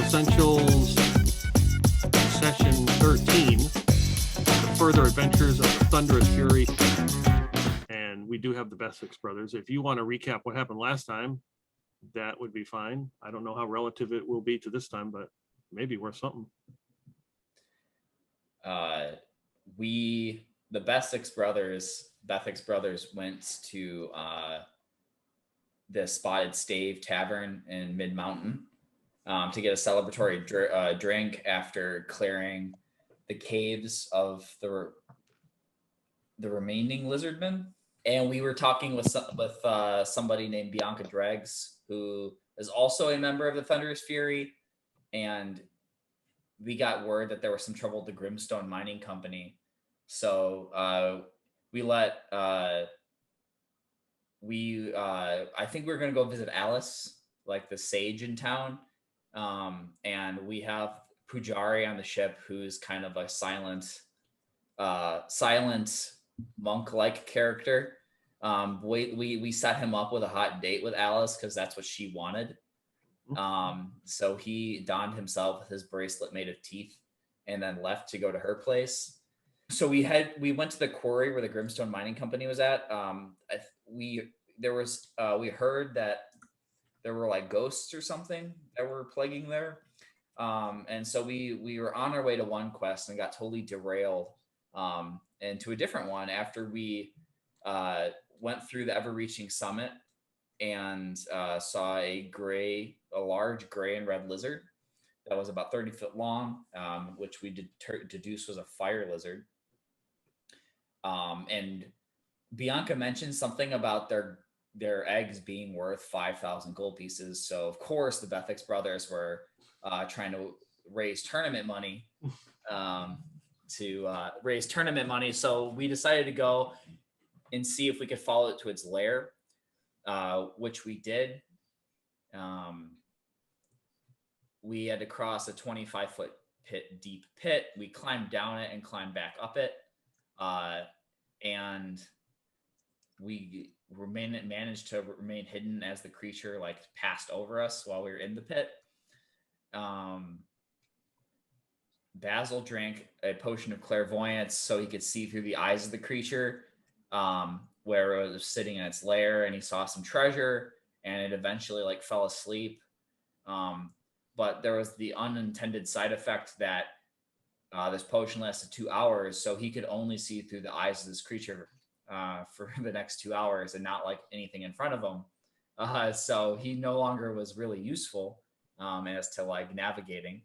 Essentials Session 13, The Further Adventures of the Thunderous Fury. And we do have the Bessex Brothers. If you want to recap what happened last time, that would be fine. I don't know how relative it will be to this time, but maybe worth something. The Bessex Brothers went to the Spotted Stave Tavern in Mid Mountain to get a celebratory drink after clearing the caves of the remaining lizardmen. And we were talking with somebody named Bianca Dregs, who is also a member of the Thunderous Fury, and we got word that there was some trouble with the Grimstone Mining Company. So I think we're going to go visit Alice, like the sage in town. And we have Pujari on the ship, who's kind of a silent monk-like character. We set him up with a hot date with Alice because that's what she wanted. So he donned himself with his bracelet made of teeth and then left to go to her place. So we went to the quarry where the Grimstone Mining Company was at. We heard that there were like ghosts or something that were plaguing there. And so we were on our way to one quest and got totally derailed into a different one after we went through the ever-reaching summit and saw a large gray and red lizard that was about 30 foot long, which we deduced was a fire lizard. And Bianca mentioned something about their eggs being worth 5,000 gold pieces. So of course the Bessex Brothers were trying to raise tournament money So we decided to go and see if we could follow it to its lair, which we did. We had to cross a 25-foot deep pit. We climbed down it and climbed back up it. And we managed to remain hidden as the creature passed over us while we were in the pit. Basil drank a potion of clairvoyance so he could see through the eyes of the creature, where it was sitting in its lair, and he saw some treasure, and it eventually fell asleep. But there was the unintended side effect that this potion lasted 2 hours, so he could only see through the eyes of this creature for the next 2 hours and not anything in front of him. So he no longer was really useful as to navigating.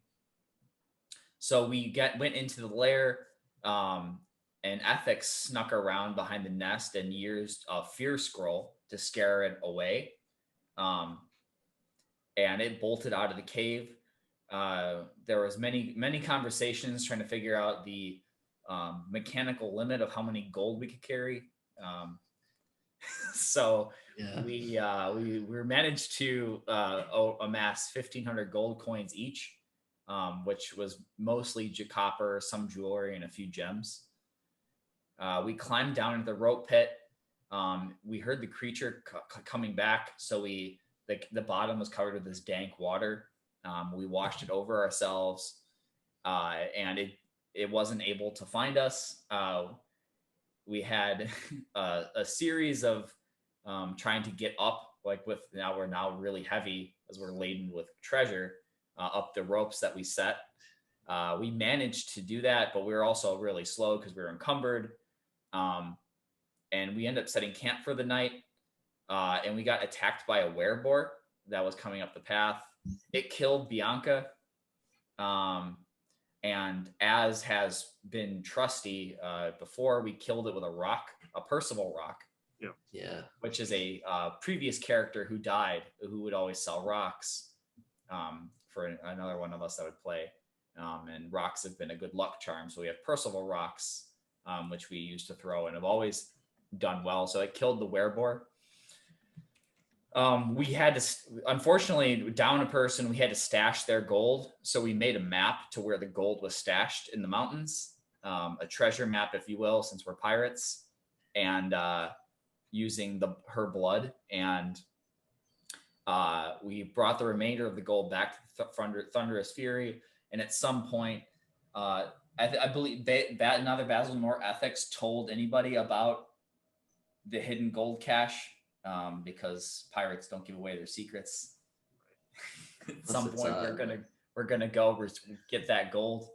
So we went into the lair, and Ethics snuck around behind the nest and used a fear scroll to scare it away. And it bolted out of the cave. There was many conversations trying to figure out the mechanical limit of how many gold we could carry. So yeah. we managed to amass 1,500 gold coins each, which was mostly copper, some jewelry, and a few gems. We climbed down into the rope pit. We heard the creature coming back, so the bottom was covered with this dank water. We washed it over ourselves, and it wasn't able to find us. We had a series of trying to get up, we're now really heavy as we're laden with treasure, up the ropes that we set. We managed to do that, but we were also really slow because we were encumbered. And we ended up setting camp for the night. And we got attacked by a wereboar that was coming up the path. It killed Bianca. And as has been trusty before, we killed it with a rock, a Percival rock. Yeah. Which is a previous character who died, who would always sell rocks for another one of us that would play. And rocks have been a good luck charm. So we have Percival rocks, which we used to throw and have always done well. So it killed the wereboar. We had to, unfortunately, down a person, we had to stash their gold. So we made a map to where the gold was stashed in the mountains, a treasure map, if you will, since we're pirates, and using her blood. And We brought the remainder of the gold back to Thunderous Fury, and at some point, I believe neither Basil nor Ethics told anybody about the hidden gold cache, because pirates don't give away their secrets. At some point, we're gonna go get that gold.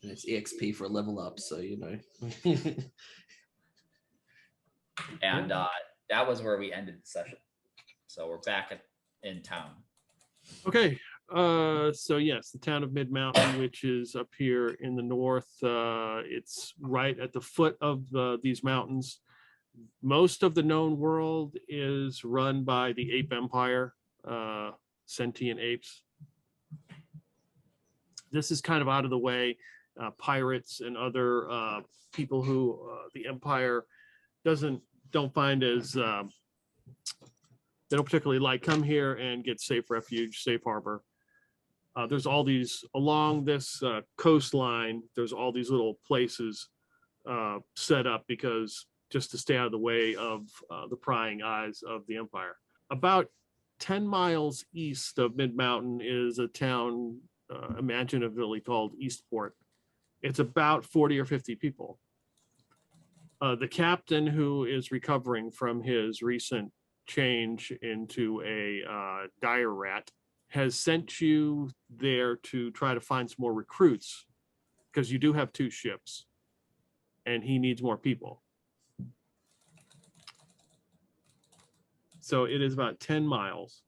And it's EXP for a level up, so you know. And that was where we ended the session. So we're back in town. Okay. So yes, the town of Mid Mountain, which is up here in the north, it's right at the foot of these mountains. Most of the known world is run by the Ape Empire, sentient apes. This is kind of out of the way. Pirates and other people who the Empire don't find as they don't particularly like come here and get safe refuge, safe harbor. There's all these along this coastline. There's all these little places set up because just to stay out of the way of the prying eyes of the Empire. About 10 miles east of Mid Mountain is a town imaginatively called Eastport. It's about 40 or 50 people. The captain, who is recovering from his recent change into a dire rat, has sent you there to try to find some more recruits, because you do have 2 ships and he needs more people. So it is about 10 miles.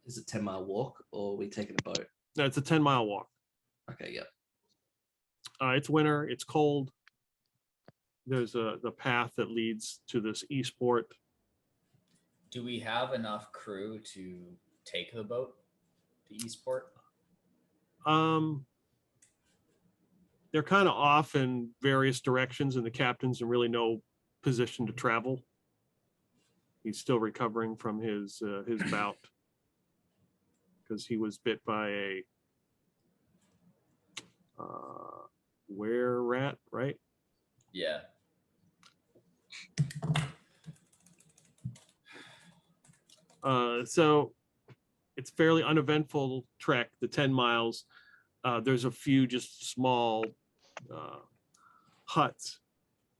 Is it 10-mile walk, or are we taking a boat? No, it's a 10-mile walk. Okay, yeah. It's winter, it's cold. There's the path that leads to this Eastport. Do we have enough crew to take the boat to Eastport? They're kind of off in various directions, and the captain's in really no position to travel. He's still recovering from his bout, because he was bit by a were rat, right? Yeah. So it's fairly uneventful trek, the 10 miles. There's a few just small huts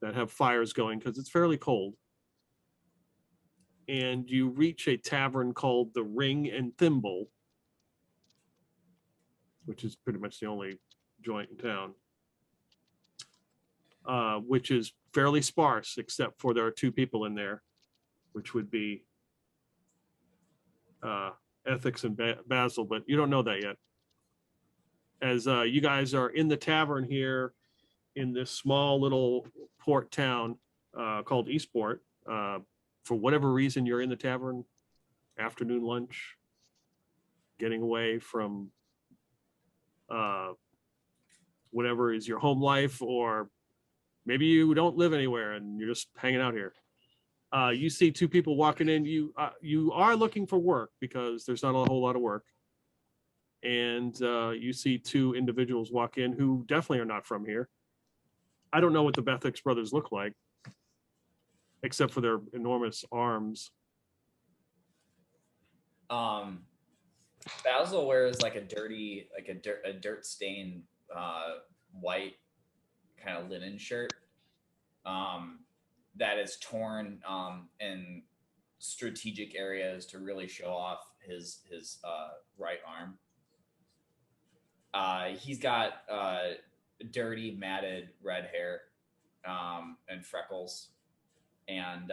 that have fires going because it's fairly cold. And you reach a tavern called the Ring and Thimble, which is pretty much the only joint in town, which is fairly sparse, except for there are 2 people in there, which would be Ethics and Basil, but you don't know that yet. As you guys are in the tavern here in this small little port town called Eastport. For whatever reason, you're in the tavern, afternoon lunch, getting away from whatever is your home life, or maybe you don't live anywhere and you're just hanging out here. You see 2 people walking in. You are looking for work because there's not a whole lot of work. And you see 2 individuals walk in who definitely are not from here. I don't know what the Bessex Brothers look like, except for their enormous arms. Basil wears like a dirt stained white kind of linen shirt that is torn in strategic areas to really show off his right arm. He's got dirty, matted red hair and freckles, and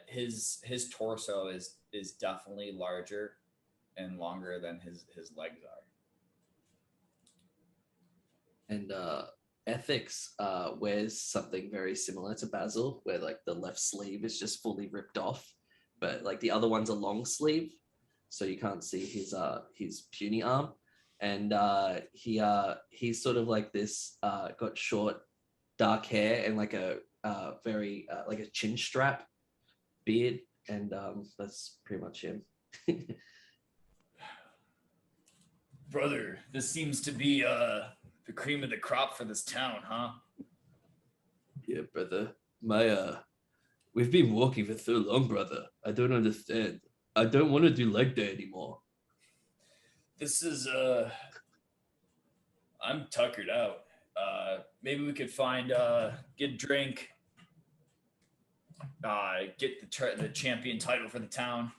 his torso is definitely larger and longer than his legs are. And Ethics wears something very similar to Basil, where like the left sleeve is just fully ripped off, but like the other one's a long sleeve, so you can't see his puny arm. And he's sort of like this, got short, dark hair and like a very like a chin strap beard, and that's pretty much him. Brother, this seems to be the cream of the crop for this town, huh? Yeah, brother. My We've been walking for so long, brother. I don't understand. I don't want to do leg day anymore. This is I'm tuckered out. Maybe we could find get a drink. Get the champion title for the town.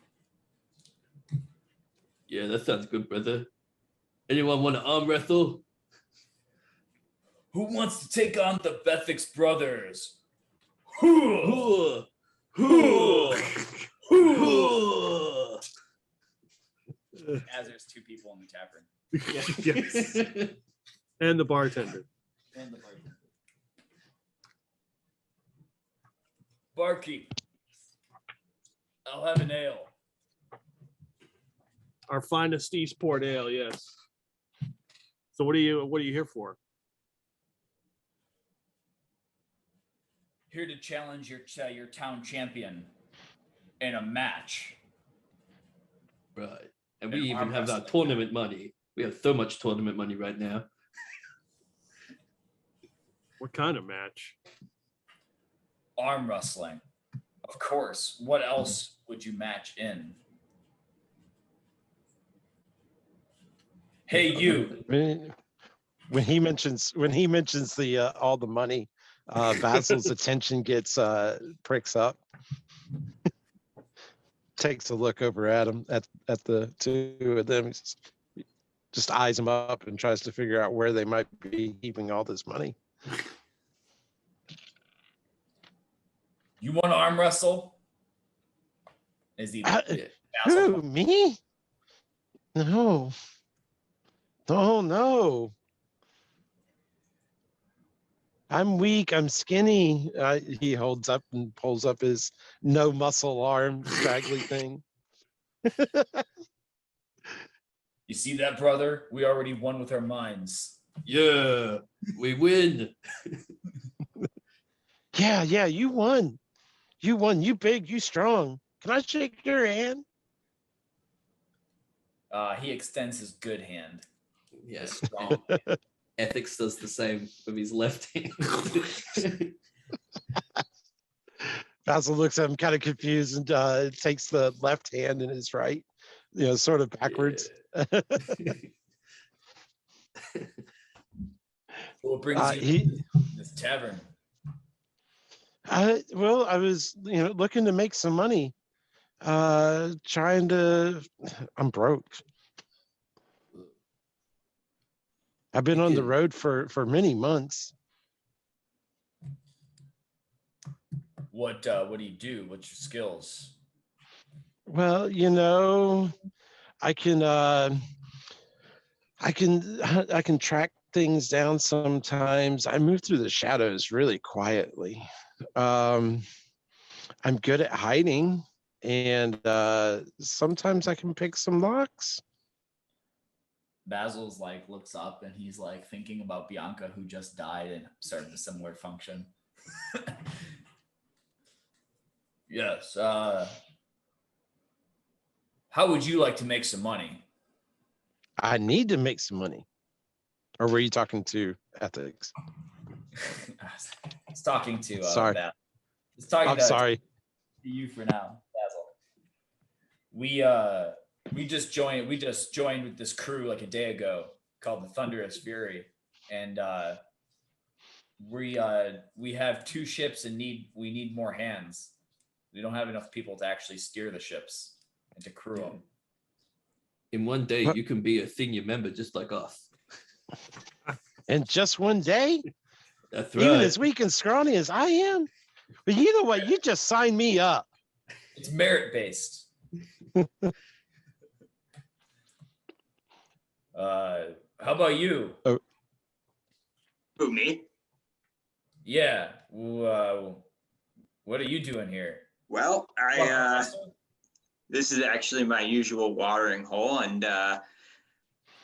Yeah, that sounds good, brother. Anyone want to arm wrestle? Who wants to take on the Bessex Brothers? Hoo! Hoo! Hoo! As there's two people in the tavern. Yes. And the bartender. Barkeep, I'll have an ale. Our finest Eastport ale, yes. So what are you here for? Here to challenge your town champion in a match. Right. And we And even arm have our wrestling. tournament money. We have so much tournament money right now. What kind of match? Arm wrestling. Of course. What else would you match in? Hey, you. When he mentions the all the money, Basil's attention gets pricks up. Takes a look over at him at the two of them. Just eyes them up and tries to figure out where they might be keeping all this money. You want to arm wrestle? Is he? Uh, Basil? Who, me? No. No. I'm weak. I'm skinny. He holds up and pulls up his no muscle arm, straggly thing. You see that, brother? We already won with our minds. Yeah, we win. Yeah, you won. You won. You big, you strong. Can I shake your hand? He extends his good hand. Yeah. His strong. Ethics does the same with his left hand. Basil looks at him kind of confused and takes the left hand in his right, sort of backwards. What brings you to this tavern? Well, I was, looking to make some money. I'm broke. I've been on the road for many months. What do you do? What's your skills? Well, I can track things down sometimes. I move through the shadows really quietly. I'm good at hiding, and sometimes I can pick some locks. Basil's looks up and he's thinking about Bianca, who just died and started a similar function. Yes. How would you like to make some money? I need to make some money. Or were you talking to ethics? He's talking to Sorry. Basil. He's talking I'm sorry. to you for now, Basil. We just joined with this crew a day ago called the Thunderous Fury, and we have 2 ships and we need more hands. We don't have enough people to actually steer the ships and to crew them. In one day, you can be a senior member just like us. In just one day? That's right. Even as weak and scrawny as I am? But you know what? You just signed me up. It's merit based. How about you? Who, me? Yeah. What are you doing here? Well, this is actually my usual watering hole, and I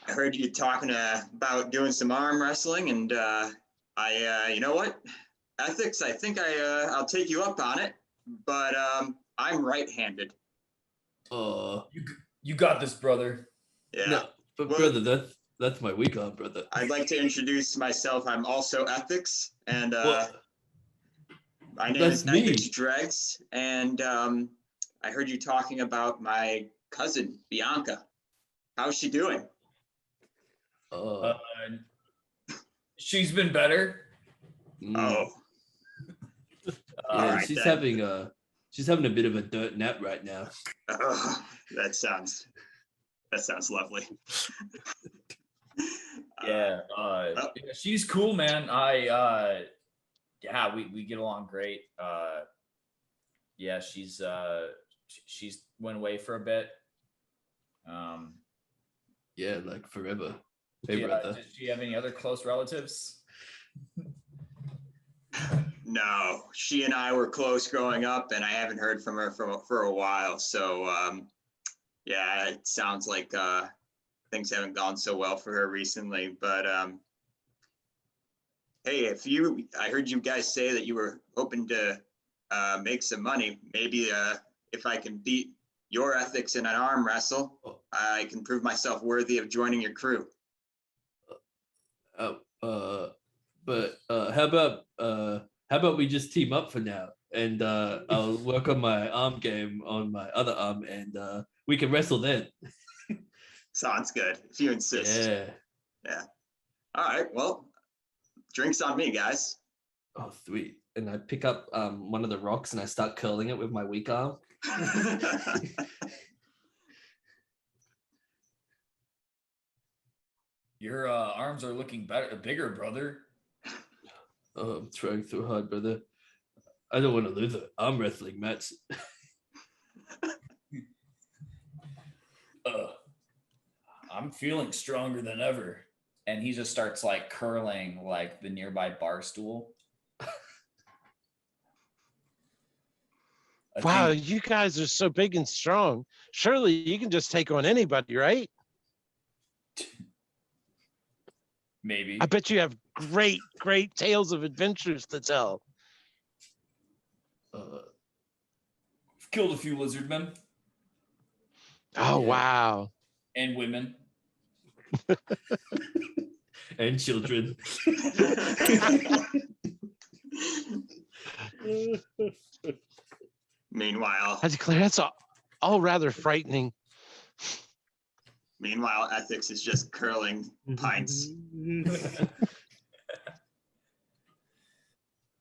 heard you talking about doing some arm wrestling, and you know what? Ethics, I think I'll take you up on it, but I'm right-handed. You got this, brother. Yeah. No, but Well, brother, that's my weak arm, brother. I'd like to introduce myself. I'm also Ethics, and My name That's is me. Ethics Dregs, and I heard you talking about my cousin, Bianca. How's she doing? Oh, She's been better. Oh, yeah, alright she's then. having a bit of a dirt nap right now. that sounds lovely. Yeah, she's cool, man. We get along great. Yeah, she's went away for a bit. Yeah, like forever. Hey, Yeah, brother. does she have any other close relatives? No, she and I were close growing up, and I haven't heard from her for a while. So, yeah, it sounds like things haven't gone so well for her recently. But hey, I heard you guys say that you were hoping to make some money. Maybe if I can beat your ethics in an arm wrestle, I can prove myself worthy of joining your crew. But how about we just team up for now, and I'll work on my arm game on my other arm, and we can wrestle then. Sounds good. If you insist. Yeah. All right. Well, drinks on me, guys. Oh, sweet. And I pick up one of the rocks and I start curling it with my weak arm. Your arms are looking bigger, brother. Oh, I'm trying so hard, brother. I don't want to lose an arm wrestling match. I'm feeling stronger than ever. And he just starts like curling like the nearby bar stool. Wow, you guys are so big and strong. Surely you can just take on anybody, right? Maybe. I bet you have great tales of adventures to tell. Killed a few lizard men. Oh, wow. And women. And children. Meanwhile, I declare that's all rather frightening. Meanwhile, Ethics is just curling pints.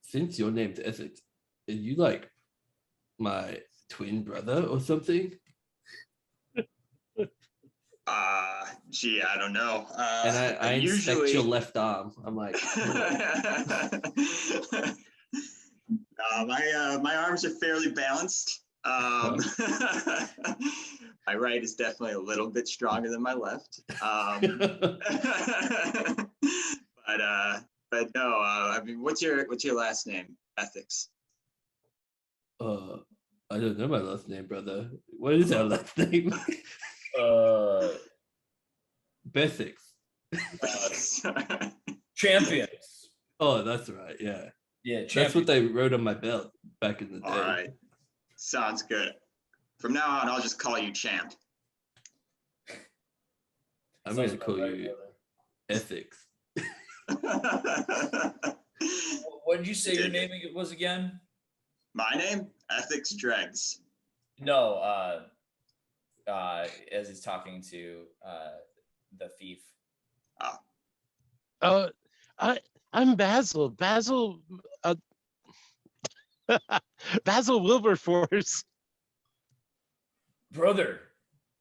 Since your name's Essex, are you like my twin brother or something? Gee, I don't know. And I inspect usually your left arm. I'm like, my arms are fairly balanced. My right is definitely a little bit stronger than my left. But no. I mean, what's your last name? Ethics. I don't know my last name, brother. What is our last name? Bessex. Champions. Oh, that's right. Yeah. Yeah, That's what they wrote on my belt back in the day. All right. Sounds good. From now on, I'll just call you Champ. I'm going to call you Ethics. What did you say your name was again? My name? Ethics Dregs. No, as he's talking to the thief. I'm Basil. Basil Wilberforce. Brother.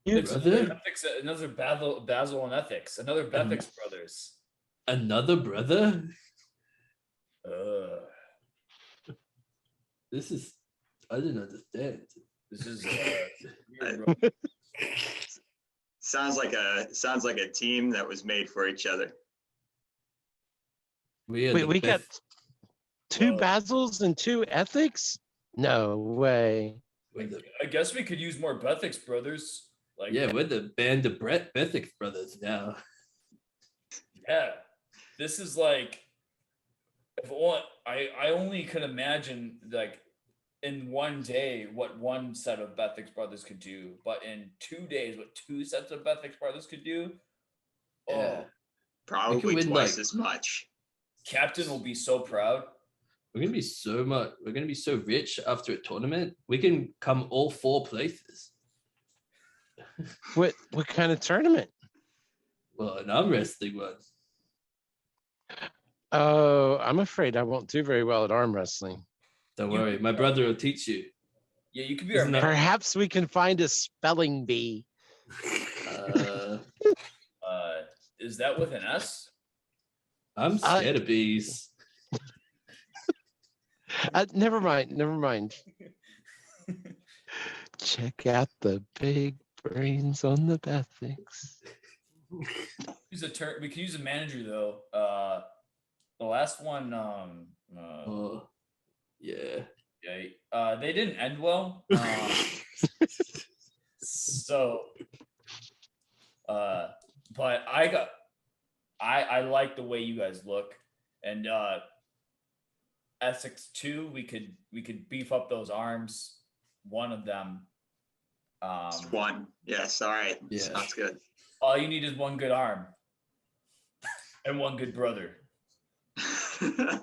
It's Brother? another Basil and Ethics. Another Bessex Brothers. Another brother? This is, I didn't understand. This is Sounds like a team that was made for each other. We got two Basils and two Ethics? No way. I guess we could use more Bessex Brothers. Like, yeah, we're the band of Bessex Brothers now. Yeah, this is like, I only can imagine like in one day what one set of Bessex Brothers could do, but in 2 days what two sets of Bessex Brothers could do. Yeah. Probably win, twice like- as much. Captain will be so proud. We're gonna be so much. We're gonna be so rich after a tournament. We can come all 4 places. What kind of tournament? Well, an arm wrestling one. Oh, I'm afraid I won't do very well at arm wrestling. Don't worry, my brother will teach you. Yeah, you could be our Isn't that- Perhaps we can find a spelling bee. Is that with an S? I'm scared of bees. Never mind. Check out the big brains on the Bessex. We can use a manager though. The last one, Oh, yeah. they didn't end well. So, but I like the way you guys look, and Essex 2, we could beef up those arms. One of them. Just one. Yes. All right. Yeah. Sounds good. All you need is one good arm and one good brother. All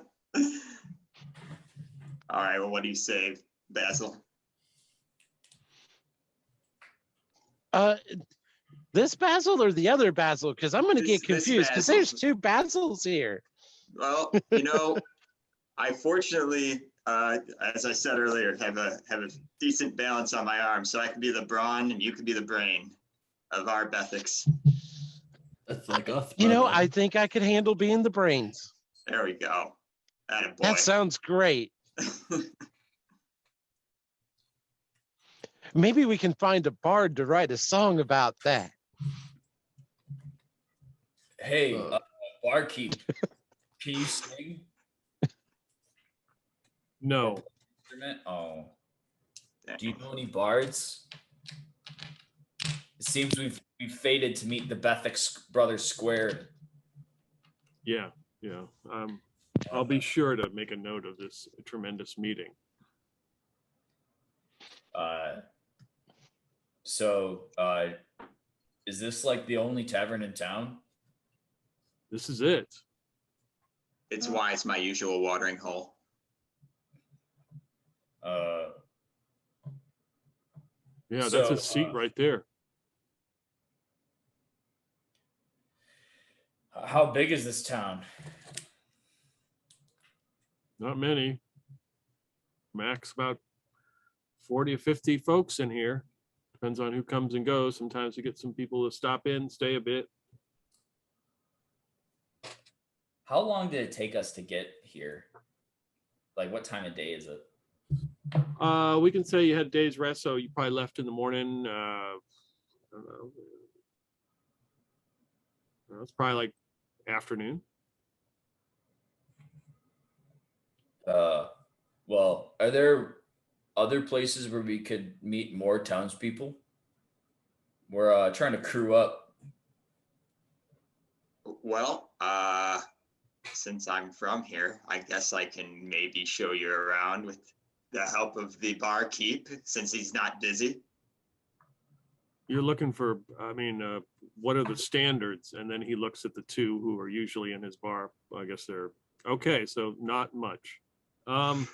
right. Well, what do you say, Basil? This Basil or the other Basil? Because I'm going to get This confused because Basil. there's 2 Basils here. Well, I fortunately, as I said earlier, have a decent balance on my arm, so I could be the brawn and you could be the brain of our Bessex. That's like us. I think I could handle being the brains. There we go. Attaboy. That sounds great. Maybe we can find a bard to write a song about that. Hey, barkeep, can you sing? No. Instrument? Oh. Do you know any bards? It seems we've fated to meet the Bessex Brothers squared. Yeah. I'll be sure to make a note of this tremendous meeting. So, is this like the only tavern in town? This is it. It's why it's my usual watering hole. Yeah, that's So, a seat right there. How big is this town? Not many. Max about 40 or 50 folks in here. Depends on who comes and goes. Sometimes you get some people to stop in, stay a bit. How long did it take us to get here? Like, what time of day is it? We can say you had day's rest, so you probably left in the morning. I don't know. It's probably like afternoon. Well, are there other places where we could meet more townspeople? We're trying to crew up. Well, since I'm from here, I guess I can maybe show you around with the help of the barkeep, since he's not busy. You're looking for, what are the standards? And then he looks at the 2 who are usually in his bar. I guess they're okay, so not much. I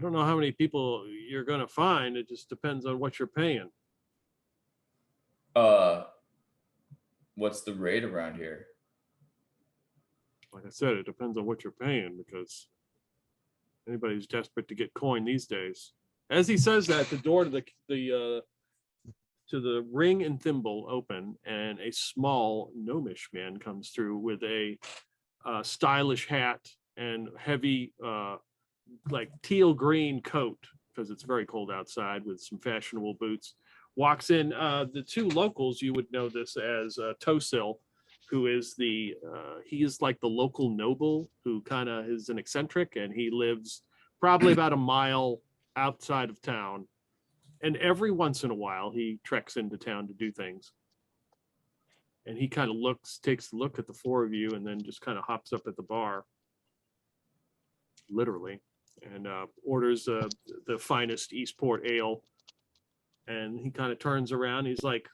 don't know how many people you're going to find. It just depends on what you're paying. What's the rate around here? Like I said, it depends on what you're paying, because anybody who's desperate to get coin these days. As he says that, the door to the ring and thimble open, and a small gnomish man comes through with a stylish hat and heavy like teal green coat, because it's very cold outside, with some fashionable boots. Walks in. The 2 locals, you would know this as Tosil, who is he is like the local noble who kind of is an eccentric, and he lives probably about a mile outside of town. And every once in a while, he treks into town to do things. And he kind of takes a look at the 4 of you, and then just kind of hops up at the bar, literally, and orders the finest Eastport ale. And he kind of turns around. He's like,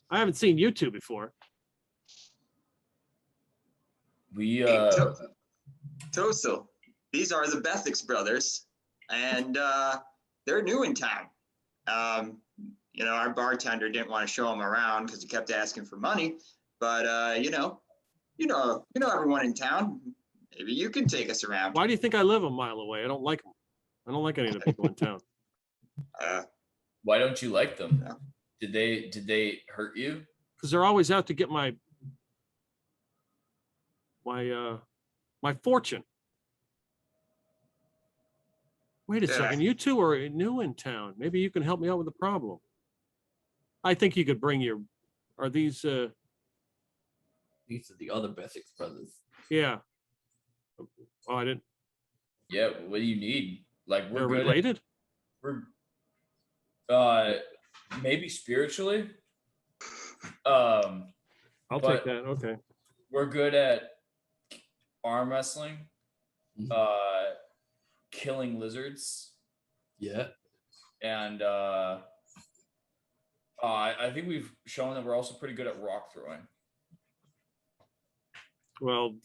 I haven't seen you 2 before. We Toastel, these are the Bessex Brothers, and they're new in town. Our bartender didn't want to show them around because he kept asking for money. But you know everyone in town. Maybe you can take us around. Why do you think I live a mile away? I don't like them. I don't like any of the people in town. Why don't you like them? Yeah. Did they hurt you? Because they're always out to get my fortune. Wait a Yeah. second. You two are new in town. Maybe you can help me out with the problem. I think you could bring your. Are these? These are the other Bessex brothers. Yeah. Oh, I didn't. Yeah. What do you need? Like They're we're good. related. We're maybe spiritually. I'll but take that. Okay. We're good at arm wrestling, killing lizards. Yeah. And I think we've shown that we're also pretty good at rock throwing. Well,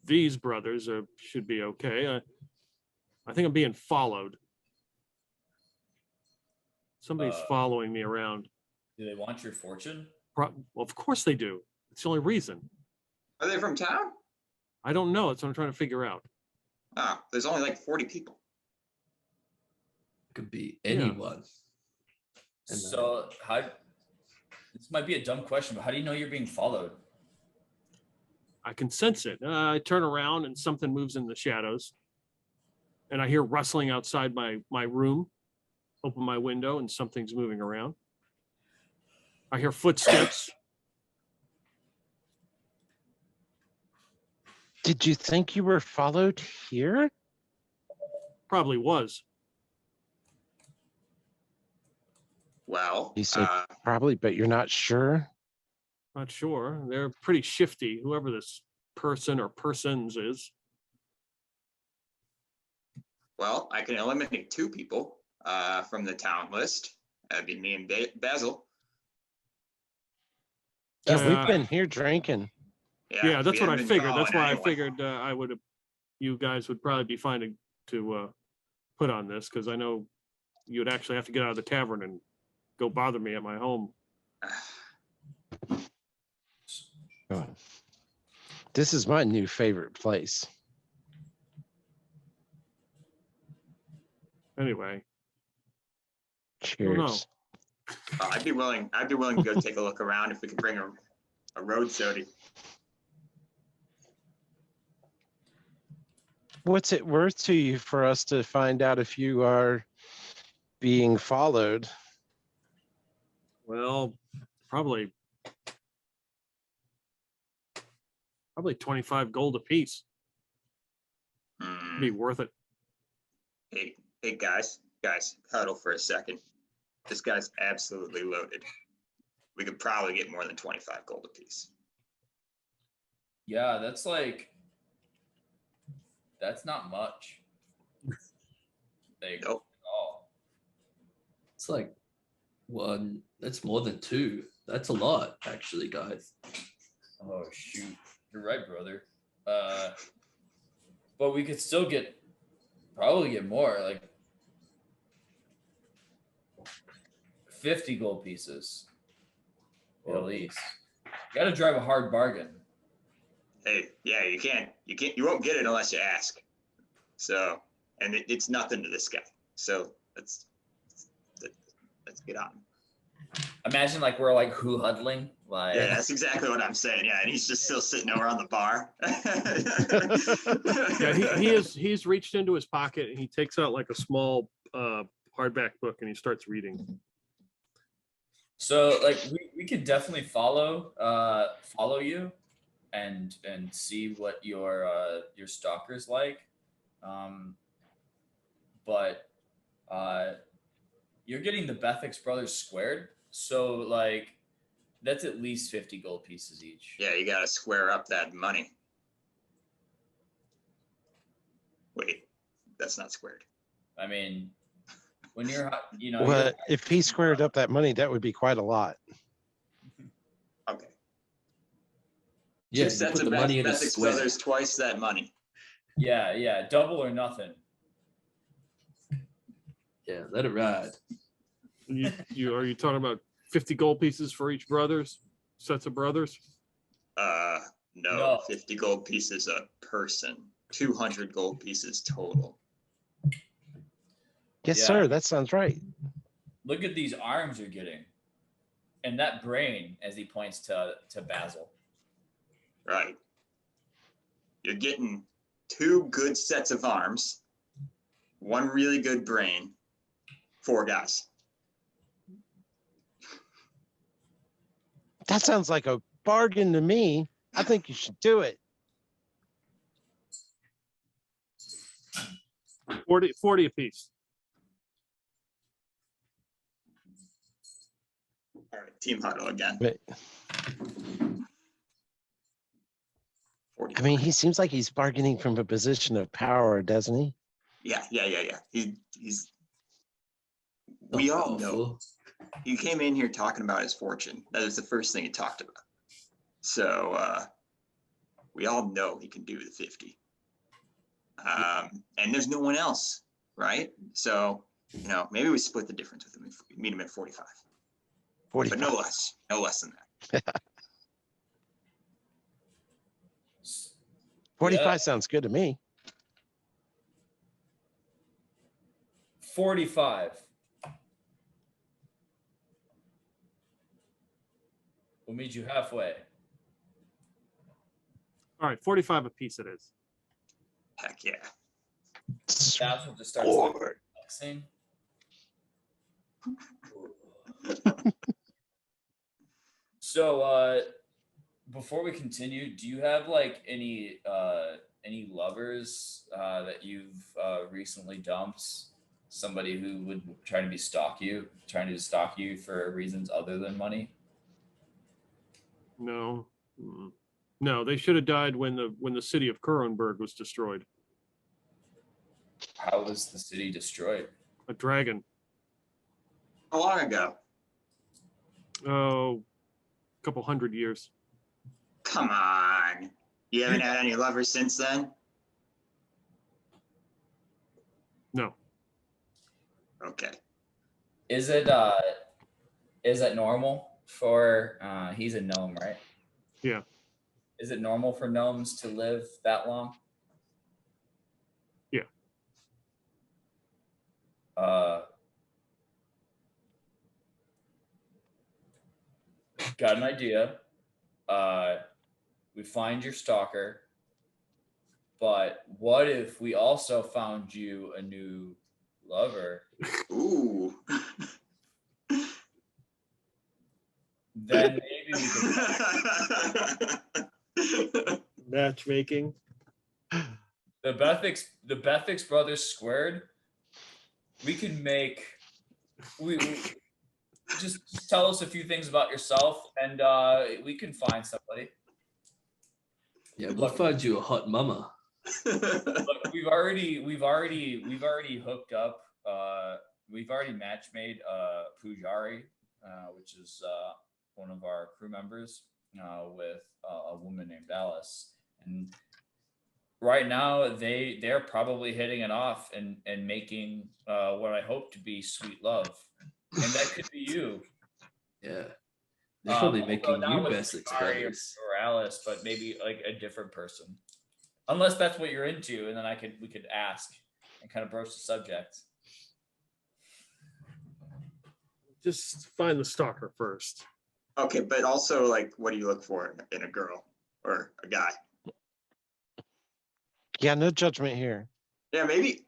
these brothers should be okay. I think I'm being followed. Somebody's following me around. Do they want your fortune? Well, of course they do. It's the only reason. Are they from town? I don't know. That's what I'm trying to figure out. Oh, there's only like 40 people. Could be anyone. So this might be a dumb question, but how do you know you're being followed? I can sense it. I turn around and something moves in the shadows. And I hear rustling outside my room. Open my window and something's moving around. I hear footsteps. Did you think you were followed here? Probably was. Well, You say probably, but you're not sure. Not sure. They're pretty shifty, whoever this person or persons is. well, I can eliminate 2 people from the town list. That'd be me and Basil. Yeah, Yeah. we've been here drinking. Yeah, that's we what I haven't been figured. That's following why I anyone. figured I would have. You guys would probably be fine to put on this because I know you'd actually have to get out of the tavern and go bother me at my home. Oh. This is my new favorite place. Anyway, Cheers. I'd be willing to go take a look around if we could bring a road sody. What's it worth to you for us to find out if you are being followed? well, probably 25 gold apiece. Hmm. Be worth it. Hey guys, huddle for a second. This guy's absolutely loaded. We could probably get more than 25 gold apiece. Yeah, that's not much. Nope. Oh, It's like one. That's more than 2. That's a lot, actually, guys. oh shoot. You're right, brother. But we could still probably get more, like 50 gold pieces. At least. You gotta drive a hard bargain. Hey, yeah, you won't get it unless you ask. So, and it's nothing to this guy. So let's get on. Imagine like we're like huddling. Like Yeah, that's exactly what I'm saying. Yeah, and he's just still sitting over on the bar. Yeah, he's reached into his pocket and he takes out like a small hardback book and he starts reading. so like we could definitely follow you and see what your stalker's like. But you're getting the Bessex Brothers squared, so like that's at least 50 gold pieces each. Yeah, you got to square up that money. Wait, that's not squared. I mean, when you're Well, if he squared up that money, that would be quite a lot. Okay. Yeah, Two you sets put of the money in a Bessex square. Brothers, twice that money. Yeah, double or nothing. Yeah, let it ride. You are you talking about 50 gold pieces for each sets of brothers? No, 50 gold pieces a person, 200 gold pieces total. Yes, Yeah. sir. That sounds right. Look at these arms you're getting. And that brain, as he points to Basil. Right. You're getting 2 good sets of arms, 1 really good brain, 4 guys. That sounds like a bargain to me. I think you should do it. 40 apiece. All right, team huddle again. But 40. I mean, he seems like he's bargaining from a position of power, doesn't he? Yeah. He's. We all know. He came in here talking about his fortune. That was the first thing he talked about. So we all know he can do the 50. And there's no one else, right? So, maybe we split the difference with him if we meet him at 45. 45. But no less than that. 45 sounds good to me. 45. We'll meet you halfway. All right, 45 apiece it is. Heck yeah. Basil just starts flexing. So, before we continue, do you have like any lovers that you've recently dumped? Somebody who would trying to stalk you for reasons other than money? No. No, they should have died when the city of Kurenberg was destroyed. How was the city destroyed? A dragon. How long ago? Oh, a couple hundred years. Come on. You haven't had any lovers since then? No. Okay. Is it normal for he's a gnome, right? Yeah. Is it normal for gnomes to live that long? Yeah. Got an idea. We find your stalker, but what if we also found you a new lover? Ooh. Then maybe we can. Matchmaking. The Bessex Brothers squared. We can make. We just tell us a few things about yourself, and we can find somebody. Yeah, we'll find you a hot mama. Look, we've already hooked up. We've already match-made Pujari, which is one of our crew members, with a woman named Alice. And right now, they're probably hitting it off and making what I hope to be sweet love, and that could be you. Yeah. They're probably making not you with Bessex Pujari Brothers. or Alice, but maybe like a different person. Unless that's what you're into, and then we could ask and kind of broach the subject. Just find the stalker first. Okay, but also, like, what do you look for in a girl or a guy? Yeah, no judgment here. Yeah, maybe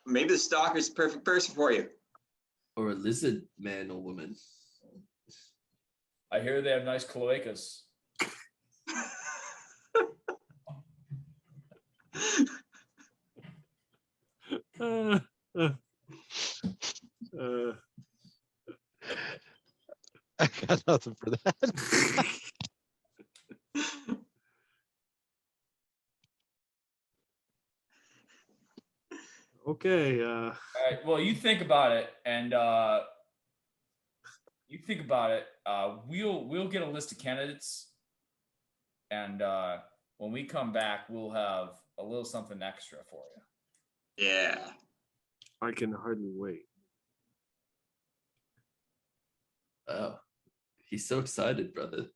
the stalker's the perfect person for you. Or a lizard man or woman. I hear they have nice cloacas. I got nothing for that. Okay. All right. Well, you think about it, and we'll get a list of candidates, and when we come back, we'll have a little something extra for you. Yeah. I can hardly wait. Wow. He's so excited, brother.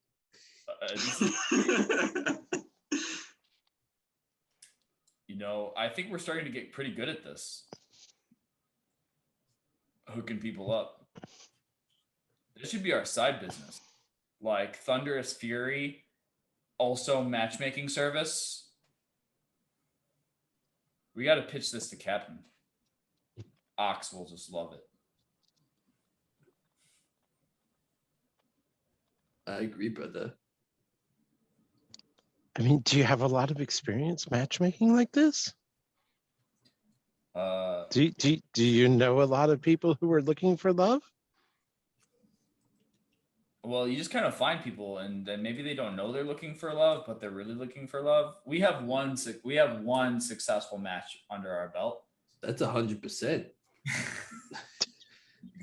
You know, I think we're starting to get pretty good at this. Hooking people up. This should be our side business. Like Thunderous Fury, also matchmaking service. We got to pitch this to Captain. Ox will just love it. I agree, brother. I mean, do you have a lot of experience matchmaking like this? Do you know a lot of people who are looking for love? Well, you just kind of find people, and then maybe they don't know they're looking for love, but they're really looking for love. We have one successful match under our belt. That's 100%.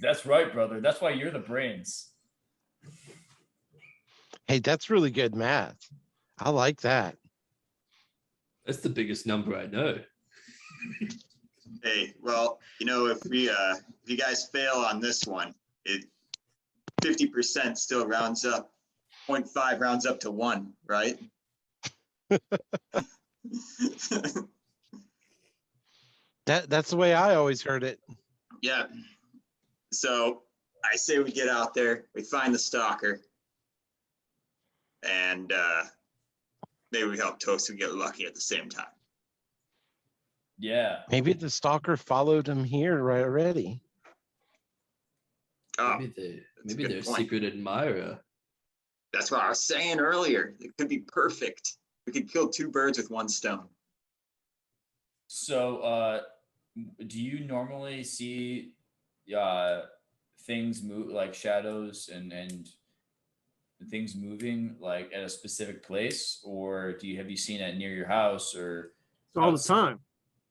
That's right, brother. That's why you're the brains. Hey, that's really good math. I like that. That's the biggest number I know. Hey, well, you know, if you guys fail on this one, 50% still rounds up. 0.5 rounds up to 1, right? That's the way I always heard it. Yeah. So I say we get out there, we find the stalker, and maybe we help Toaster get lucky at the same time. Yeah. Maybe the stalker followed him here right already. Oh, Maybe a they're good a point. secret admirer. That's what I was saying earlier. It could be perfect. We could kill 2 birds with 1 stone. So, do you normally see things move, like shadows and things moving like at a specific place, or have you seen it near your house or? It's all the time.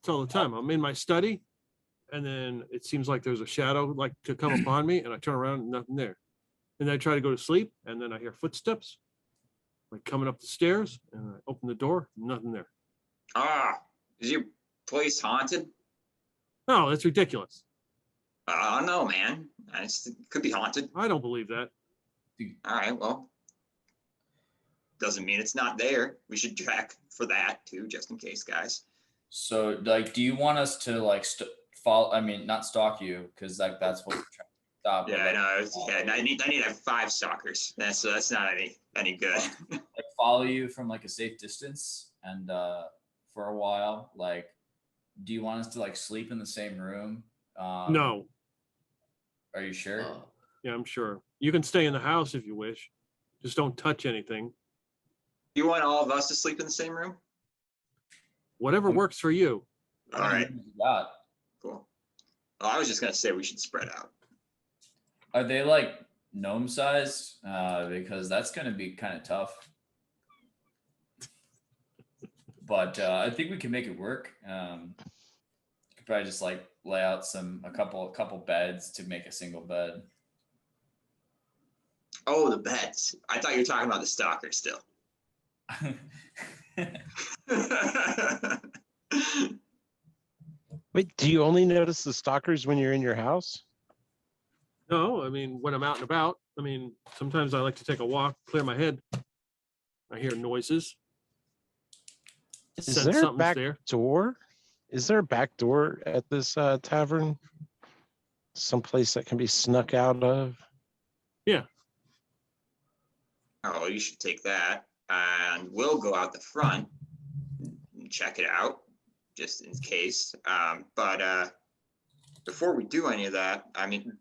It's all the time. I'm in my study, and then it seems like there's a shadow like to come upon me, and I turn around and nothing there. And then I try to go to sleep, and then I hear footsteps like coming up the stairs, and I open the door, nothing there. Ah, is your place haunted? No, that's ridiculous. I don't know, man. It could be haunted. I don't believe that. All right, well, doesn't mean it's not there. We should track for that too, just in case, guys. So, like, do you want us to like follow? I mean, not stalk you, because like that's what we're trying to stop. Yeah, no, I need to have 5 stalkers. That's not any good. Like follow you from like a safe distance, and for a while. Like, do you want us to like sleep in the same room? No. Are you sure? Yeah, I'm sure. You can stay in the house if you wish. Just don't touch anything. You want all of us to sleep in the same room? Whatever works for you. All right, You got? cool. Well, I was just gonna say we should spread out. Are they like gnome sized? Because that's going to be kind of tough. But I think we can make it work. Could probably just like lay out a couple beds to make a single bed. Oh, the beds. I thought you were talking about the stalker still. Wait, do you only notice the stalkers when you're in your house? No, I mean, when I'm out and about, I mean, sometimes I like to take a walk, clear my head. I hear noises. Is Sense there a something's back there. door? Is there a back door at this tavern? Someplace that can be snuck out of? Oh, you should take that, and we'll go out the front and check it out, just in case. But before we do any of that, I mean,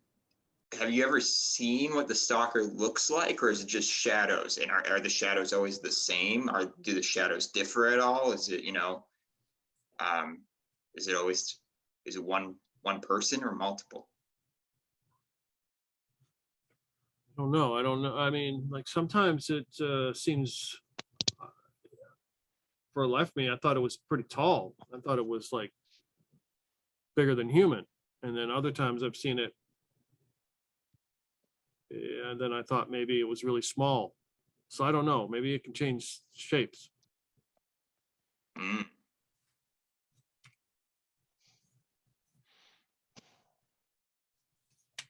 have you ever seen what the stalker looks like, or is it just shadows? And are the shadows always the same, or do the shadows differ at all? Is it, is it one person or multiple? I don't know. I mean, like sometimes it seems for a left me, I thought it was pretty tall. I thought it was like bigger than human. And then other times I've seen it. And then I thought maybe it was really small. So I don't know. Maybe it can change shapes. Mm.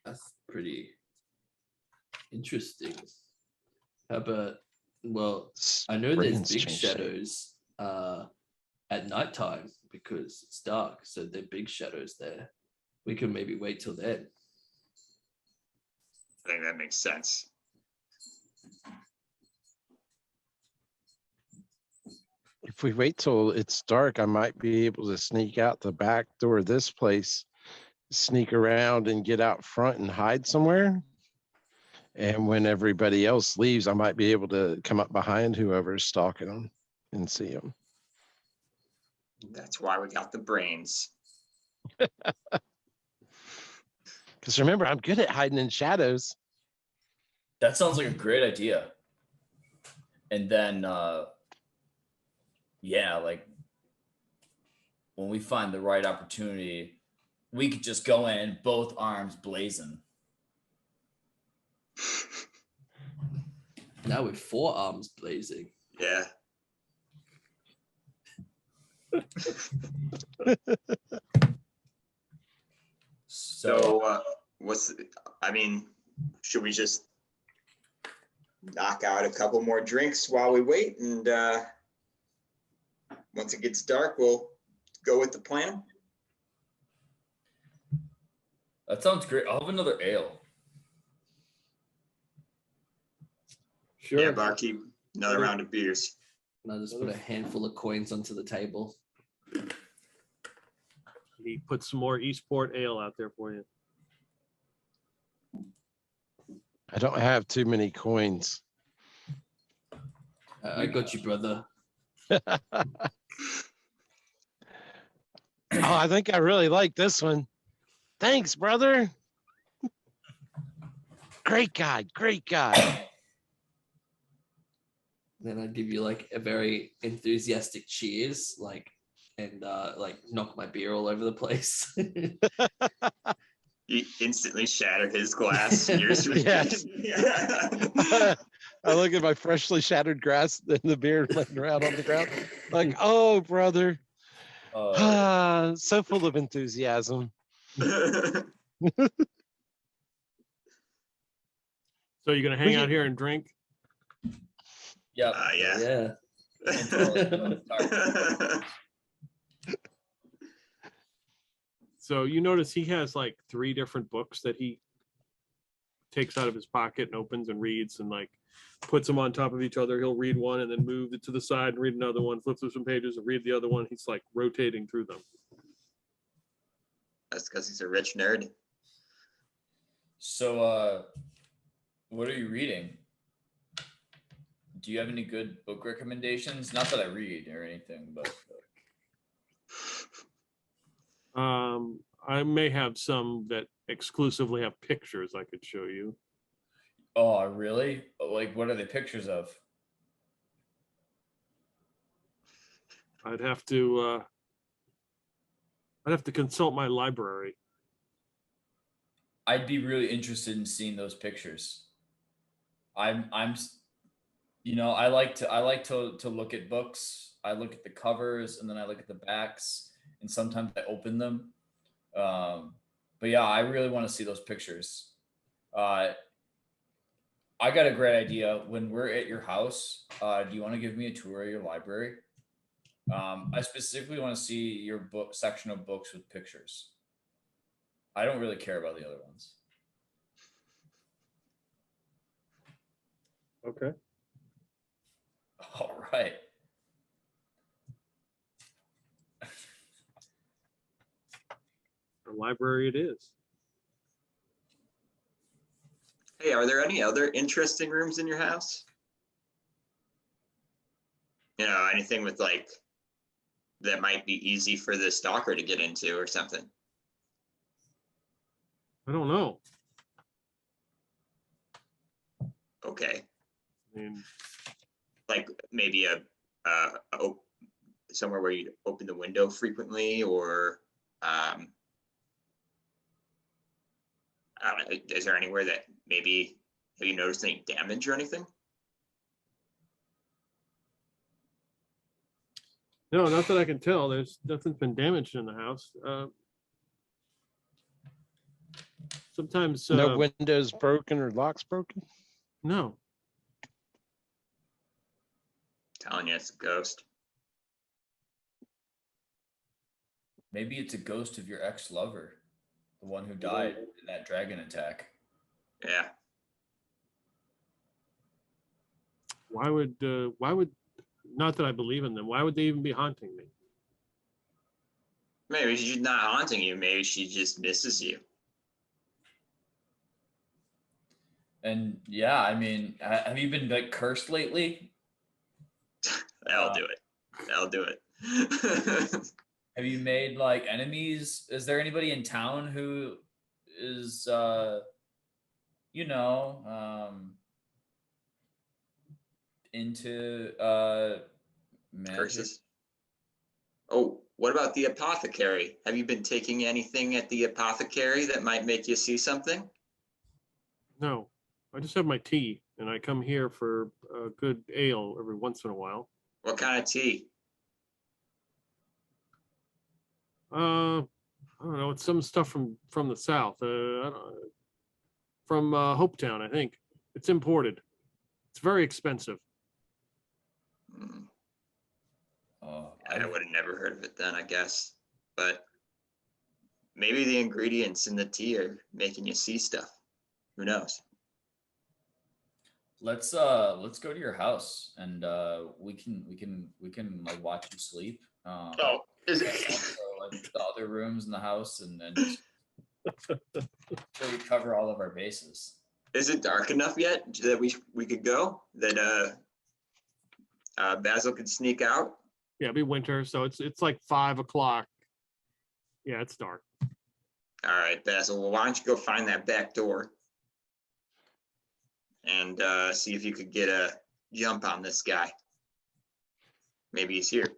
That's pretty interesting. How about, well, I know there's Brains big change shape. shadows at nighttime because it's dark, so they're big shadows there. We can maybe wait till then. I think that makes sense. If we wait till it's dark, I might be able to sneak out the back door of this place, sneak around and get out front and hide somewhere. And when everybody else leaves, I might be able to come up behind whoever's stalking them and see them. That's why we got the brains. Because remember, I'm good at hiding in shadows. That sounds like a great idea. And then, yeah, like when we find the right opportunity, we could just go in both arms blazing. Now with 4 arms blazing. Yeah. So, I mean, should we just knock out a couple more drinks while we wait? And once it gets dark, we'll go with the plan. That sounds great. I'll have another ale. Sure. Yeah, barkeep, another round of beers. And I'll just put a handful of coins onto the table. He put some more Eastport ale out there for you. I don't have too many coins. I got you, brother. Oh, I think I really like this one. Thanks, brother. Great guy, great guy. Then I give you like a very enthusiastic cheers, like, and like knock my beer all over the place. You instantly shatter his glass. Yours Yes. I look at my freshly shattered glass and the beer laying around on the ground. Like, oh, brother. So full of enthusiasm. So you're gonna hang out here and drink? Yep. Yeah. Yeah. So you notice he has like 3 different books that he takes out of his pocket and opens and reads and like puts them on top of each other. He'll read one and then move it to the side and read another one, flip through some pages and read the other one. He's like rotating through them. That's because he's a rich nerd. So, what are you reading? Do you have any good book recommendations? Not that I read or anything, but I may have some that exclusively have pictures I could show you. oh, really? Like, what are they pictures of? I'd have to consult my library. I'd be really interested in seeing those pictures. You know, I like to look at books. I look at the covers and then I look at the backs, and sometimes I open them. But yeah, I really want to see those pictures. I got a great idea. When we're at your house, do you want to give me a tour of your library? I specifically want to see your book section of books with pictures. I don't really care about the other ones. Okay. All right. The library it is. Hey, are there any other interesting rooms in your house? You know, anything with like that might be easy for the stalker to get into or something? I don't know. Okay, I mean, like maybe somewhere where you open the window frequently, or I don't know, is there anywhere that maybe have you noticed any damage or anything? No, not that I can tell. There's nothing's been damaged in the house. Sometimes No windows broken or locks broken? no. Telling you, it's a ghost. Maybe it's a ghost of your ex-lover, the one who died in that dragon attack. Yeah. Why would not that I believe in them, why would they even be haunting me? Maybe she's not haunting you. Maybe she just misses you. And yeah, I mean, have you been like cursed lately? That'll do it. That'll do it. Have you made like enemies? Is there anybody in town who is, into magic? Curses. Oh, what about the apothecary? Have you been taking anything at the apothecary that might make you see something? No. I just have my tea and I come here for a good ale every once in a while. What kind of tea? I don't know. It's some stuff from the south. I don't, from Hopetown, I think. It's imported. It's very expensive. Hmm, Oh, I would have never heard of it then, I guess. But maybe the ingredients in the tea are making you see stuff. Who knows? let's go to your house and we can like watch you sleep. Oh, is And it? also like the other rooms in the house, and then just so we cover all of our bases. Is it dark enough yet that we could go? That Basil could sneak out? Yeah, it'll be winter, so it's like 5 o'clock. Yeah, it's dark. All right, Basil. Well, why don't you go find that back door and see if you could get a jump on this guy. Maybe he's here.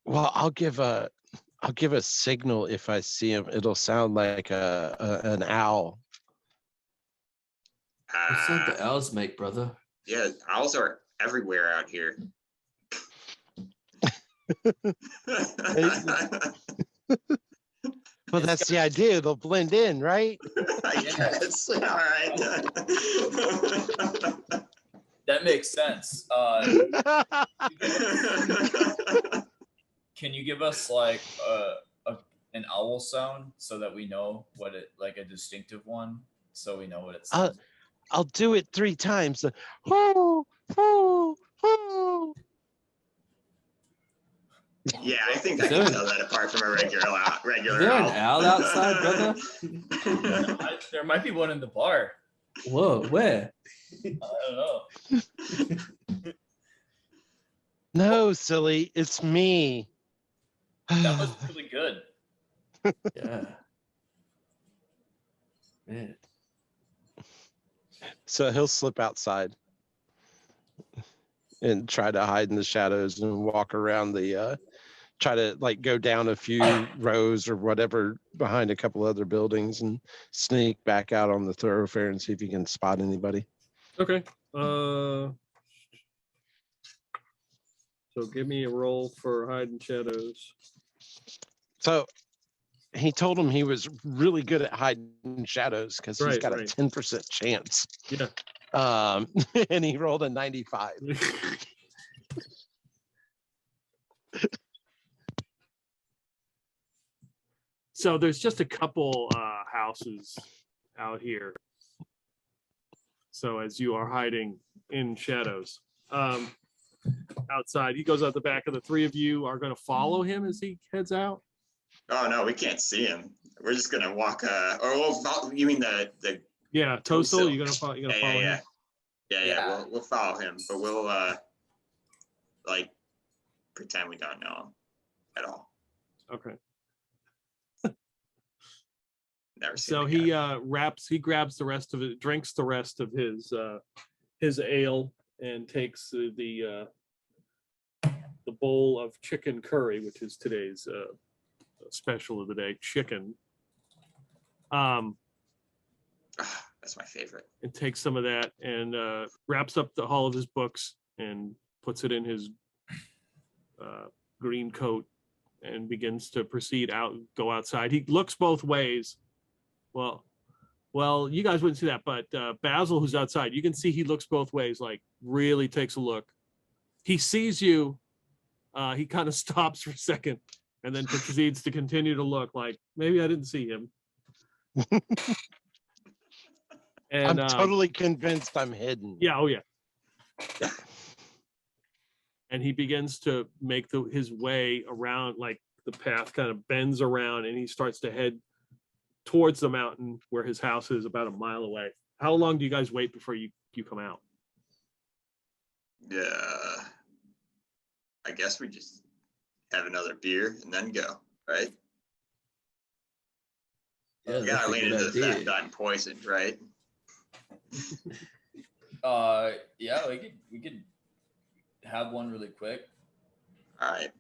Well, I'll give a signal if I see him. It'll sound like an owl. What sound the owls make, brother? Yeah, owls are everywhere out here. Well, that's the idea. They'll blend in, right? I guess. All right. That makes sense. Can you give us like an owl sound so that we know what it, like a distinctive one, so we know what it sounds like? I'll do it 3 times. Hoo, hoo, hoo. Yeah, I think I can tell that apart from a regular Is there an owl outside, brother? There might be one in the bar. Whoa, where? I don't know. No, silly, it's me. That was really good. Yeah. Man. So he'll slip outside and try to hide in the shadows and walk around the try to like go down a few rows or whatever behind a couple other buildings and sneak back out on the thoroughfare and see if he can spot anybody. Okay. So give me a roll for hide in shadows. So he told him he was really good at hiding in shadows because he's Right, got right. a 10% chance. Yeah. And he rolled a 95. So there's just a couple houses out here. So as you are hiding in shadows, outside, he goes out the back, of the 3 of you are going to follow him as he heads out. Oh no, we can't see him. We're just gonna walk. Or we'll follow, you mean the? Yeah, Tosil, you're gonna follow. You're gonna follow him. Yeah. We'll follow him, but we'll like pretend we don't know him at all. Okay. Never seen So the he guy. he grabs the rest of it, drinks the rest of his ale, and takes the bowl of chicken curry, which is today's special of the day, chicken. That's my favorite. And takes some of that and wraps up all of his books and puts it in his green coat and begins to proceed out, go outside. He looks both ways. Well, you guys wouldn't see that, but Basil, who's outside, you can see he looks both ways, like really takes a look. He sees you. He kind of stops for a second and then proceeds to continue to look like maybe I didn't see him. And I'm totally convinced I'm hidden. yeah, oh yeah. And he begins to make his way around, like the path kind of bends around, and he starts to head towards the mountain where his house is, about a mile away. How long do you guys wait before you come out? Yeah. I guess we just have another beer and then go, right? Yeah, You that's gotta a lean good into the fact idea. that I'm poisoned, right? Yeah, we could have one really quick. All right.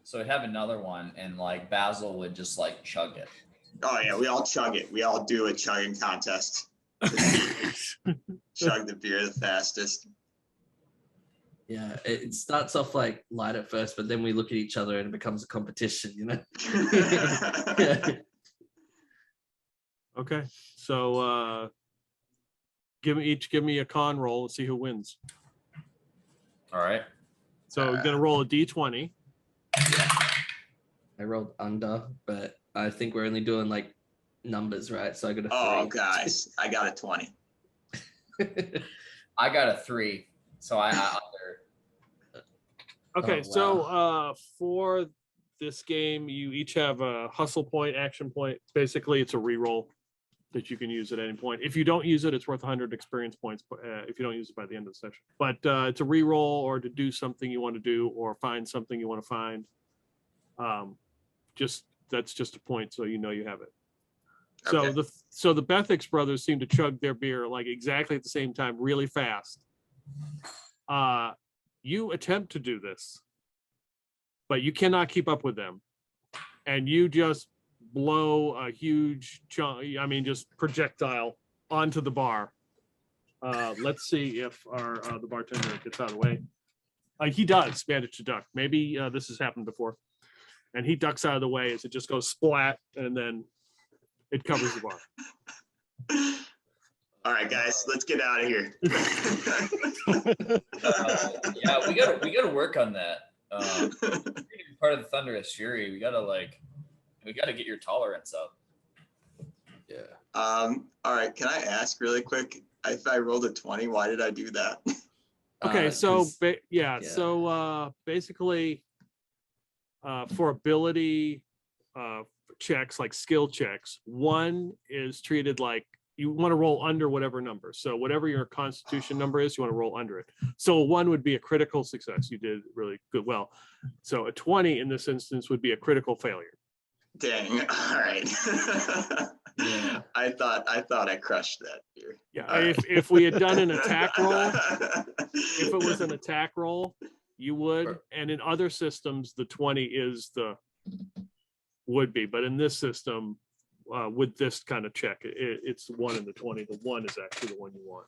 So I'd have another one, and like Basil would just like chug it. Oh yeah, we all chug it. We all do a chugging contest. Chug the beer the fastest. Yeah, it starts off like light at first, but then we look at each other and it becomes a competition, you know? Okay, so give me a con roll and see who wins. All right. So you're gonna roll a d20. I rolled under, but I think we're only doing like numbers, right? So I got a 3. Oh guys, I got a 20. I got a 3, so I under. Okay, Oh, so for this game, you each have a hustle point, action point. Basically, it's a reroll that you can use at any point. If you don't use it, it's worth 100 experience points. If you don't use it by the end of the session, but it's a reroll or to do something you want to do or find something you want to find. That's just a point, so you know you have it. Okay. So the Bessex brothers seem to chug their beer like exactly at the same time, really fast. You attempt to do this, but you cannot keep up with them, and you just blow a huge chunk. I mean, just projectile onto the bar. Let's see if the bartender gets out of the way. He does manage to duck. Maybe this has happened before, and he ducks out of the way as it just goes splat, and then it covers the bar. All right, guys, let's get out of here. Yeah, we gotta work on that. Part of the Thunderous Fury, we gotta get your tolerance up. Yeah. All right, can I ask really quick? If I rolled a 20, why did I do that? Okay, so 'cause- so basically, for ability checks, like skill checks, one is treated like you want to roll under whatever number. So whatever your constitution number is, you want to roll under it. So one would be a critical success. You did really good. Well, so a 20 in this instance would be a critical failure. Dang. All right. Yeah. I thought I crushed that beer. Yeah, All right. if we had done an attack roll, if it was an attack roll, you would. And in other systems, the 20 is the would be. But in this system, with this kind of check, it's 1 in the 20. The 1 is actually the one you want.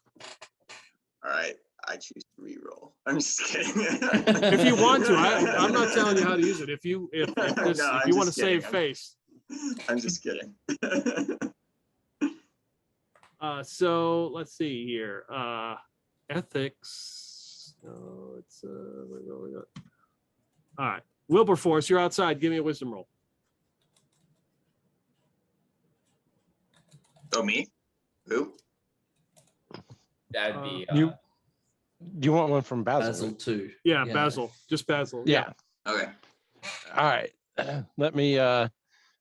All right, I choose to reroll. I'm just kidding. If you want to, I'm not telling you how to use it. If you No, I'm you want to just kidding. save face. I'm just kidding. So let's see here. Ethics. Oh, it's where we go? All right, Wilberforce, you're outside. Give me a wisdom roll. Oh, me? Who? That'd be You want one from Basil? Basil 2. Yeah, Basil, just Basil. Yeah. Okay. All right. Let me I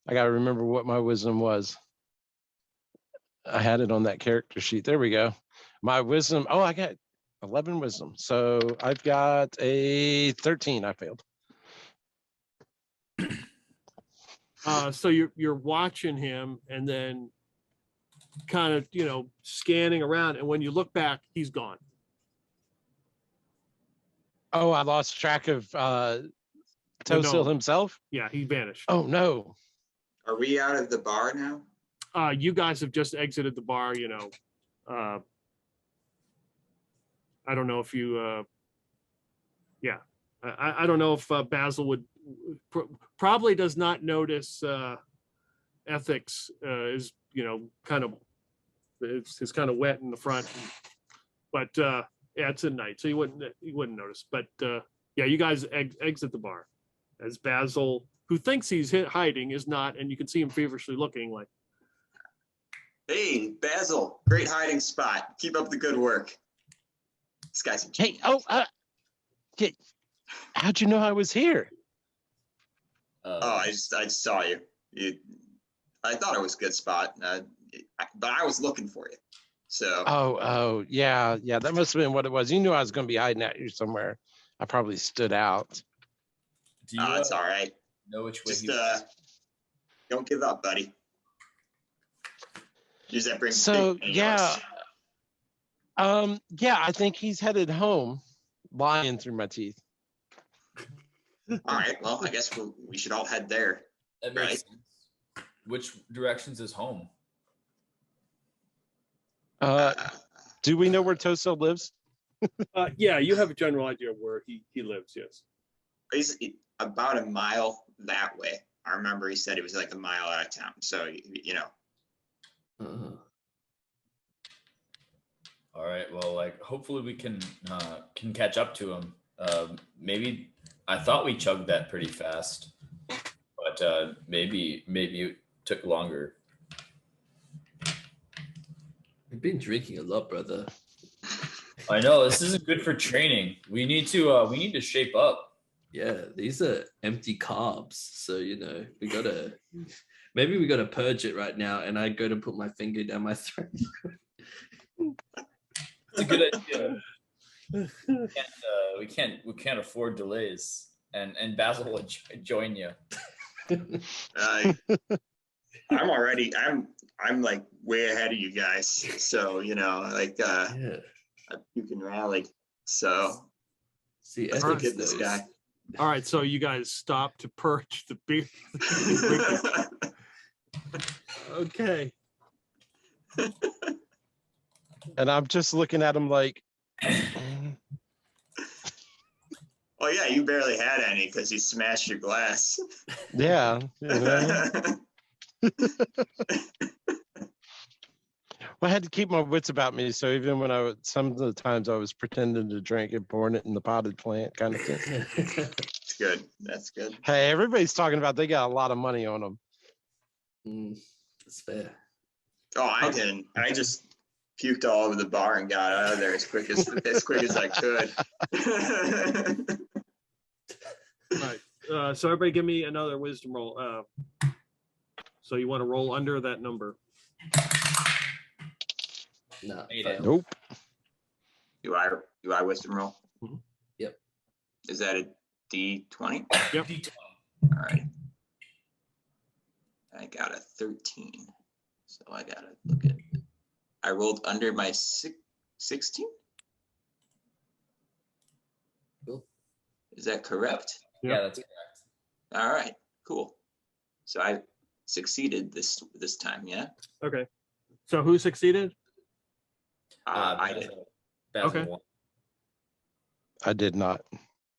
gotta remember what my wisdom was. I had it on that character sheet. There we go. My wisdom. Oh, I got 11 wisdom. So I've got a 13. I failed. So you're watching him and then kind of scanning around, and when you look back, he's gone. Oh, I lost track of Tosil himself. Yeah, he vanished. Oh no. Are we out of the bar now? You guys have just exited the bar. I don't know if you I don't know if Basil would probably does not notice ethics is kind of it's kind of wet in the front, but yeah, it's at night, so you wouldn't notice. But yeah, you guys exit the bar as Basil, who thinks he's hiding, is not, and you can see him feverishly looking like. Hey, Basil, great hiding spot. Keep up the good work. This guy's a Hey, genius. how'd you know I was here? I just saw you. I thought it was a good spot, but I was looking for you. So. Oh, yeah. That must have been what it was. You knew I was going to be hiding out here somewhere. I probably stood out. Do you It's all right. know which way Just he don't give up, buddy. Does that bring? So big yeah, else? yeah. I think he's headed home, lying through my teeth. All right. Well, I guess we should all head there. That Right. makes sense. Which directions is home? Do we know where Toso lives? Yeah, you have a general idea of where he lives. Yes. He's about a mile that way. I remember he said it was like a mile out of town. So All right. Well, like hopefully we can catch up to him. Maybe I thought we chugged that pretty fast, but maybe it took longer. You've been drinking a lot, brother. I know this isn't good for training. We need to shape up. Yeah, these are empty carbs. So, we gotta purge it right now. And I go to put my finger down my throat. It's a good idea. We can't afford delays. And Basil will join you. I'm like way ahead of you guys. So, Yeah. you can rally. So See, let's ethics get this knows. guy. All right, so you guys stop to purge the beer. Okay. And I'm just looking at him like, Oh yeah, you barely had any because you smashed your glass. yeah. Well, I had to keep my wits about me. So even when some of the times I was pretending to drink and pouring it in the potted plant kind of thing. It's good. That's good. Hey, everybody's talking about they got a lot of money on them. That's fair. Oh, I didn't. I just puked all over the bar and got out of there as quick as I could. All right. So everybody, give me another wisdom roll. So you want to roll under that number? No. Nope. Do I wisdom roll? Mhm. Yep. Is that a D20? Yep. All right. I got a 13. So I gotta look at. I rolled under my 16. Cool. Is that correct? Yeah, that's correct. All right. Cool. So I succeeded this time. Yeah. Okay. So who succeeded? I did. Basil Okay. won. I did not.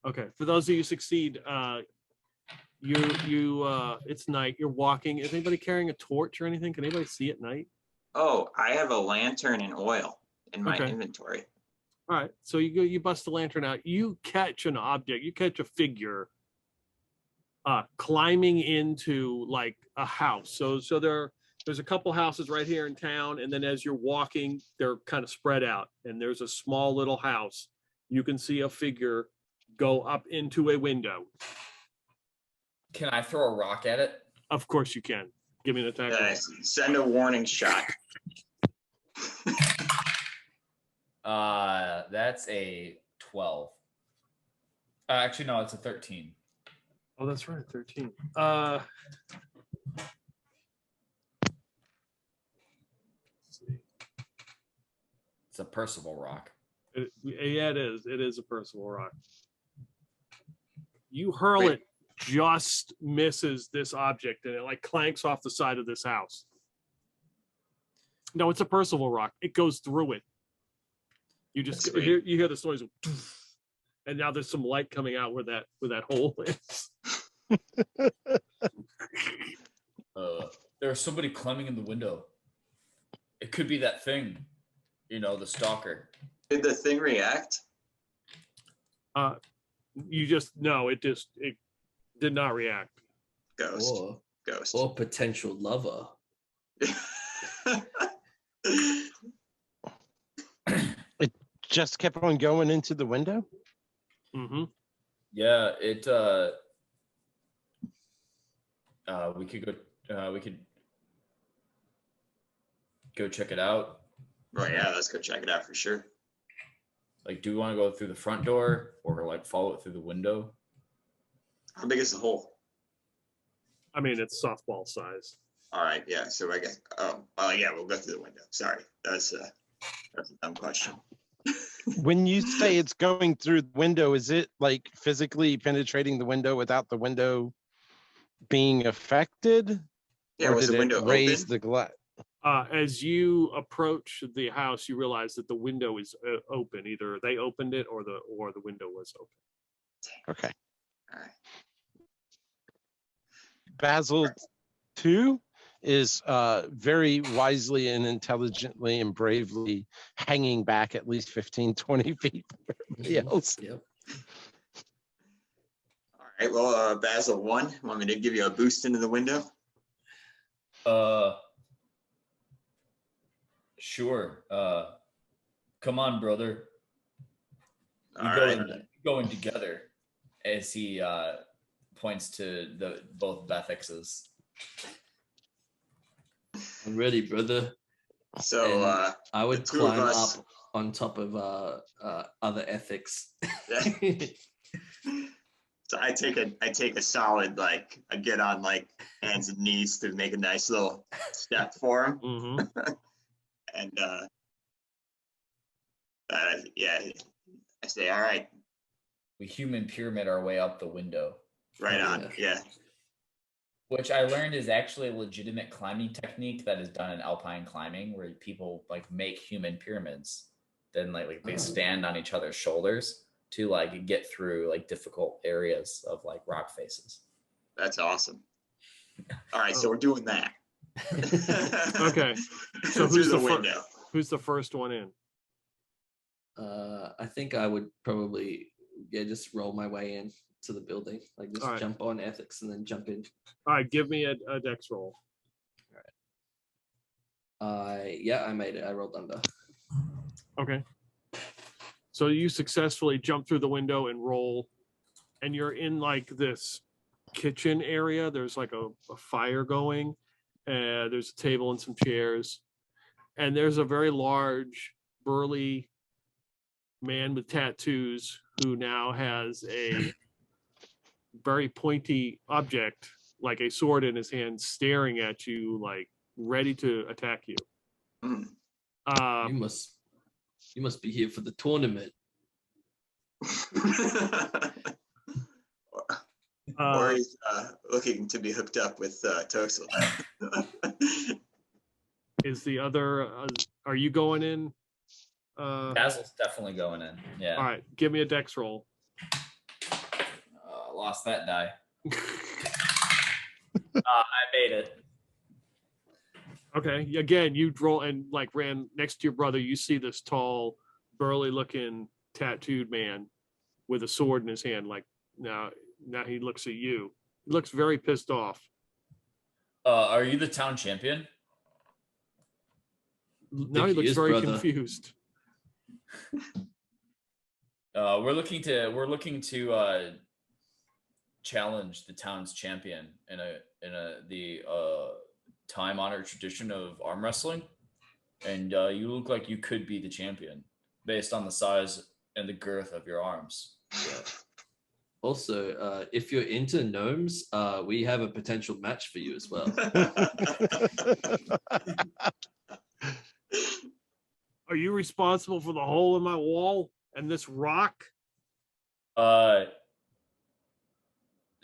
Okay. For those of you who succeed, it's night. You're walking. Is anybody carrying a torch or anything? Can anybody see at night? Oh, I have a lantern and oil in my Okay. inventory. All right. So you bust the lantern out. You catch an object. You catch a figure climbing into like a house. So there's a couple houses right here in town, and then as you're walking, they're kind of spread out, and there's a small little house. You can see a figure go up into a window. Can I throw a rock at it? Of course you can. Give me an attack. roll. Send a warning shot. That's a 12. Actually, no, it's a 13. Oh, that's right, 13. It's a Percival rock. Yeah, it is. It is a Percival rock. You hurl Wait. it, just misses this object, and it like clanks off the side of this house. No, it's a Percival rock. It goes through it. You just That's sweet. you hear the noise. And now there's some light coming out where that hole is. There's somebody climbing in the window. It could be that thing, the stalker. Did the thing react? You just no, it did not react. Ghost. Or Ghost. potential lover. It just kept on going into the window. Mm-hmm. Yeah, it. We could go check it out. Oh yeah, let's go check it out for sure. Like, do we want to go through the front door or like follow it through the window? How big is the hole? I mean, it's softball size. All right, yeah. So I guess. Oh, yeah, we'll go through the window. Sorry, that's a dumb question. When you say it's going through the window, is it like physically penetrating the window without the window being affected? Yeah, or was did the window it raise open? the glass? As you approach the house, you realize that the window is open. Either they opened it or the window was open. Okay. All right. Basil 2 is very wisely and intelligently and bravely hanging back at least 15, 20 feet from everybody else. Yep. All right. Well, Basil 1, want me to give you a boost into the window? Sure. Come on, brother. All right. Go in together. As he points to both Bethexes. I'm ready, brother. So And I would the two of climb us- up on top of other ethics. So I take a solid, like, I get on like hands and knees to make a nice little step for him. Mm-hmm. And yeah, I say, all right, We human pyramid our way up the window, right Oh, on. Yeah. which I learned is actually a legitimate climbing technique that is done in alpine climbing, where people like make human pyramids, then like they stand on each other's shoulders to like get through like difficult areas of like rock faces. That's awesome. All right, so we're doing that. Okay. So through who's the the window? Who's the first one in? I think I would probably just roll my way in to the building, like just All right. jump on ethics and then jump in. All right, give me a dex roll. Yeah, I made it. I rolled under. Okay. So you successfully jump through the window and roll, and you're in like this kitchen area. There's like a fire going, and there's a table and some chairs, and there's a very large, burly man with tattoos who now has a very pointy object, like a sword in his hand, staring at you, like ready to attack you. Mm. You must be here for the tournament. Or he's looking to be hooked up with Toxel. Is the other? Are you going in? Basil's definitely going in. Yeah. All right, give me a dex roll. Lost that die. I made it. Okay, again, you roll and like ran next to your brother. You see this tall, burly-looking, tattooed man with a sword in his hand. Like now he looks at you. He looks very pissed off. Are you the town champion? Now he he looks is, very brother. confused. We're looking to challenge the town's champion in the time-honored tradition of arm wrestling, and you look like you could be the champion based on the size and the girth of your arms. Yeah. Also, if you're into gnomes, we have a potential match for you as well. Are you responsible for the hole in my wall and this rock?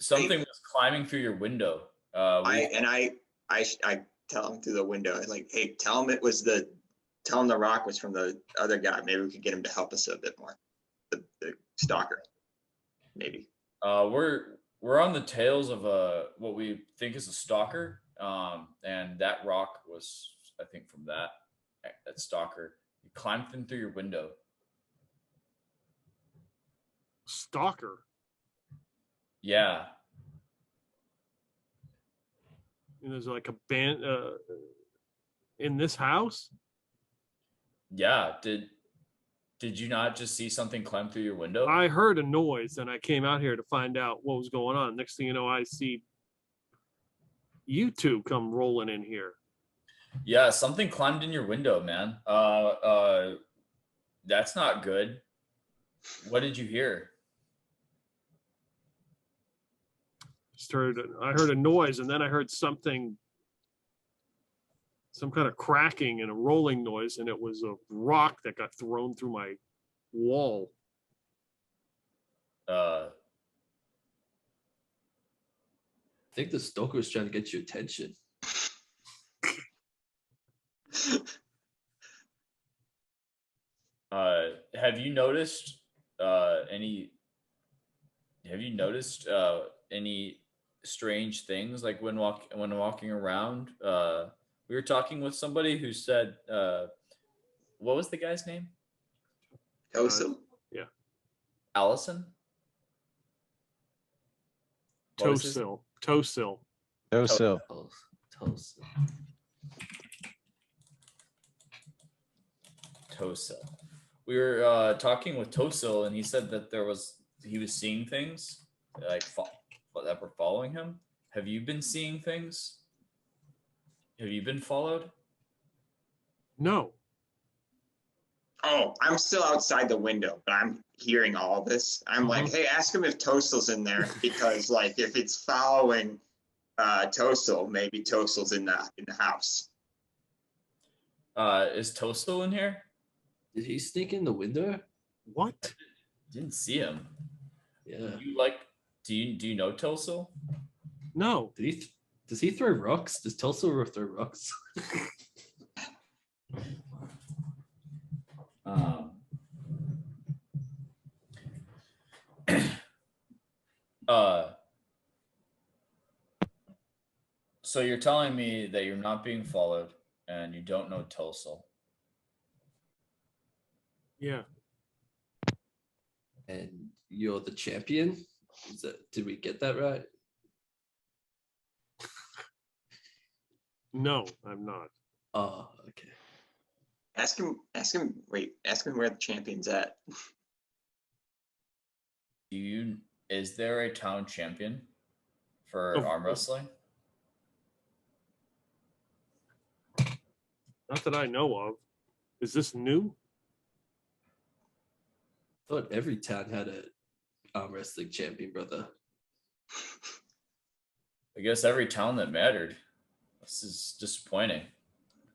Something was climbing through your window. I tell him through the window, like, hey, tell him the rock was from the other guy. Maybe we could get him to help us a bit more. The stalker, maybe. We're on the tails of what we think is a stalker, and that rock was, I think, from that stalker. He climbed in through your window. Stalker. Yeah. And there's like a band in this house. Yeah. Did you not just see something climb through your window? I heard a noise and I came out here to find out what was going on. Next thing you know, I see you two come rolling in here. Yeah, something climbed in your window, man. That's not good. What did you hear? I heard a noise and then I heard some kind of cracking and a rolling noise, and it was a rock that got thrown through my wall. I think the stalker was trying to get your attention. Have you noticed any strange things, like when walking around? We were talking with somebody who said, what was the guy's name? Tosil. Allison? What was his- Tosil. No, so Tosil. We were talking with Tosil, and he said that he was seeing things like that were following him. Have you been seeing things? Have you been followed? No. Oh, I'm still outside the window, but I'm hearing all this. I'm like, hey, ask him if Tosil's in there, because like if it's following Tosil, maybe Tosil's in the house. Is Tosil in here? Did he sneak in the window? What? Didn't see him. Yeah. Do you know Tosil? No. Does he throw rocks? Does Tulsa throw rocks? So you're telling me that you're not being followed and you don't know Tosil. Yeah. And you're the champion? Did we get that right? No, I'm not. Oh, okay. Ask him where the champion's at. Is there a town champion for Oh, arm wrestling? Not that I know of. Is this new? I thought every town had a arm wrestling champion, brother. I guess every town that mattered. This is disappointing.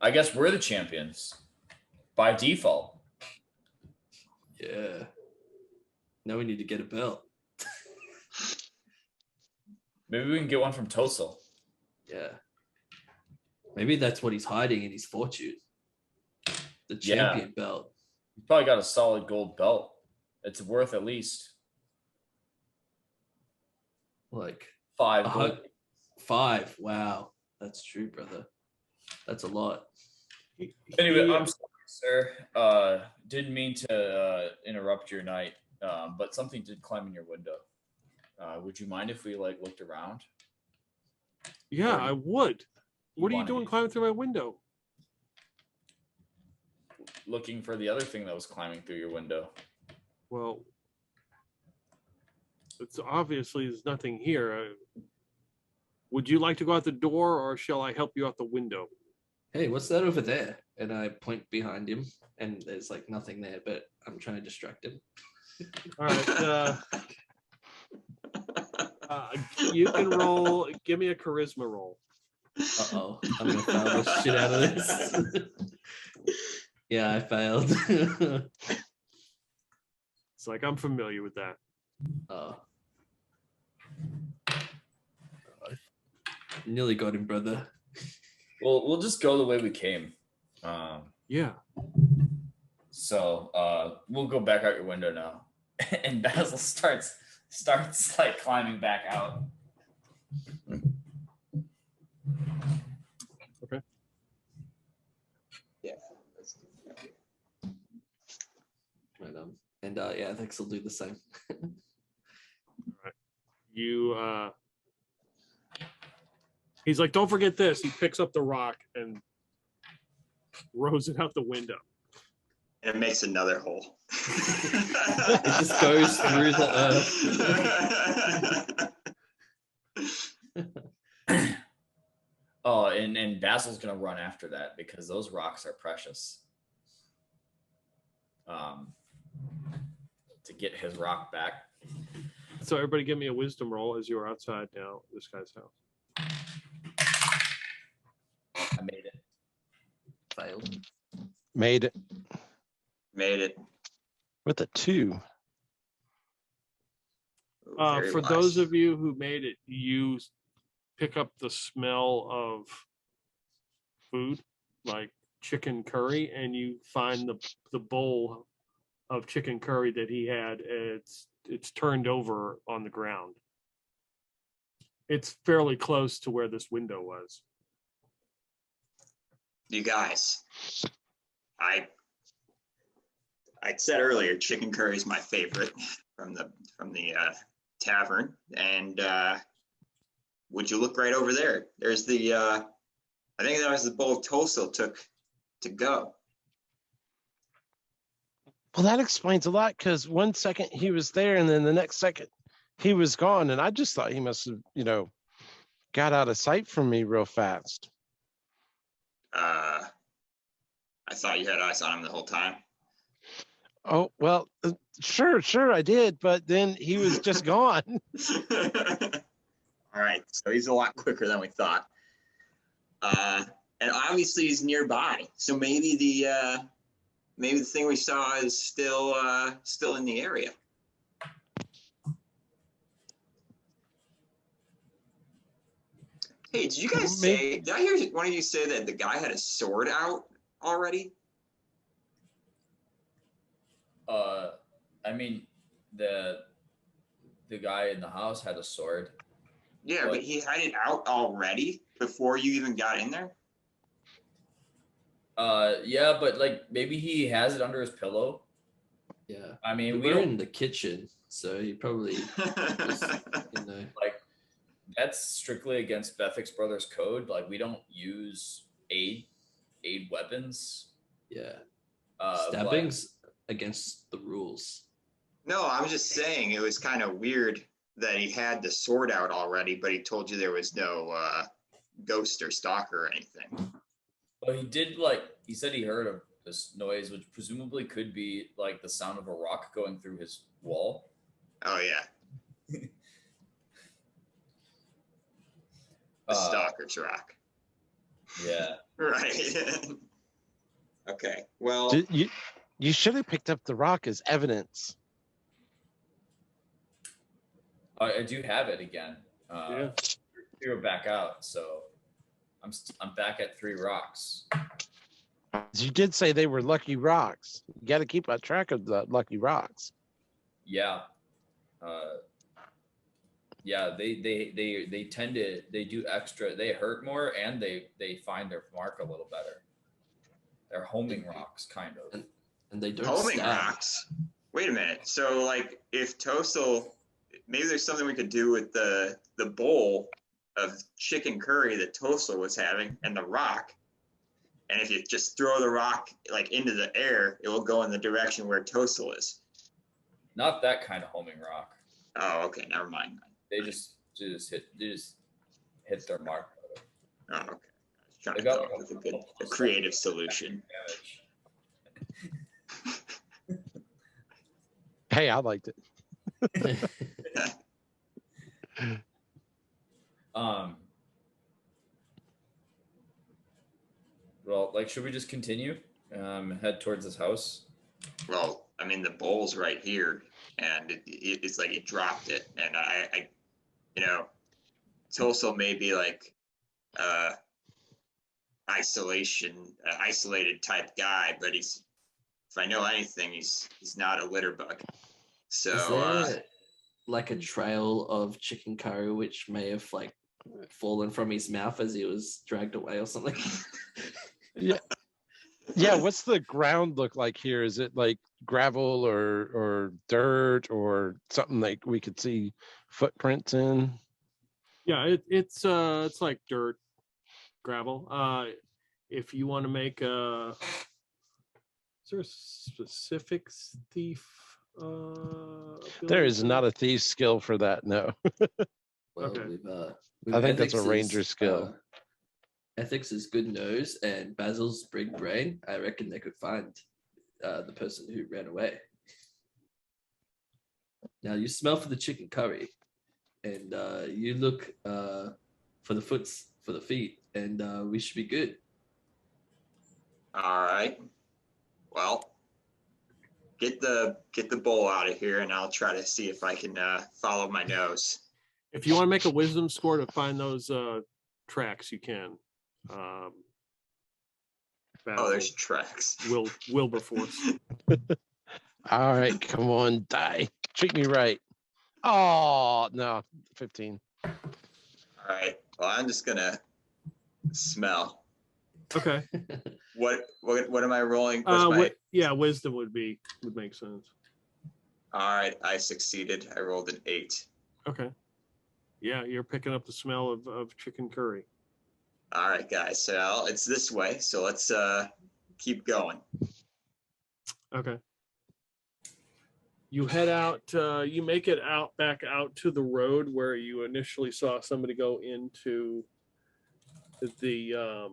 I guess we're the champions by default. Yeah. Now we need to get a belt. Maybe we can get one from Tosil. Yeah. Maybe that's what he's hiding in his fortune. The champion belt. You probably got a solid gold belt. It's worth at least Like 5 gold. 5. Wow. That's true, brother. That's a lot. Anyway, He- I'm sorry, sir. Didn't mean to interrupt your night, but something did climb in your window. Would you mind if we looked around? Yeah, Or I would. What are you wanted doing to- climbing through my window? Looking for the other thing that was climbing through your window. Well, it's obviously there's nothing here. Would you like to go out the door, or shall I help you out the window? Hey, what's that over there? And I point behind him, and there's like nothing there, but I'm trying to distract him. All right. You can roll. Give me a charisma roll. Uh-oh. I'm going to fail the shit out of this. Yeah, I failed. It's like I'm familiar with that. Oh. Nearly got him, brother. Well, we'll just go the way we came. Yeah. So we'll go back out your window now. and Basil starts like climbing back out. Yeah. Right, and yeah, Ethics will do the same. You he's like, don't forget this. He picks up the rock and throws it out the window. And it makes another hole. It just goes through the earth. Oh, and Basil's gonna run after that because those rocks are precious. To get his rock back. So everybody give me a wisdom roll as you're outside now this guy's house. I made it. Failed. Made it Made it. with a 2. Very For wise. those of you who made it, you pick up the smell of food, like chicken curry, and you find the bowl of chicken curry that he had. It's turned over on the ground. It's fairly close to where this window was. You guys, I said earlier, chicken curry is my favorite from the tavern, and would you look right over there? There's the I think that was the bowl Toastel took to go. Well, that explains a lot, because one second he was there and then the next second he was gone. And I just thought he must have, got out of sight from me real fast. I thought you had eyes on him the whole time. Oh, well, sure, I did. But then he was just gone. All right, so he's a lot quicker than we thought. And obviously he's nearby, so maybe the thing we saw is still in the area. Hey, did you guys say? Did I hear one of you say that the guy had a sword out already? I mean, the guy in the house had a sword. Yeah, but he had it out already before you even got in there. Yeah, but like maybe he has it under his pillow. Yeah. I mean, We're in the kitchen, so he probably was, like that's strictly against Bessex Brothers code. Like we don't use aid weapons. Yeah. But Stabbings against the rules. No, I'm just saying it was kind of weird that he had the sword out already, but he told you there was no ghost or stalker or anything. Well, he said he heard of this noise, which presumably could be like the sound of a rock going through his wall. Oh yeah, the stalker's rock. Yeah. Right. Okay. Well, You should have picked up the rock as evidence. I do have it again. Yeah. Threw it back out, so I'm back at 3 rocks. You did say they were lucky rocks. You got to keep a track of the lucky rocks. Yeah. Yeah, they tend to do extra. They hurt more and they find their mark a little better. They're homing rocks, kind of. And they don't homing stab. rocks. Wait a minute. So, like, if Toastel, maybe there's something we could do with the bowl of chicken curry that Toastel was having and the rock. And if you just throw the rock like into the air, it will go in the direction where Toastel is. Not that kind of homing rock. Oh, okay. Never mind. They just hit their mark. Oh, okay. I was trying They to got come up with a creative solution. Hey, I liked it. Well, like, should we just continue? Head towards this house? Well, I mean, the bowl's right here, and it's like it dropped it, and I Toastel may be like isolated type guy, but if I know anything, he's not a litter bug. So Is there like a trail of chicken curry which may have like fallen from his mouth as he was dragged away or something? Yeah. Yeah, what's the ground look like here? Is it like gravel or dirt or something like we could see footprints in? Yeah, it's like dirt, gravel. If you want to make a, is there a specific thief? There is ability? not a thief skill for that, no. Well, Okay. with I think that's a ethics ranger is, skill. Ethics is good nose and Basil's big brain. I reckon they could find the person who ran away. Now you smell for the chicken curry, and you look for the feet, and we should be good. all right. Well, get the bowl out of here, and I'll try to see if I can follow my nose. If you want to make a wisdom score to find those tracks, you can. Oh, Basil, there's tracks. Wilberforce. All right, come on, die. Treat me right. Oh, no, 15. All right. Well, I'm just gonna smell. Okay. What am I rolling? What's my... Yeah, wisdom would make sense. All right, I succeeded. I rolled an 8. Okay. Yeah, you're picking up the smell of chicken curry. All right, guys. So it's this way. So let's keep going. Okay. You head out. You make it back out to the road where you initially saw somebody go into the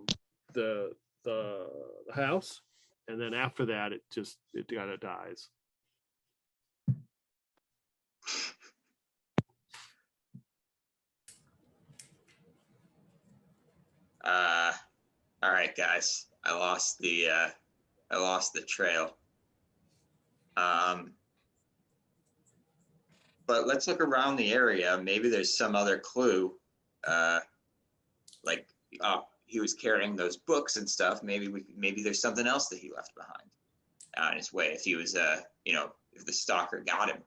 house, and then after that, it kind of dies. All right, guys. I lost the trail. But let's look around the area. Maybe there's some other clue. Like, he was carrying those books and stuff. Maybe there's something else that he left behind on his way. If he was, if the stalker got him.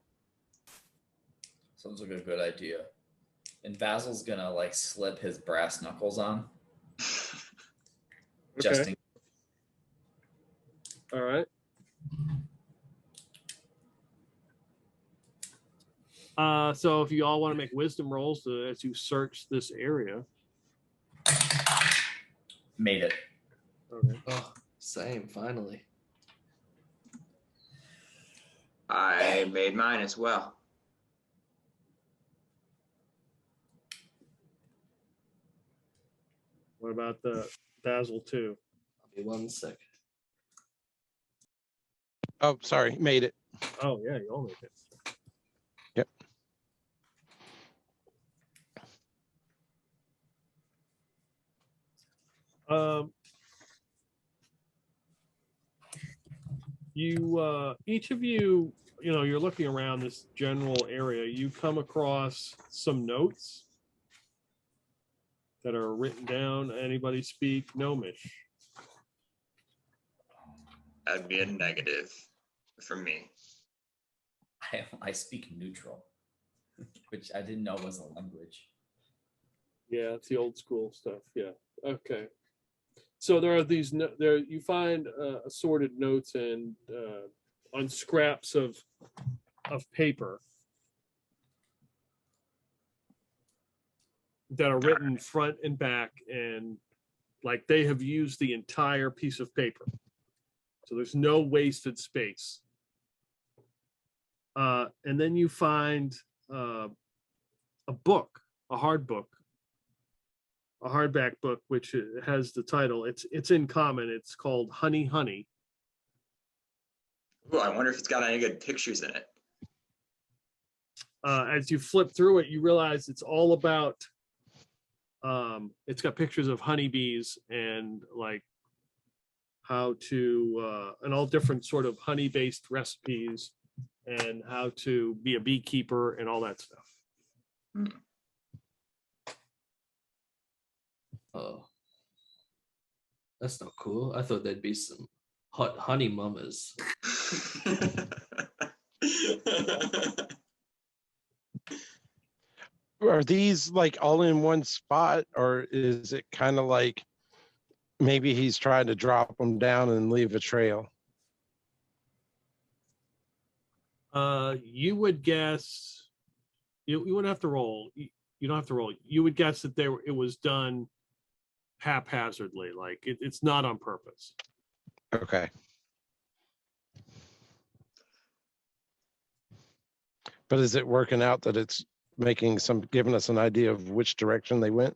Sounds like a good idea. And Basil's gonna like slip his brass knuckles on. Just Okay. in All right. So if you all want to make wisdom rolls as you search this area. made it. Okay. Oh, same, finally. I made mine as well. What about the Basil 2? I'll be 1 second. Oh, sorry, made it. Oh yeah, you all make it. Yep. You each of you, you're looking around this general area. You come across some notes that are written down. Anybody speak Gnomish? That'd be a negative for me. I speak neutral, which I didn't know was a language. Yeah, it's the old school stuff. Yeah. Okay. So there are these. There you find assorted notes and on scraps of paper that are written front and back, and like they have used the entire piece of paper. So there's no wasted space. And then you find a book, a hard book, a hardback book, which has the title. It's in common. It's called Honey Honey. Ooh, I wonder if it's got any good pictures in it. As you flip through it, you realize it's all about. It's got pictures of honeybees and like how to and all different sort of honey-based recipes and how to be a beekeeper and all that stuff. Oh, that's not cool. I thought there'd be some hot honey mamas. Are these like all in one spot, or is it kind of like maybe he's trying to drop them down and leave a trail? You would guess you wouldn't have to roll. You don't have to roll. You would guess that it was done haphazardly, like it's not on purpose. Okay. But is it working out that it's giving us an idea of which direction they went?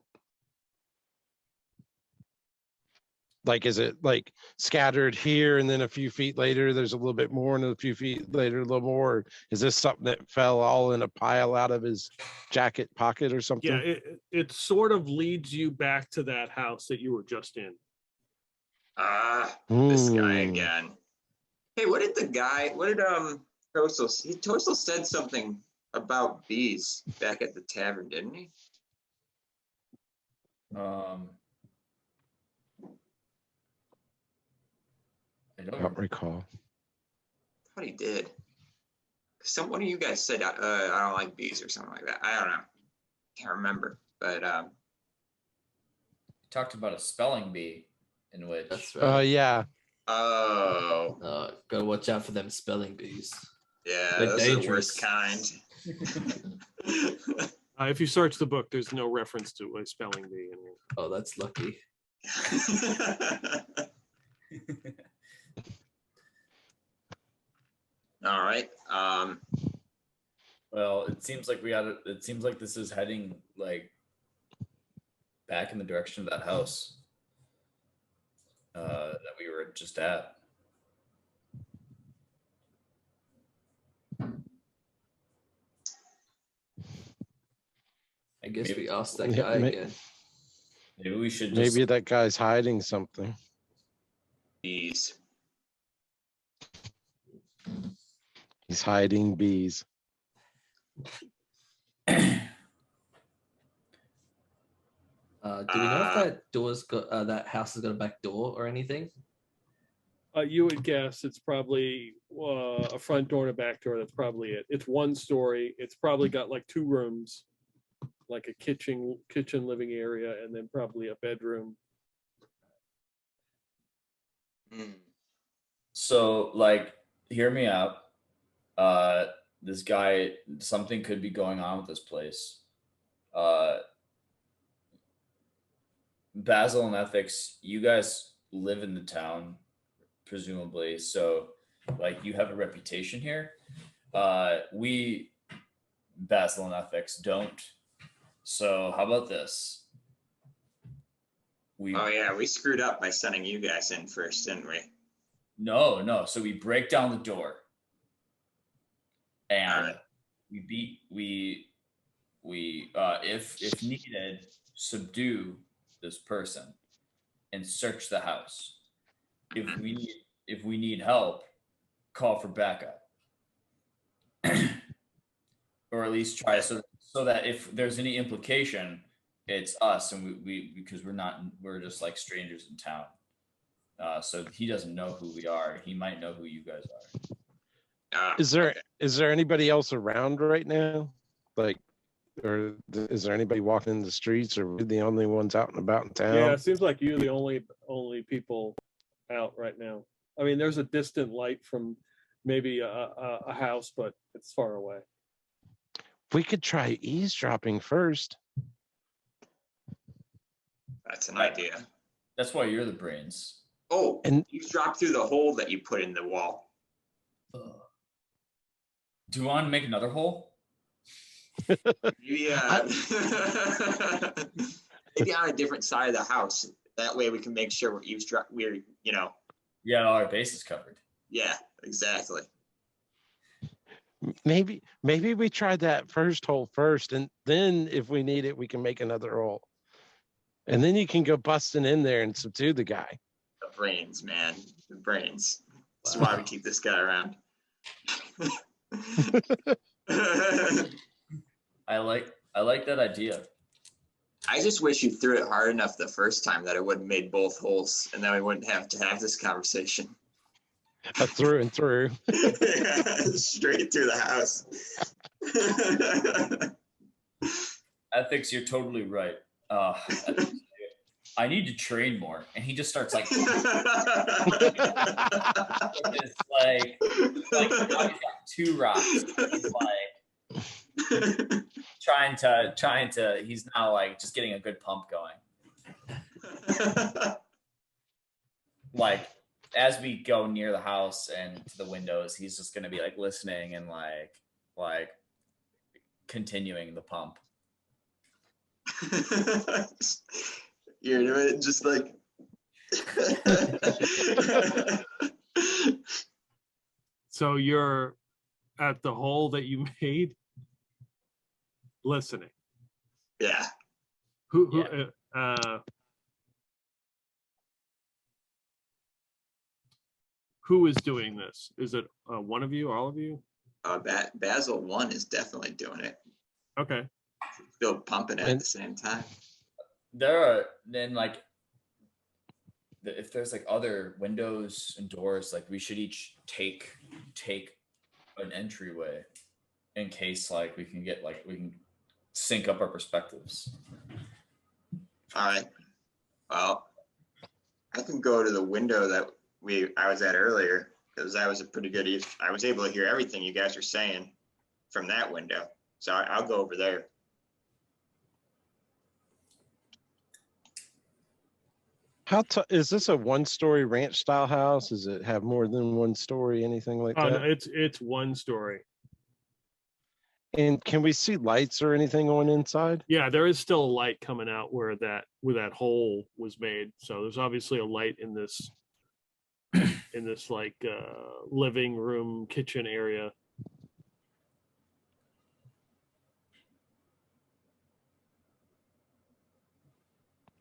Like, is it like scattered here and then a few feet later there's a little bit more and a few feet later a little more? Or is this something that fell all in a pile out of his jacket pocket or something? Yeah, it sort of leads you back to that house that you were just in. This guy again. Hey, what did Toastal said something about bees back at the tavern, didn't he? I I don't recall. I thought he did. One of you guys said, I don't like bees or something like that. I don't know. Can't remember. But talked about a spelling bee in which That's right. Yeah. oh, Gotta watch out for them spelling bees. yeah, They're those are the worst dangerous. kind. If you search the book, there's no reference to a spelling bee in it. Oh, that's lucky. All right. well, it seems like this is heading like back in the direction of that house that we were just at. I guess Maybe- we asked that Yeah, guy may- again. Maybe we should just Maybe that guy's hiding something. Bees. He's hiding bees. Do we know if that house has got a back door or anything? You would guess it's probably a front door and a back door. That's probably it. It's one story. It's probably got like two rooms, like a kitchen living area, and then probably a bedroom. So, like, hear me out. This guy, something could be going on with this place. Basil and Ethics, you guys live in the town, presumably. So, like, you have a reputation here. We, Basil and Ethics, don't. So, how about this? Oh yeah, we screwed up by sending you guys in first, didn't we? No. So we break down the door, and Alright. we if needed, subdue this person and search the house. If we need help, call for backup, or at least try so that if there's any implication, it's us, and we because we're just like strangers in town. So he doesn't know who we are. He might know who you guys are. Is there anybody else around right now? Like, or is there anybody walking in the streets, or are we the only ones out and about in town? Yeah, it seems like you're the only people out right now. I mean, there's a distant light from maybe a house, but it's far away. We could try eavesdropping first. That's an idea. That's why you're the brains. Oh, And- you dropped through the hole that you put in the wall. Do you want to make another hole? Yeah. Maybe on a different side of the house. That way we can make sure we're Yeah, all our bases covered. yeah, exactly. Maybe we try that first hole first, and then if we need it, we can make another hole. And then you can go busting in there and subdue the guy. The brains, man. The brains. That's why we keep this guy around. I like that idea. I just wish you threw it hard enough the first time that it would have made both holes, and then we wouldn't have to have this conversation. Through and through. Straight through the house. Ethics, you're totally right. I need to train more. And he just starts like, it's like now he's got 2 rocks. He's like trying to, he's now like just getting a good pump going. Like, as we go near the house and to the windows, he's just going to be like listening and like continuing the pump. You're doing it just like. So you're at the hole that you made, listening. Yeah. Who is doing this? Is it one of you, all of you? Basil 1 is definitely doing it. Okay. Still pumping it at the same time. There are then like, if there's like other windows and doors, like we should each take an entryway in case like we can sync up our perspectives. All right. Well, I can go to the window that I was at earlier, because that was I was able to hear everything you guys were saying from that window. So I'll go over there. Is this a 1-story ranch style house? Does it have more than 1 story, anything like that? No, it's 1 story. And can we see lights or anything on inside? Yeah, there is still a light coming out where that hole was made. So there's obviously a light in this like living room, kitchen area.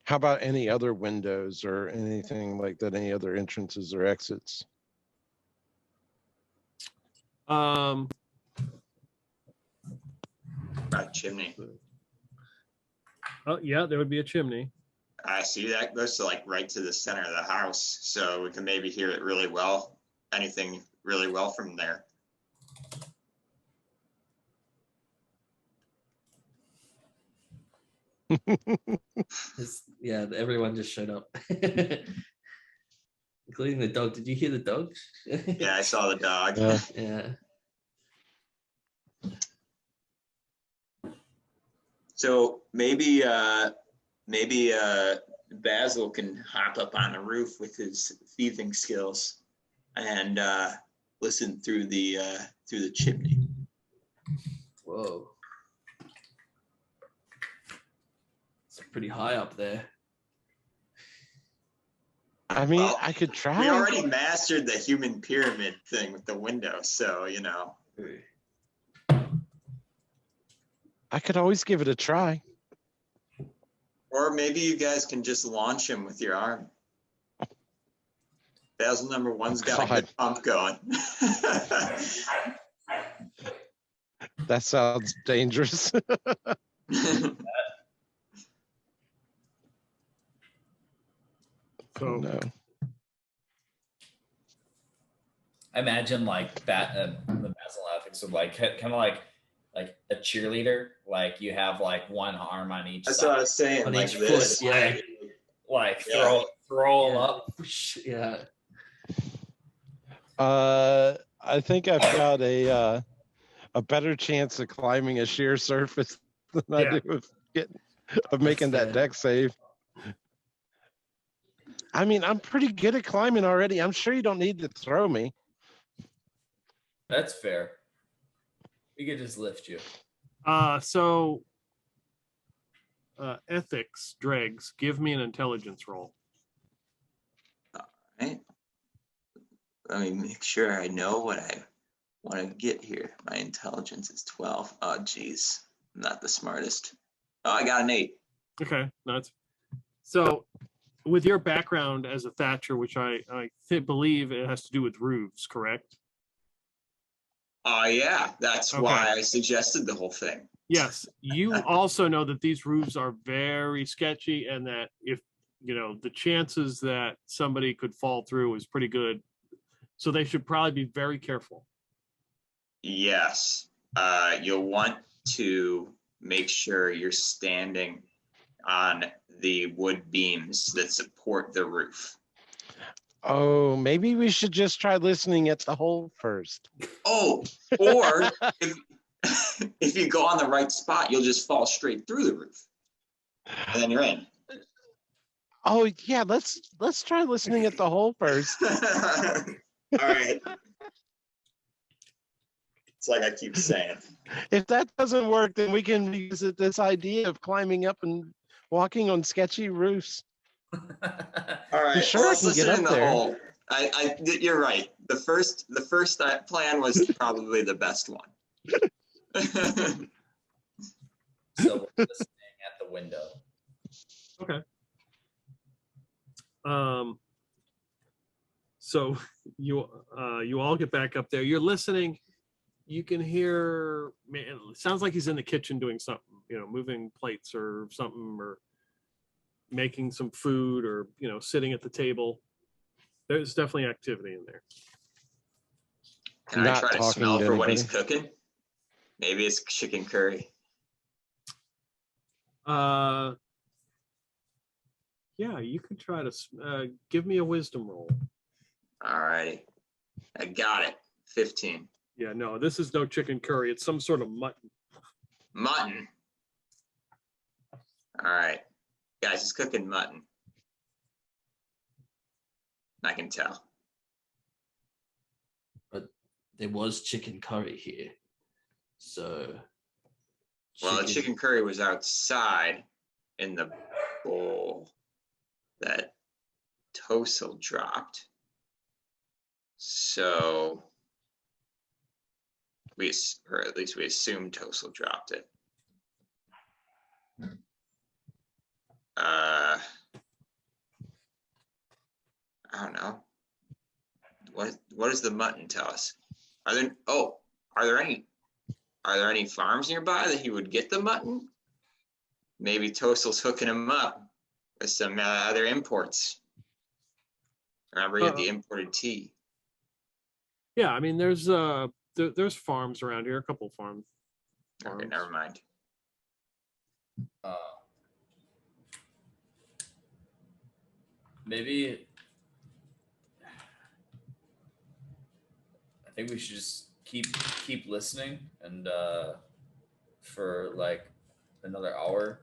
How about any other windows or anything like that? Any other entrances or exits? A chimney. Oh yeah, there would be a chimney. I see that goes to like right to the center of the house, so we can maybe hear it really well. Anything really well from there. Yeah, everyone just showed up, including the dog. Did you hear the dog? Yeah, I saw the dog. Yeah. So maybe Basil can hop up on the roof with his thieving skills and listen through the chimney. Whoa. It's pretty high up there. I mean, Well, I could try. We already mastered the human pyramid thing with the window, so you know. I could always give it a try. Or maybe you guys can just launch him with your arm. Basil number 1's got a good pump going. That sounds dangerous. So no. I imagine like that the Basil ethics of like kind of like a cheerleader, like you have like one arm on each That's side. what I was saying. On Like each this. foot, yeah. Like Yeah. throw them up. Yeah. I think I've got a better chance of climbing a sheer surface than Yeah. I do of making That's that fair. deck save. I mean, I'm pretty good at climbing already. I'm sure you don't need to throw me. That's fair. We could just lift you. So ethics, dregs, give me an intelligence roll. Right? Let me make sure I know what I want to get here. My intelligence is 12. Oh, geez. I'm not the smartest. Oh, I got an 8. Okay, that's so. With your background as a thatcher, which I believe it has to do with roofs, correct? Oh, yeah. That's Okay. why I suggested the whole thing. Yes. You also know that these roofs are very sketchy, and that if the chances that somebody could fall through is pretty good. So they should probably be very careful. Yes. You'll want to make sure you're standing on the wood beams that support the roof. Oh, maybe we should just try listening at the hole first. Oh, or if, if you go on the right spot, you'll just fall straight through the roof. And then you're in. Oh yeah, let's try listening at the hole first. All right. It's like I keep saying. If that doesn't work, then we can revisit this idea of climbing up and walking on sketchy roofs. All right. sure Well, I let's can listen get in up the there. hole. You're right. The first plan was probably the best one. So we're listening at the window. Okay. So you all get back up there. You're listening. You can hear. Man, it sounds like he's in the kitchen doing something. Moving plates or something, or making some food, or sitting at the table. There's definitely activity in there. Can I Not try to talking smell to for what he's anybody. cooking? Maybe it's chicken curry. Yeah, you could try to give me a wisdom roll. All righty. I got it. 15. Yeah, no, this is no chicken curry. It's some sort of mutton. Mutton. All right. Guys, he's cooking mutton. I can tell. But there was chicken curry here. So Well, the chicken curry was outside in the bowl that Tosel dropped. So or at least we assume Tosel dropped it. I don't know. What does the mutton tell us? Are there any farms nearby that he would get the mutton? Maybe Tosel's hooking him up with some other imports. Remember, he had the imported tea. Yeah, I mean, there's farms around here, a couple farms. Okay, never mind. Maybe I think we should just keep listening and for like another hour.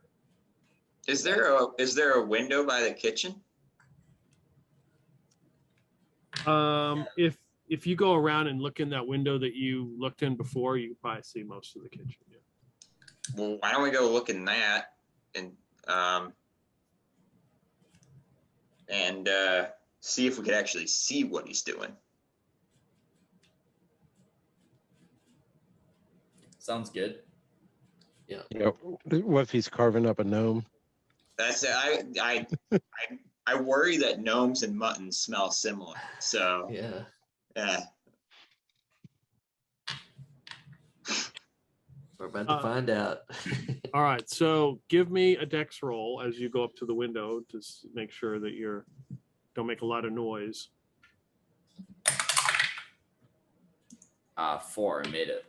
Is there a window by the kitchen? If you go around and look in that window that you looked in before, you can probably see most of the kitchen. Yeah. Well, why don't we go look in that and see if we could actually see what he's doing. Sounds good. Yeah. What if he's carving up a gnome? That's I worry that gnomes and mutton smell similar. So Yeah. We're about to find out. All right, so give me a dex roll as you go up to the window to make sure that don't make a lot of noise. 4, I made it.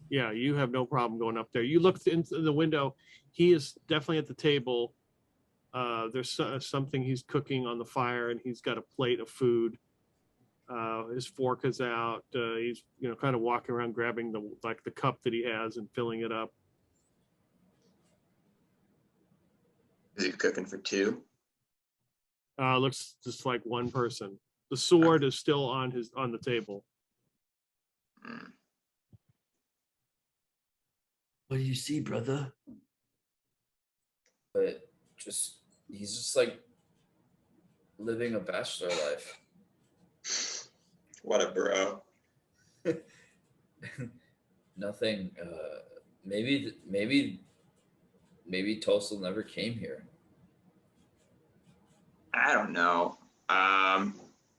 Yeah, you have no problem going up there. You look into the window. He is definitely at the table. There's something he's cooking on the fire, and he's got a plate of food. His fork is out. He's kind of walking around grabbing the cup that he has and filling it up. is he cooking for two? Looks just like one person. The sword is still on the table. Hmm. What do you see, brother? But he's just like living a bachelor life. What a bro. Nothing. Maybe Tosel never came here. I don't know. I'm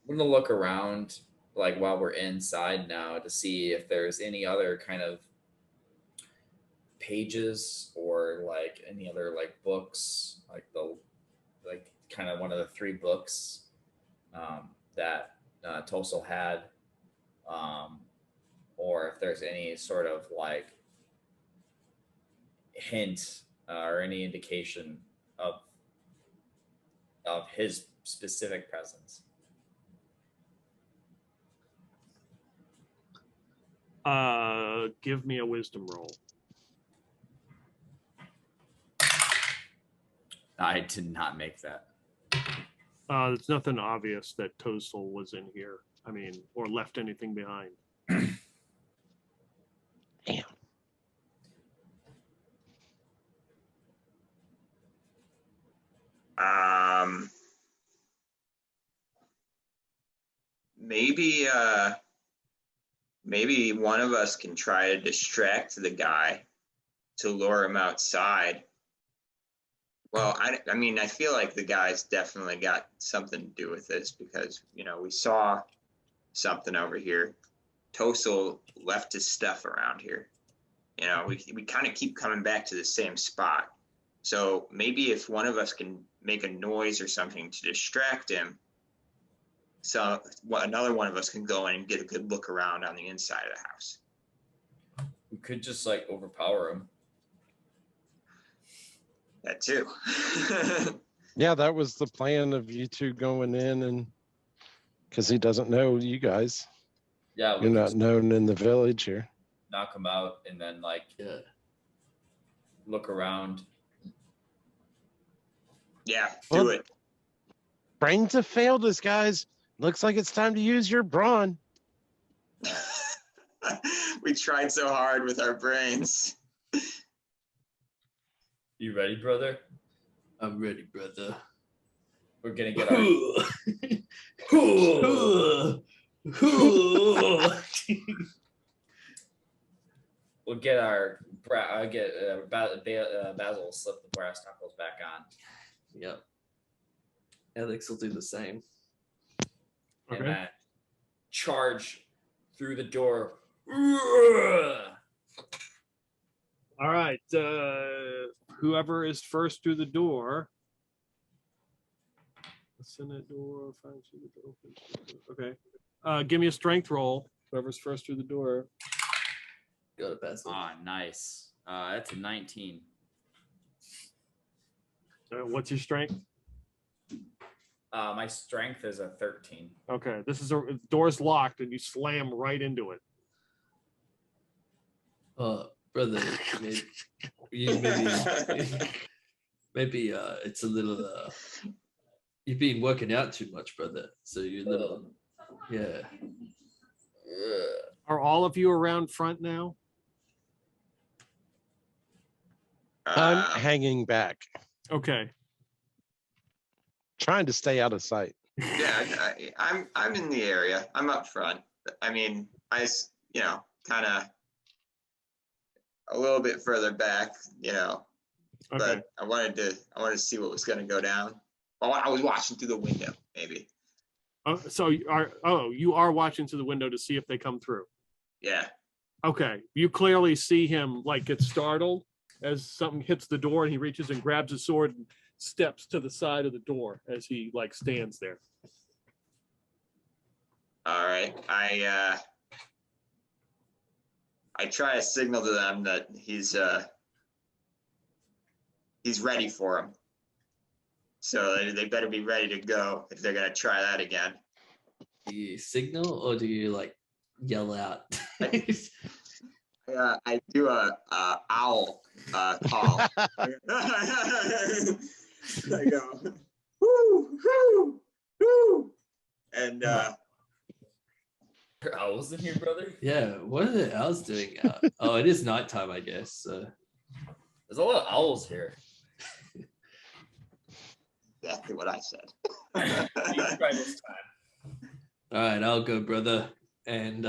gonna look around like while we're inside now to see if there's any other kind of pages or like any other like books, like kind of one of the 3 books that Tosel had or if there's any sort of like hint or any indication of his specific presence. Give me a wisdom roll. I did not make that. There's nothing obvious that Toastel was in here. I mean, or left anything behind. Damn. Maybe one of us can try to distract the guy to lure him outside. Well, I mean, I feel like the guy's definitely got something to do with this because, you know, we saw something over here. Toastel left his stuff around here. You know, we kind of keep coming back to the same spot. So maybe if one of us can make a noise or something to distract him, so another one of us can go in and get a good look around on the inside of the house. We could just like overpower him. That too. Yeah, that was the plan of you two going in, and because he doesn't know you guys. Yeah, we You're could not just known in the village here. knock him out and then like look around. Yeah, Well, do it. Brains have failed us, guys. Looks like it's time to use your brawn. We tried so hard with our brains. You ready, brother? I'm ready, brother. We're gonna get our we'll get our Basil will slip the brass knuckles back on. Yep. Alex will do the same. And Okay. then charge through the door. All right. Whoever is first through the door. Send that door. Find you the door. Okay. Give me a strength roll. Whoever's first through the door. Got it, Basil. Ah, nice. That's a 19. What's your strength? My strength is a 13. Okay. This is the door's locked and you slam right into it. Brother, maybe it's a little. You've been working out too much, brother. So you're a little. Yeah. Are all of you around front now? I'm hanging back, Okay. trying to stay out of sight. Yeah, I'm in the area. I'm up front. I mean, kind of a little bit further back, Okay. but I wanted to see what was going to go down. Well, I was watching through the window, maybe. So you are watching through the window to see if they come through. Yeah. Okay. You clearly see him like get startled as something hits the door and he reaches and grabs his sword and steps to the side of the door as he like stands there. All right. I try to signal to them that he's ready for him. So they better be ready to go if they're gonna try that again. Do you signal or do you like yell out? I do a owl call. I go, whoo, whoo, whoo, and Owls in here, brother? Yeah. What are the owls doing out? Oh, it is nighttime, I guess. So. There's a lot of owls here. exactly what I said. You try this time. All right, I'll go, brother. And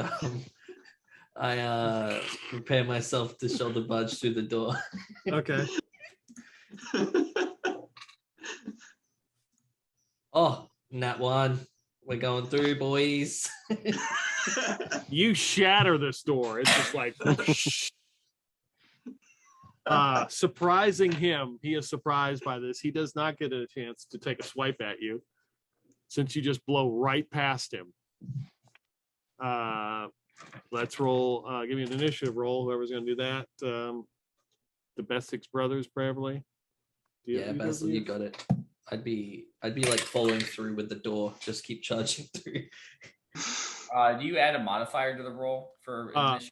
I prepare myself to shoulder barge through the door. Okay. Oh, nat one. We're going through, boys. You shatter this door. It's just like surprising him. He is surprised by this. He does not get a chance to take a swipe at you since you just blow right past him. Let's roll. Give me an initiative roll. Whoever's going to do that. The Bessex Brothers, probably. Do Yeah, either of Basil, you you? got it. I'd be like following through with the door. Just keep charging through. Do you add a modifier to the roll for initiative,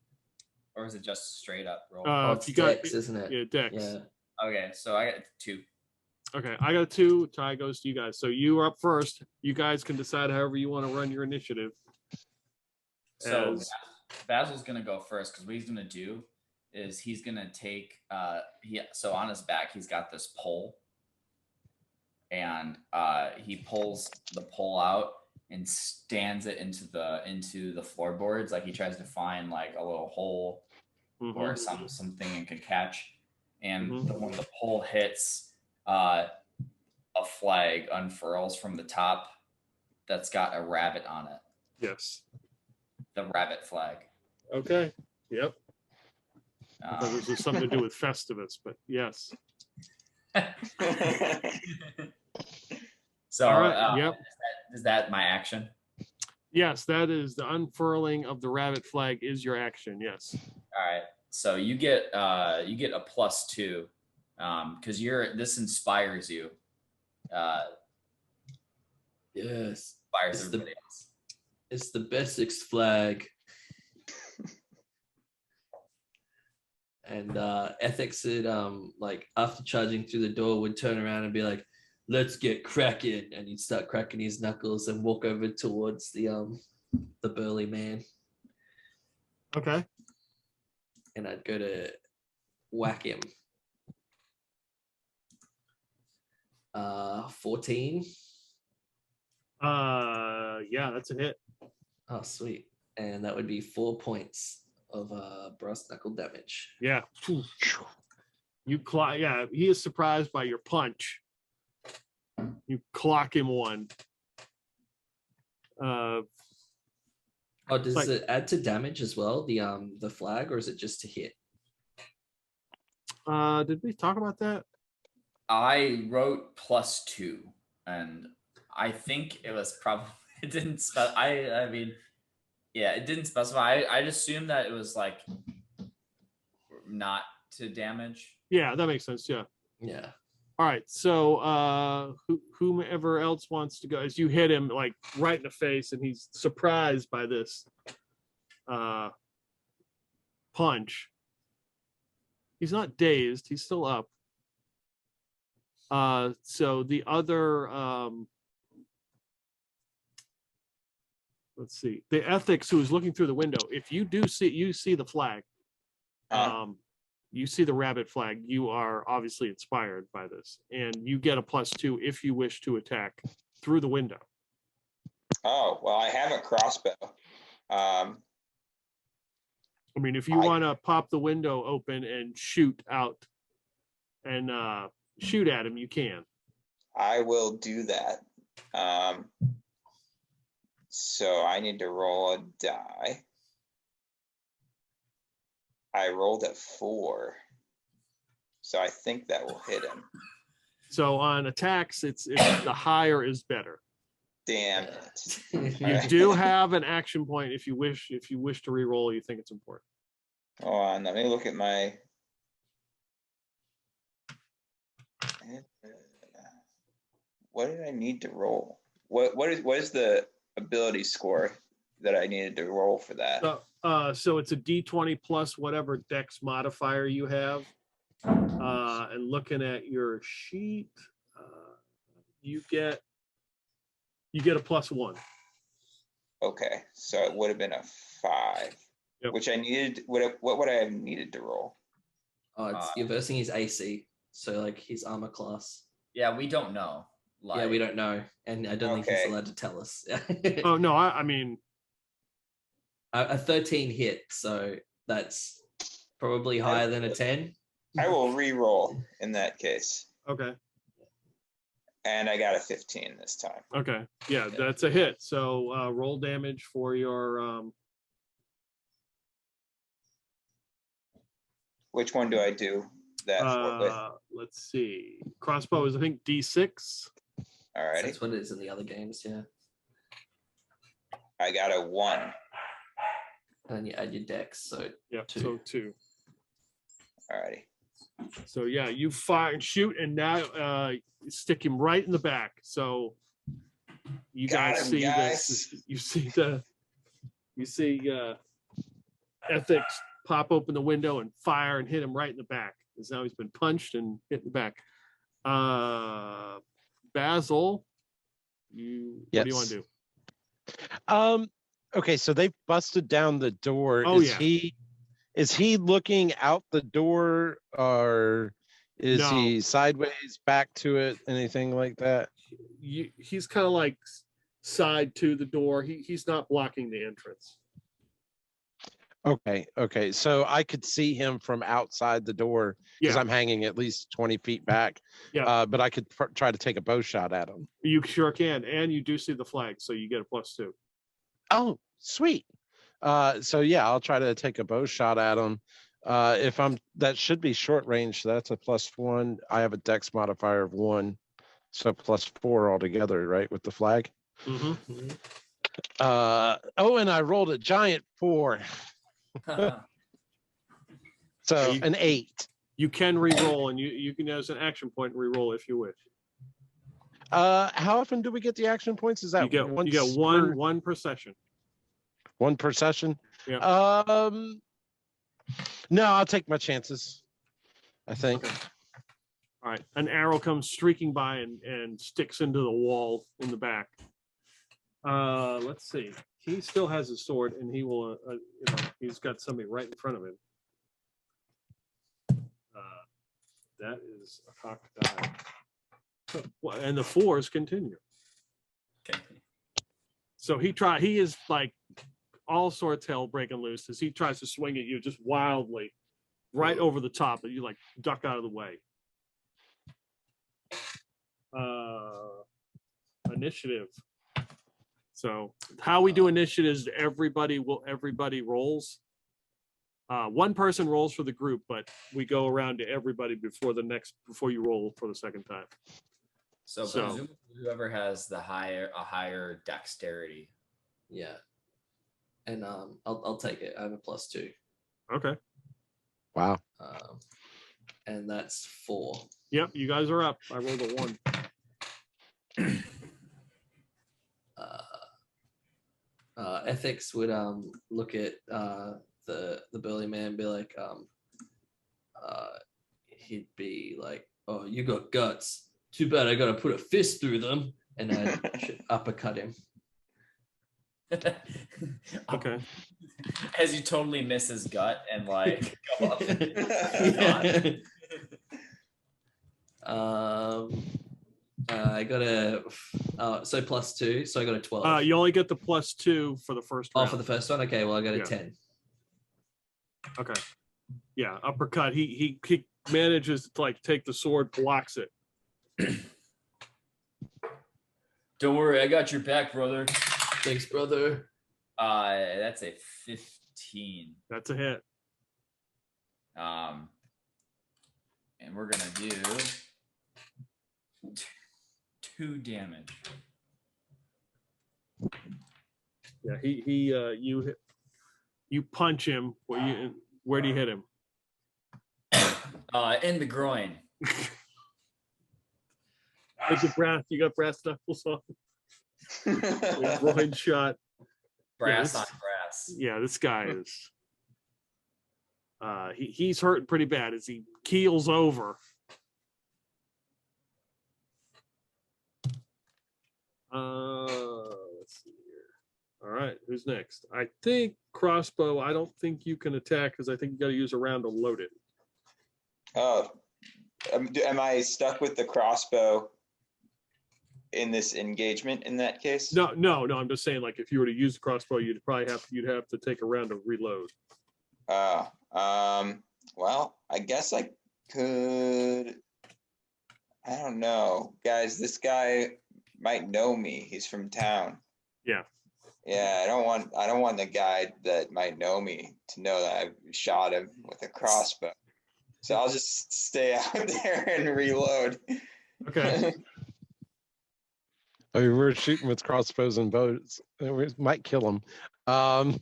or is it just straight up roll? Oh, If it's you got Dex, isn't it? yeah, Dex. Yeah. Okay, so I got 2. Okay, I got a 2. Tie goes to you guys. So you are up first. You guys can decide however you want to run your initiative. So As- Basil's gonna go first because what he's gonna do is he's gonna take so on his back he's got this pole, and he pulls the pole out and stands it into the floorboards, like he tries to find like a little hole or something it could catch. And when the pole hits, a flag unfurls from the top that's got a rabbit on it. Yes. The rabbit flag. Okay. Yep. I thought this was something to do with Festivus, but yes. So, All right. Yep. Is that my action? Yes, that is the unfurling of the rabbit flag is your action. Yes. All right. So you get a +2 because this inspires you. Yes. Inspires everybody else. It's the Bessex flag. And Ethics would like after charging through the door would turn around and be like, "Let's get cracking," and he'd start cracking his knuckles and walk over towards the burly man. Okay. And I'd go to whack him. 14. Yeah, that's a hit. Oh, sweet. And that would be 4 points of brass knuckle damage. Yeah. Yeah, he is surprised by your punch. You clock him 1. Does it add to damage as well, the flag, or is it just to hit? Did we talk about that? I wrote +2, and I think it was probably it didn't I mean, yeah, it didn't specify. I'd assume that it was like not to damage. Yeah, that makes sense. Yeah. Yeah. All right. So whomever else wants to go, as you hit him like right in the face, and he's surprised by this punch. He's not dazed. He's still up. So the other let's see, the Ethics who is looking through the window, if you see the flag, you see the rabbit flag, you are obviously inspired by this, and you get a +2 if you wish to attack through the window. Oh, well, I have a crossbow. I mean, if you want to pop the window open and shoot out and shoot at him, you can. I will do that. So I need to roll a die. I rolled a 4. So I think that will hit him. So on attacks, it's the higher is better. Damn it. You do have an action point if you wish to re-roll. You think it's important. Hold on, let me look at my. What did I need to roll? What is the ability score that I needed to roll for that? So it's a D20 plus whatever dex modifier you have. And looking at your sheet, you get a +1. Okay, so it would have been a 5, Yep. which I needed. What would I have needed to roll? You're versing his AC, so like his armor class. Yeah, we don't know. Yeah, we don't know, and I don't think he's Okay. allowed to tell us. Oh no, I mean a 13 hit, so that's probably higher than a 10. I will re-roll in that case, okay. and I got a 15 this time. Okay. Yeah, that's a hit. So roll damage for your Which one do I do that for with? let's see. Crossbow is I think D6. Alrighty, That's what it is in the other games, yeah. I got a 1. And then you add your dex, so Yeah, 2. so 2. Alrighty. So yeah, you fire and shoot, and now stick him right in the back. So you Got guys him, see guys. this. You see Ethics pop open the window and fire and hit him right in the back. Because now he's been punched and hit in the back. Basil, what do you want to do? Okay, so they've busted down the door. Oh, Is he looking out the door, or is No. he sideways back to it? Anything like that? He's kind of like side to the door. He's not blocking the entrance. Okay. So I could see him from outside the door because Yeah. I'm hanging at least 20 feet back. Yeah. But I could try to take a bow shot at him. You sure can, and you do see the flag, so you get a +2. Oh, sweet. So yeah, I'll try to take a bow shot at him. That should be short range. So that's a +1. I have a dex modifier of 1, so +4 altogether, right, with the flag. Mm-hmm. And I rolled a giant 4, so an 8. You can re-roll, and you can, as an action point, re-roll if you wish. How often do we get the action points? Is that You get one per session. One per session? Yeah. No, I'll take my chances, I think. Okay. All right. An arrow comes streaking by and sticks into the wall in the back. Let's see. He still has his sword, and he will. He's got somebody right in front of him. That is a cocked die. And the 4s continue. Okay. So he is like all sorts hell breaking loose as he tries to swing at you just wildly, right over the top, and you like duck out of the way. Initiative. So how we do initiatives, everybody rolls. One person rolls for the group, but we go around to everybody before you roll for the second time. So presumably whoever has a higher dexterity. Yeah. And I'll take it. I have a +2. Okay. Wow. And that's 4. Yep, you guys are up. I rolled a 1. Ethics would look at the burly man and be like, he'd be like, "Oh, you got guts. Too bad I gotta put a fist through them," and I'd uppercut him. Okay. As you totally miss his gut and like go up. I got a so +2, so I got a 12. You only get the +2 for the first round. For the first one. Okay, well I got a 10. Okay. Yeah, uppercut. He manages to like take the sword, blocks it. Don't worry, I got your back, brother. Thanks, brother. That's a 15. That's a hit. And we're gonna do 2 damage. Yeah, you punch him. Where do you hit him? In the groin. Take your breath. You got brass knuckles on. Groin shot. Brass on brass. Yeah, this guy is. He's hurting pretty bad as he keels over. Let's see here. All right, who's next? I think crossbow. I don't think you can attack because I think you got to use a round to load it. Oh, am I stuck with the crossbow in this engagement in that case? No. I'm just saying, like, if you were to use the crossbow, you'd have to take a round to reload. Well, I guess I could. I don't know, guys. This guy might know me. He's from town. Yeah. Yeah, I don't want the guy that might know me to know that I shot him with a crossbow. So I'll just stay out there and reload. Okay. I mean, we're shooting with crossbows and bows. We might kill him. Well,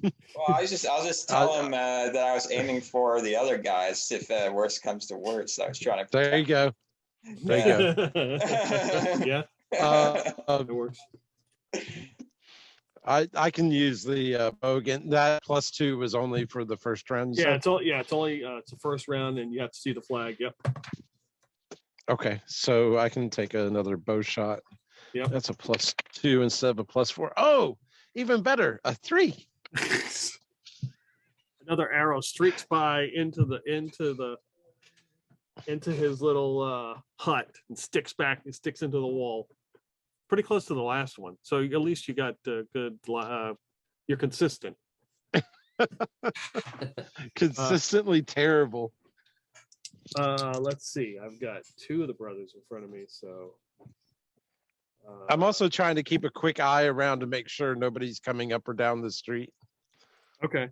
I'll just tell him that I was aiming for the other guys if worst comes to worst. I was trying to. There you go. There you go. Yeah, It it works. I can use the bow again. That +2 was only for the first round. You Yeah, said? it's only it's the first round, and you have to see the flag. Yep. Okay, so I can take another bow shot. Yep. That's a +2 instead of a +4. Oh, even better, a 3. Another arrow streaks by into his little hut and sticks into the wall. Pretty close to the last one. So at least you got good. You're consistent. Consistently terrible. Let's see. I've got 2 of the brothers in front of me. So I'm also trying to keep a quick eye around to make sure nobody's coming up or down the street. okay.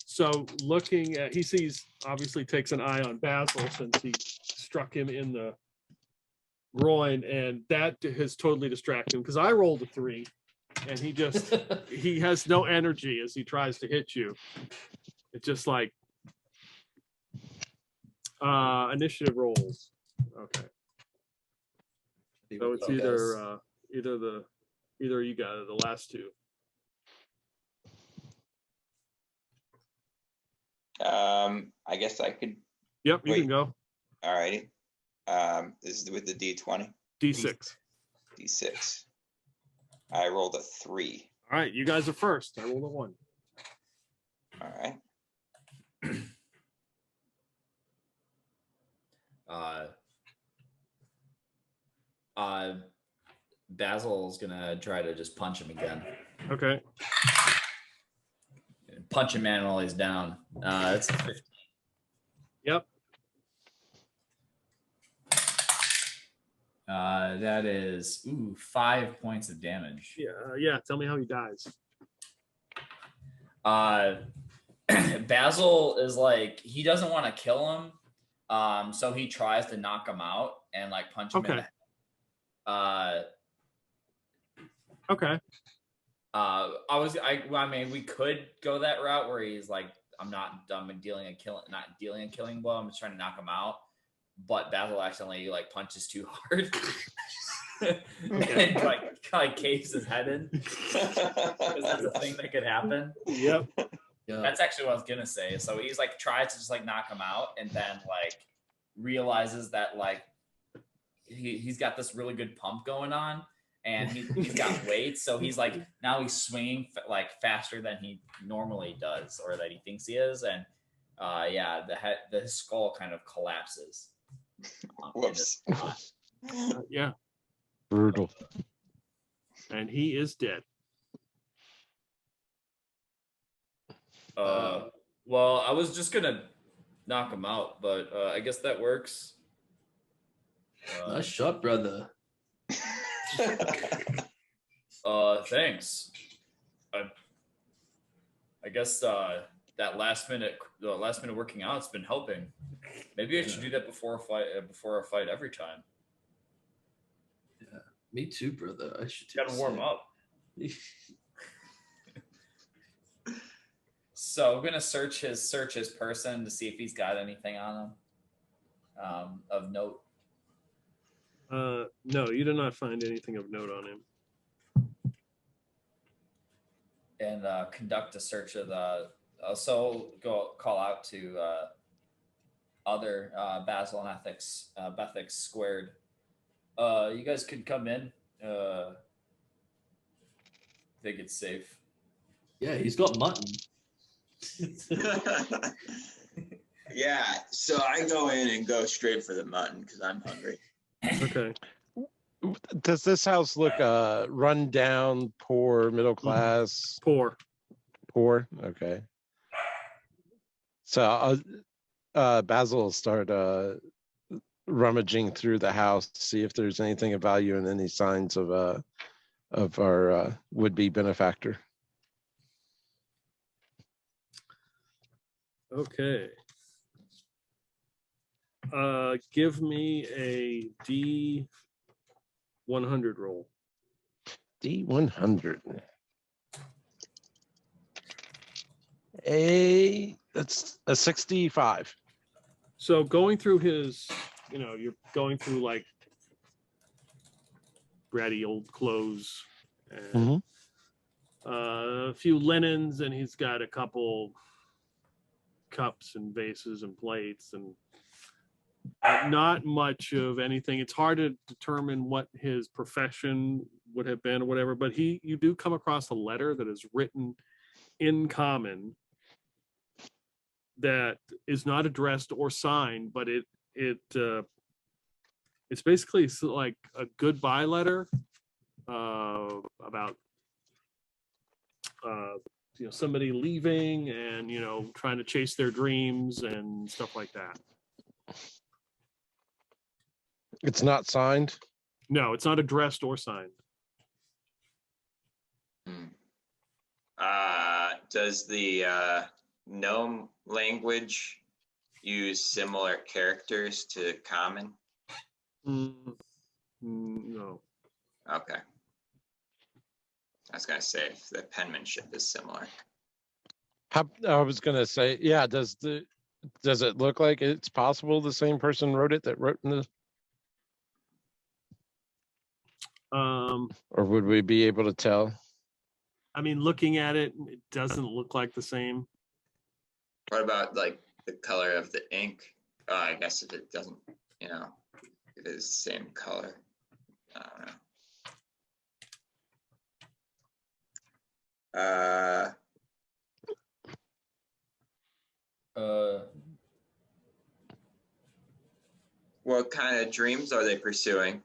So looking at, he sees, obviously takes an eye on Basil since he struck him in the groin, and that has totally distracted him because I rolled a 3, and he has no energy as he tries to hit you. It's just like initiative rolls. Okay. So it's either you got it, the last 2. I guess I could. Yep, you Wait. can go. All righty. This is with the D20. D6. D6. I rolled a 3. All right, you guys are first. I rolled a 1. All right. Basil's gonna try to just punch him again. Okay. Punch him man while he's down. That's a 15. Yep. That is 5 points of damage. Yeah. Tell me how he dies. Basil is like, he doesn't want to kill him, so he tries to knock him out and like punch him in the head. Okay. I mean, we could go that route where he's like, not dealing a killing blow. I'm just trying to knock him out. But Basil accidentally like punches too hard. And like caves his head in. Because that's a thing that could happen. Yep. Yeah. That's actually what I was gonna say. So he's like tries to just like knock him out, and then like realizes that like he's got this really good pump going on, and he's got weight, so he's like now he's swinging like faster than he normally does, or that he thinks he is, and the skull kind of collapses. Whoops. Yeah. Brutal. And he is dead. Well, I was just gonna knock him out, but I guess that works. Nice shot, brother. Thanks. I guess that last minute working out's been helping. Maybe I should do that before a fight every time. Yeah, me too, brother. I should Gotta warm up. So I'm gonna search his person to see if he's got anything on him of note. No, you do not find anything of note on him. And conduct a search of the. Also, go call out to other Basil and Bessex squared. You guys could come in. Think it's safe. Yeah, he's got mutton. Yeah, so I go in and go straight for the mutton because I'm hungry. Okay. Does this house look run down, poor, middle class? Poor. Okay. So Basil will start rummaging through the house to see if there's anything of value and any signs of our would-be benefactor. Okay. Give me a D100 roll. D100. That's a 65. So going through his, you're going through like ratty old clothes and a few linens, and he's got a couple cups and vases and plates and not much of anything. It's hard to determine what his profession would have been or whatever, but you do come across a letter that is written in common that is not addressed or signed, but it's basically like a goodbye letter about somebody leaving and trying to chase their dreams and stuff like that. It's not signed. No, it's not addressed or signed. Does the gnome language use similar characters to common? No. Okay. I was gonna say if the penmanship is similar. I was gonna say, yeah. Does it look like it's possible the same person wrote it that wrote in the? Or would we be able to tell? I mean, looking at it, it doesn't look like the same. What about like the color of the ink? I guess if it doesn't, if it is the same color. I don't know. What kind of dreams are they pursuing?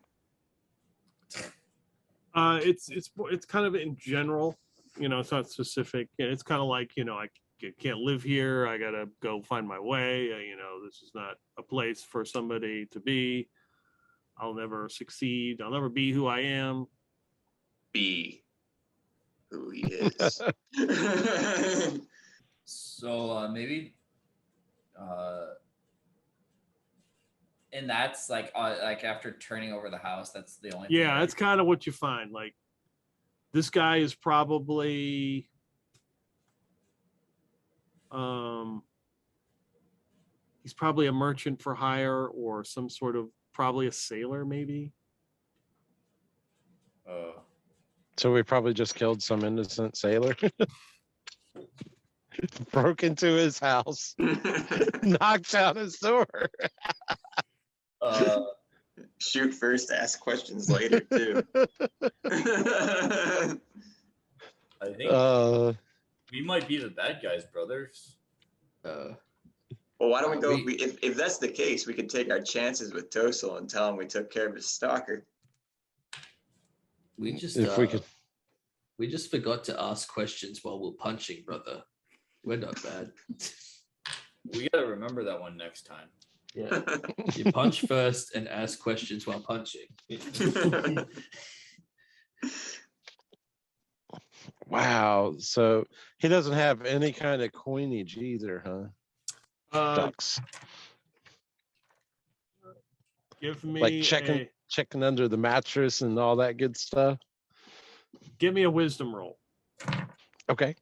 It's kind of in general, it's not specific. It's kind of like, I can't live here. I gotta go find my way. This is not a place for somebody to be. I'll never succeed. I'll never be who I am. Be who he is. So maybe, and that's like after turning over the house, that's the only. Yeah, that's kind of what you find. Like, this guy is probably, he's probably a merchant for hire or some sort of, probably a sailor, maybe. So we probably just killed some innocent sailor. Broke into his house, knocked down his door. Shoot first, ask questions later too. I think we might be the bad guys, brothers. Well, why don't we go? If that's the case, we could take our chances with Tosel and tell him we took care of his stalker. We just we just forgot to ask questions while we're punching, brother. We're not bad. We gotta remember that one next time. Yeah, you punch first and ask questions while punching. Wow. So he doesn't have any kind of coinage either, huh? Ducks. Give me like checking under the mattress and all that good stuff. Give me a wisdom roll. Okay.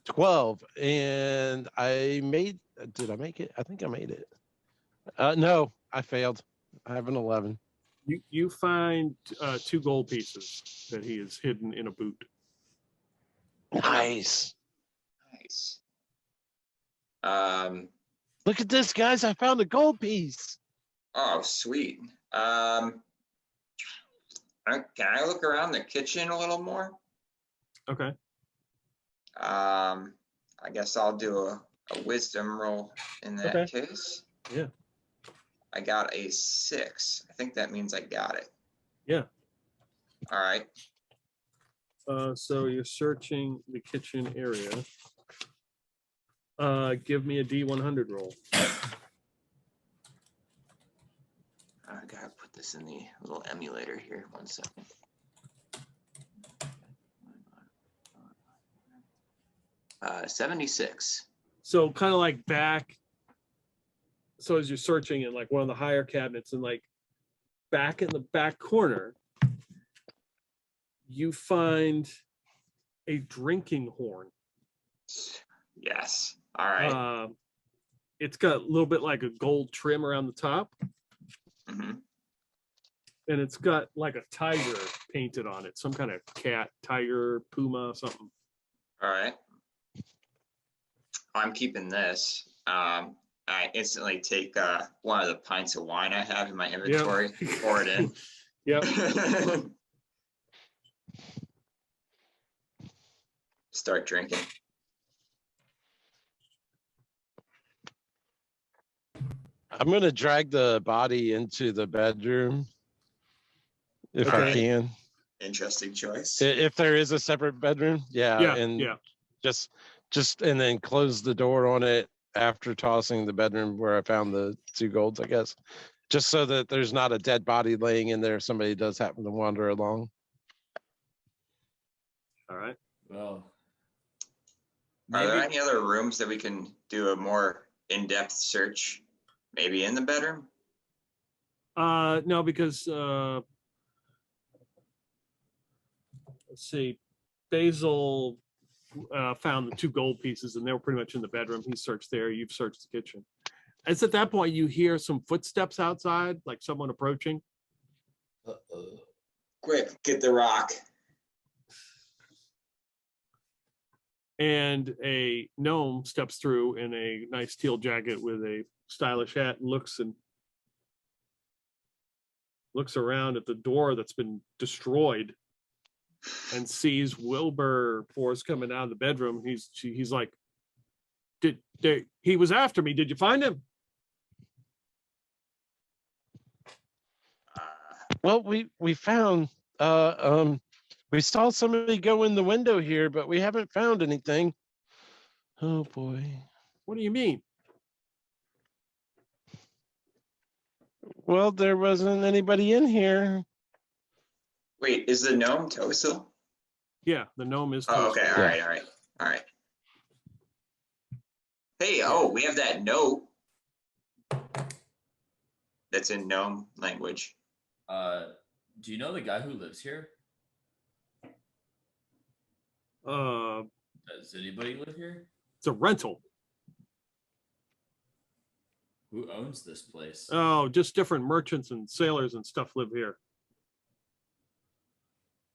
12, and did I make it? I think I made it. No, I failed. I have an 11. You find 2 gold pieces that he has hidden in a boot. Nice. Look at this, guys. I found a gold piece. Oh, sweet. Can I look around the kitchen a little more? Okay. I guess I'll do a wisdom roll in that case. Yeah. I got a 6. I think that means I got it. Yeah. All right. So you're searching the kitchen area. Give me a D100 roll. I gotta put this in the little emulator here. 1 second. Uh, 76. So kind of like back. So as you're searching in like one of the higher cabinets and like back in the back corner, you find a drinking horn. Yes. All right. It's got a little bit like a gold trim around the top, hmm and it's got like a tiger painted on it, some kind of cat, tiger, puma, something. All right. I'm keeping this. I instantly take one of the pints of wine I have in my inventory, pour it in. Yep. Start drinking. I'm gonna drag the body into the bedroom if I Okay. can. Interesting choice. If there is a separate bedroom, Yeah, and yeah. just and then close the door on it after tossing the bedroom where I found the 2 golds, I guess, just so that there's not a dead body laying in there if somebody does happen to wander along. All right. Well, Are there maybe any other rooms that we can do a more in-depth search? Maybe in the bedroom? No, because let's see, Basil found the 2 gold pieces, and they were pretty much in the bedroom. He searched there. You've searched the kitchen. It's at that point you hear some footsteps outside, like someone approaching. Uh-oh. Quick, get the rock. And a gnome steps through in a nice teal jacket with a stylish hat and looks around at the door that's been destroyed and sees Wilbur Force coming out of the bedroom. He's like, he was after me. Did you find him? Well, we found we saw somebody go in the window here, but we haven't found anything. Oh boy. What do you mean? Well, there wasn't anybody in here. Wait, is the gnome Toaster? Yeah, the gnome is. Oh, okay. toasted. All right. All right. All right. Hey, we have that note that's in gnome language. do you know the guy who lives here? Does anybody live here? It's a rental. Who owns this place? Oh, just different merchants and sailors and stuff live here.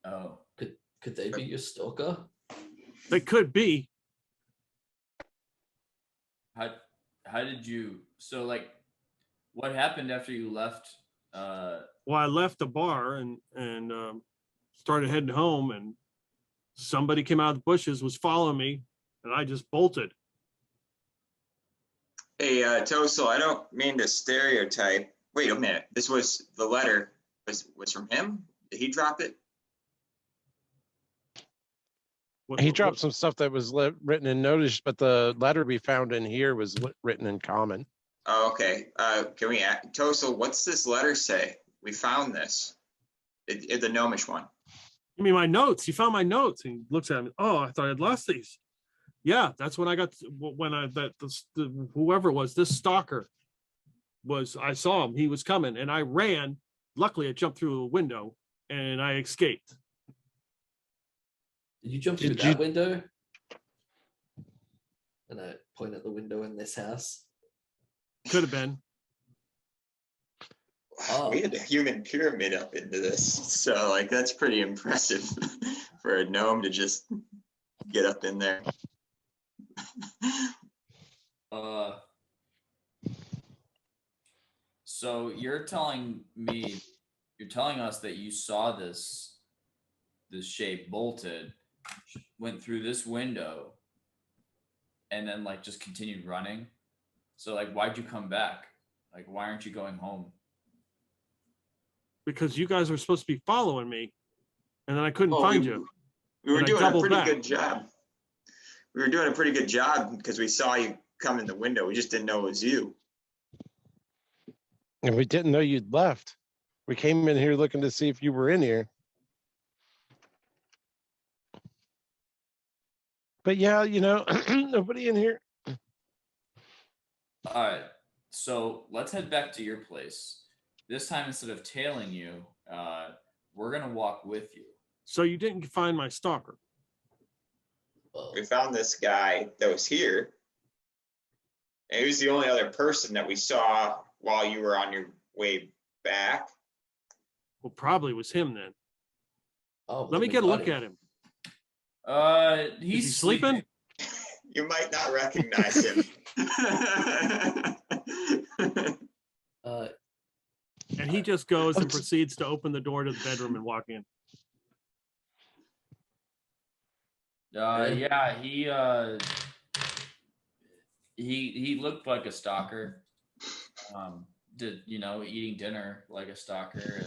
Oh, Could they be your stalker? They could be. how did you? So like, what happened after you left? Well, I left the bar and started heading home, and somebody came out of the bushes, was following me, and I just bolted. Hey, Toaster, I don't mean to stereotype. Wait a minute. This was the letter was from him? Did he drop it? He dropped some stuff that was written in notice, but the letter we found in here was written in common. Oh, okay. Can we ask Toaster, what's this letter say? We found this. The gnomish one. I mean, my notes. He found my notes. He looks at me. Oh, I thought I'd lost these. Yeah, that's when I got whoever it was, this stalker was. I saw him. He was coming, and I ran. Luckily, I jumped through a window and I escaped. Did you jump through that window? And I point at the window in this house. Could have been. Oh. We had a human pyramid up into this, so like that's pretty impressive for a gnome to just get up in there. So you're telling us that you saw this shape bolted, went through this window, and then like just continued running. So like, why'd you come back? Like, why aren't you going home? Because you guys were supposed to be following me, and then I couldn't find you. We were And I doing a doubled pretty back. good job. We were doing a pretty good job because we saw you come in the window. We just didn't know it was you. And we didn't know you'd left. We came in here looking to see if you were in here. But yeah, nobody in here. All right, so let's head back to your place. This time, instead of tailing you, we're gonna walk with you. So you didn't find my stalker. we found this guy that was here. And he was the only other person that we saw while you were on your way back. Well, probably was him then. Oh, Let me get a look at him. He's Is he sleeping? You might not recognize him. And he just goes and proceeds to open the door to the bedroom and walk in. Yeah, he looked like a stalker. Eating dinner like a stalker.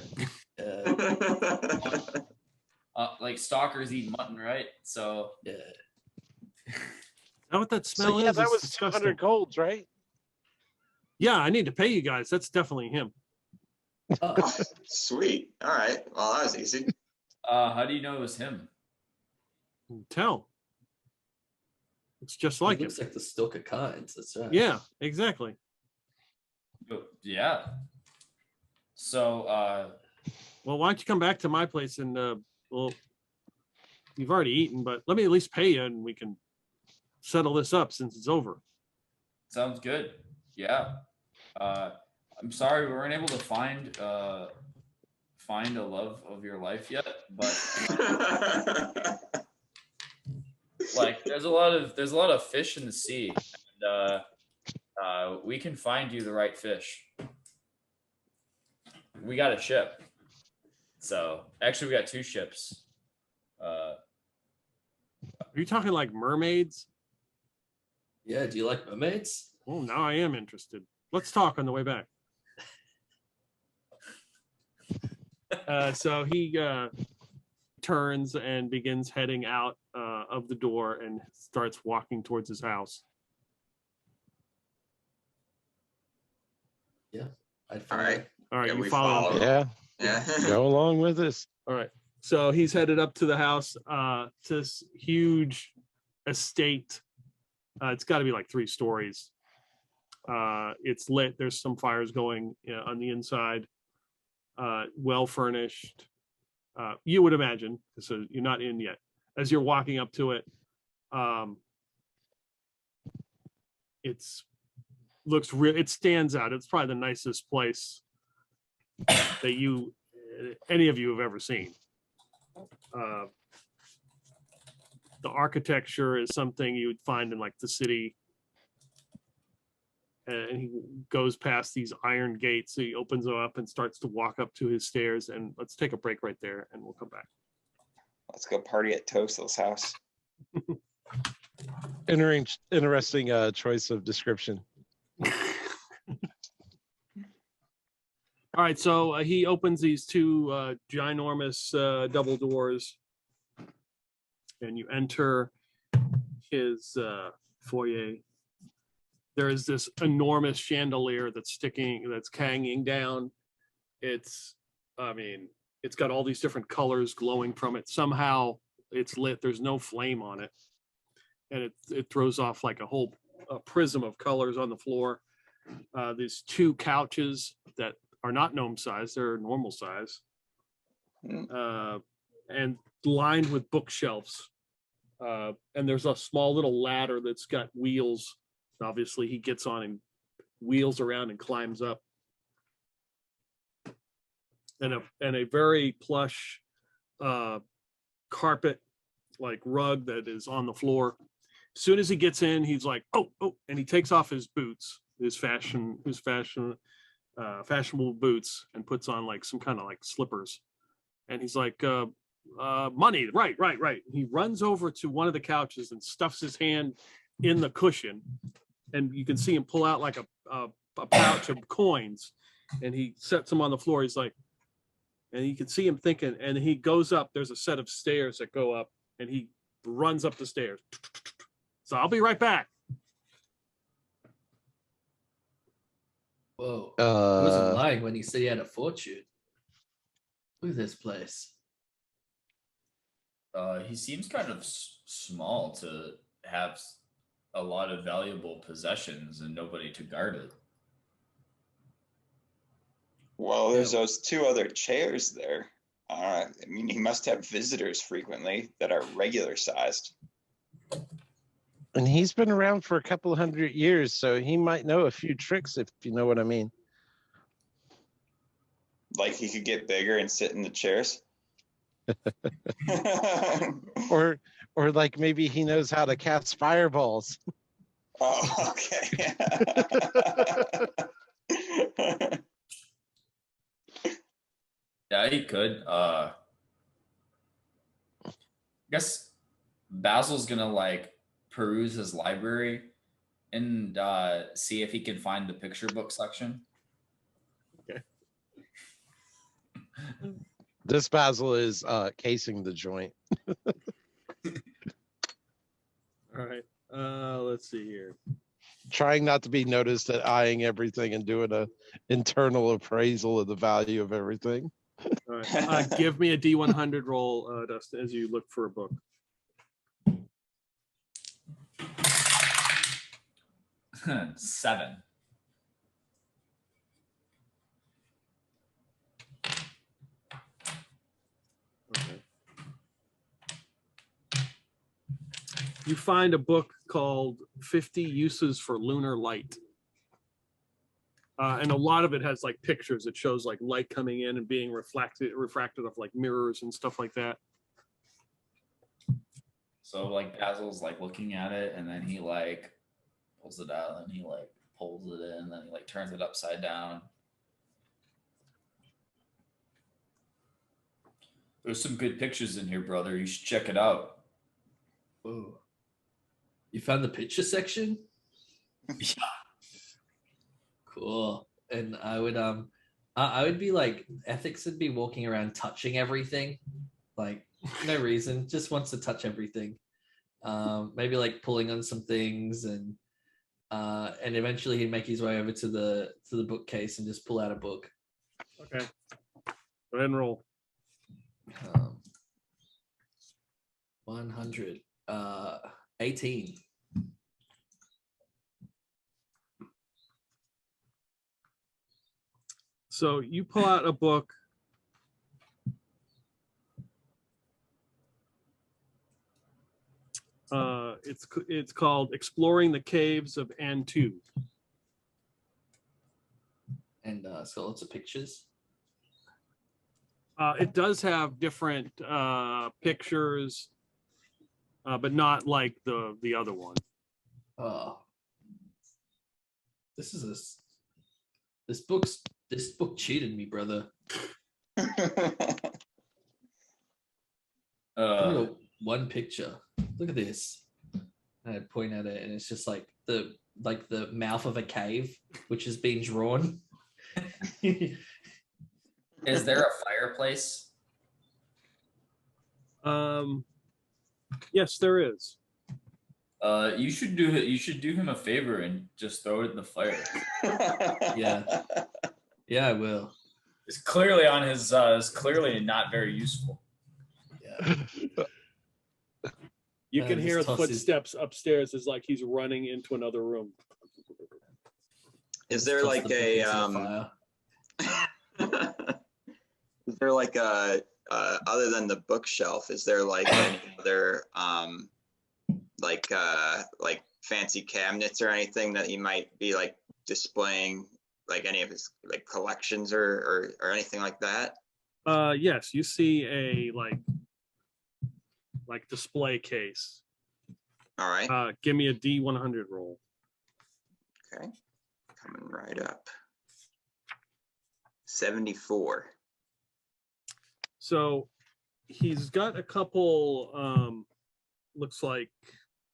Like stalkers eat mutton, right? So yeah. Is that what that smell So yeah, is? that It's was disgusting. 200 golds, right? Yeah, I need to pay you guys. That's definitely him. Oh, Sweet. All right. Well, that was easy. how do you know it was him? Tell. It's just he like him. looks like the Stalker kind. That's right. Yeah, exactly. Yeah. So Well, why don't you come back to my place and well, you've already eaten, but let me at least pay you and we can settle this up since it's over. sounds good. Yeah. I'm sorry we weren't able to find a love of your life yet, but like there's a lot of fish in the sea, and we can find you the right fish. We got a ship. So actually we got 2 ships. Are you talking like mermaids? Yeah. Do you like mermaids? Well, now I am interested. Let's talk on the way back. So he turns and begins heading out of the door and starts walking towards his house. I'd All right. All right, Yeah, you we follow him. follow. Yeah, Yeah. go along with us. All right. So he's headed up to the house, to this huge estate. It's got to be like 3 stories. It's lit. There's some fires going on the inside. Well furnished. You would imagine, so you're not in yet. As you're walking up to it, it stands out. It's probably the nicest place that any of you have ever seen. The architecture is something you would find in like the city. And he goes past these iron gates. So he opens them up and starts to walk up to his stairs. And let's take a break right there and we'll come back. Let's go party at Toastle's house. Interesting choice of description. All right, so he opens these 2 ginormous double doors, and you enter his foyer. There is this enormous chandelier that's hanging down. It's got all these different colors glowing from it. Somehow it's lit. There's no flame on it, and it throws off like a prism of colors on the floor. There's 2 couches that are not gnome size, they're normal size, and lined with bookshelves. And there's a small little ladder that's got wheels. Obviously, he gets on and wheels around and climbs up. And a very plush carpet, like rug that is on the floor. As soon as he gets in, he's like, oh, and he takes off his boots, his fashionable boots, and puts on like some kind of like slippers. And he's like, money, right. He runs over to one of the couches and stuffs his hand in the cushion, and you can see him pull out like a pouch of coins, and he sets them on the floor. He's like, and you can see him thinking, and he goes up. There's a set of stairs that go up, and he runs up the stairs. So I'll be right back. Whoa. He wasn't lying when he said he had a fortune. Look at this place. He seems kind of small to have a lot of valuable possessions and nobody to guard it. Well, there's those 2 other chairs there. I mean, he must have visitors frequently that are regular sized. And he's been around for a couple of 100 years, so he might know a few tricks, if you know what I mean. Like he could get bigger and sit in the chairs. Or like maybe he knows how to cast fireballs. Oh, okay. Yeah, he could. I guess Basil's gonna like peruse his library and see if he can find the picture book section. This Basil is casing the joint. All right. Let's see here. Trying not to be noticed at eyeing everything and doing a internal appraisal of the value of everything. All right. Give me a D100 roll, Dustin, as you look for a book. 7. Okay. You find a book called 50 Uses for Lunar Light. And a lot of it has like pictures. It shows like light coming in and being refracted off like mirrors and stuff like that. So like Basil's like looking at it, and then he like pulls it out, and he like pulls it in, and then he like turns it upside down. There's some good pictures in here, brother. You should check it out. Whoa. You found the picture section? Yeah. Cool. And I would be like, Ethics would be walking around touching everything, like no reason, just wants to touch everything. Maybe like pulling on some things, and eventually he'd make his way over to the bookcase and just pull out a book. Okay. Go ahead and roll. 100. 18. So you pull out a book. It's called Exploring the Caves of Antu. And it's got lots of pictures. It does have different pictures, but not like the other one. Oh, this book cheated me, brother. Only got one picture. Look at this. And I'd point at it, and it's just like the mouth of a cave, which has been drawn. Is there a fireplace? Yes, there is. You should do him a favor and just throw it in the fire. Yeah, I will. It's clearly on his. It's clearly not very useful. Yeah. You can hear just the toss his- footsteps upstairs as like he's running into another room. Is there Toss like the book a into the fire. is there like a other than the bookshelf, is there like any other like fancy cabinets or anything that he might be like displaying like any of his like collections or anything like that? Yes, you see a like display case. All right. Give me a D100 roll. Okay. Coming right up. 74. So he's got a couple looks like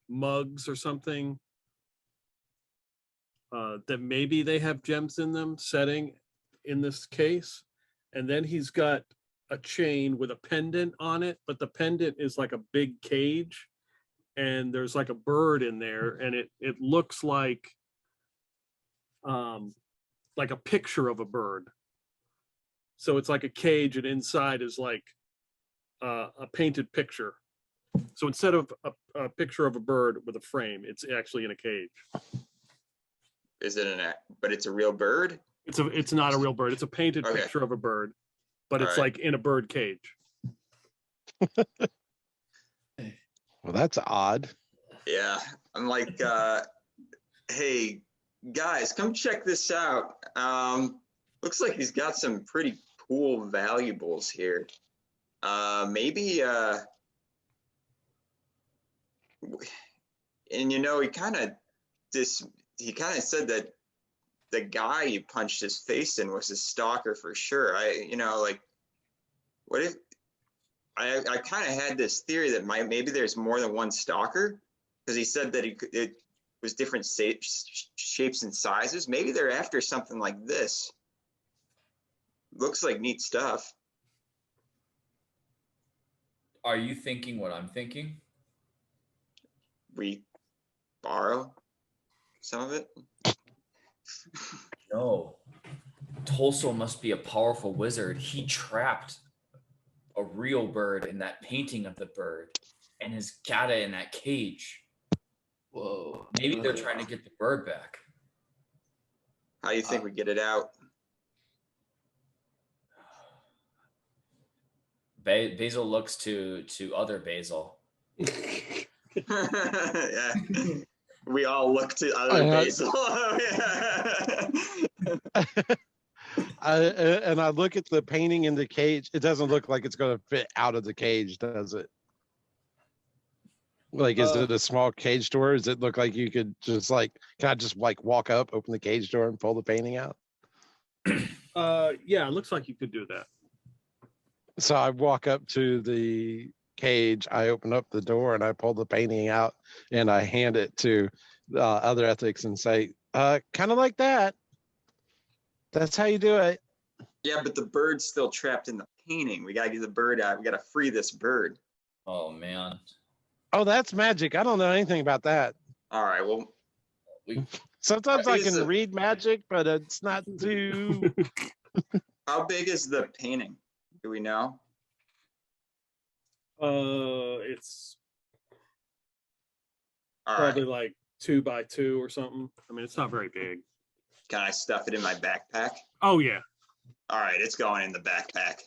mugs or something that maybe they have gems in them setting in this case. And then he's got a chain with a pendant on it, but the pendant is like a big cage, and there's like a bird in there, and it looks like a picture of a bird. So it's like a cage, and inside is like a painted picture. So instead of a picture of a bird with a frame, it's actually in a cage. Is it but it's a real bird? It's not a real bird. It's a painted Okay. picture of a bird, but it's All like in a bird cage. Well, that's odd. Yeah, I'm like, hey, guys, come check this out. Looks like he's got some pretty cool valuables here. Maybe, and he kind of said that the guy you punched his face in was a stalker for sure. What if I kind of had this theory that maybe there's more than one stalker, because he said that it was different shapes and sizes. Maybe they're after something like this. Looks like neat stuff. Are you thinking what I'm thinking? We borrow some of it. No. Tolso must be a powerful wizard. He trapped a real bird in that painting of the bird and has got it in that cage. Whoa. Maybe they're trying to get the bird back. How do you think we get it out? Basil looks to other Basil. Yeah. We all look to other Basil. I look at the painting in the cage. It doesn't look like it's going to fit out of the cage, does it? Like, is it a small cage door? Does it look like you could just can I just walk up, open the cage door, and pull the painting out? Yeah, it looks like you could do that. So I walk up to the cage, I open up the door, and I pull the painting out, and I hand it to other ethics and say, kind of like that. That's how you do it. Yeah, but the bird's still trapped in the painting. We got to get the bird out. We got to free this bird. Oh, man. Oh, that's magic. I don't know anything about that. All right, well. Sometimes I can read magic, but it's not too... How big is the painting? Do we know? It's All probably right. like 2 by 2 or something. I mean, it's not very big. Can I stuff it in my backpack? Oh, yeah. All right, it's going in the backpack.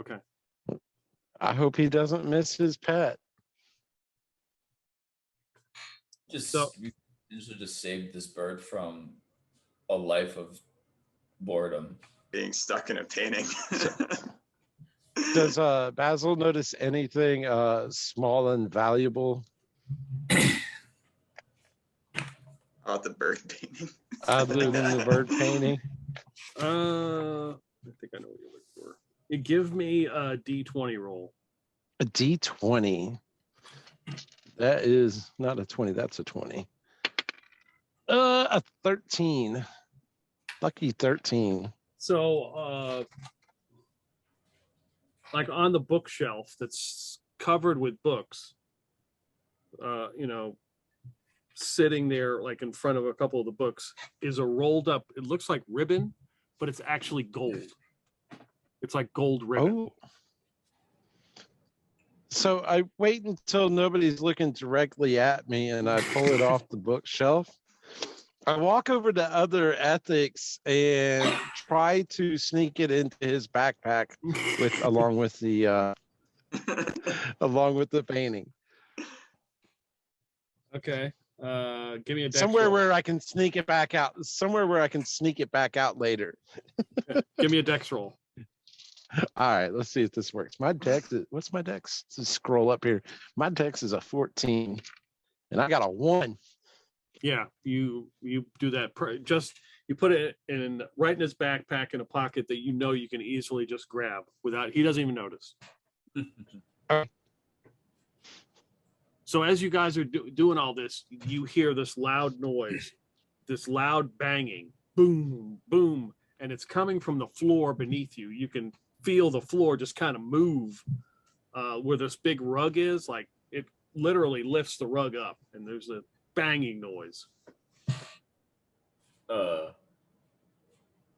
Okay. I hope he doesn't miss his pet. You should just save this bird from a life of boredom. Being stuck in a painting. Does Basil notice anything small and valuable about the bird painting? other than the bird painting? I think I know what you're looking for. You give me a D20 roll. A D20. That is not a 20. That's a 20. A 13. Lucky 13. So, like on the bookshelf that's covered with books, sitting there like in front of a couple of the books is a rolled up, it looks like ribbon, but it's actually gold. It's like gold ribbon. Oh. So I wait until nobody's looking directly at me and I pull it off the bookshelf. I walk over to other ethics and try to sneak it into his backpack along with the painting. Okay. Give me a dex Somewhere roll. where I can sneak it back out. Somewhere where I can sneak it back out later. Give me a dex roll. All right, let's see if this works. My dex is, what's my dex? Let's scroll up here. My dex is a 14, and I got a 1. Yeah, you do that. You put it right in his backpack in a pocket that you can easily just grab without, he doesn't even notice. So as you guys are doing all this, you hear this loud noise, this loud banging, boom, boom, and it's coming from the floor beneath you. You can feel the floor just kind of move where this big rug is. Like it literally lifts the rug up, and there's a banging noise.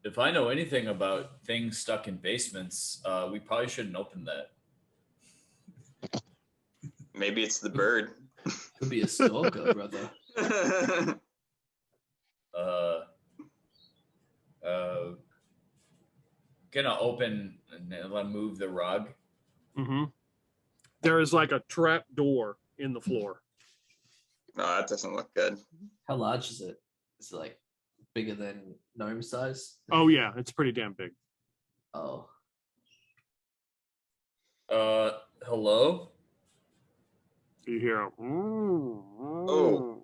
If I know anything about things stuck in basements, we probably shouldn't open that. Maybe it's the bird. Could be a stalker, brother. Gonna open and move the rug. Mm-hmm. There is like a trap door in the floor. No, that doesn't look good. How large is it? Is it like bigger than gnome size? Oh yeah, it's pretty damn big. Oh. Hello? You hear a, Oh.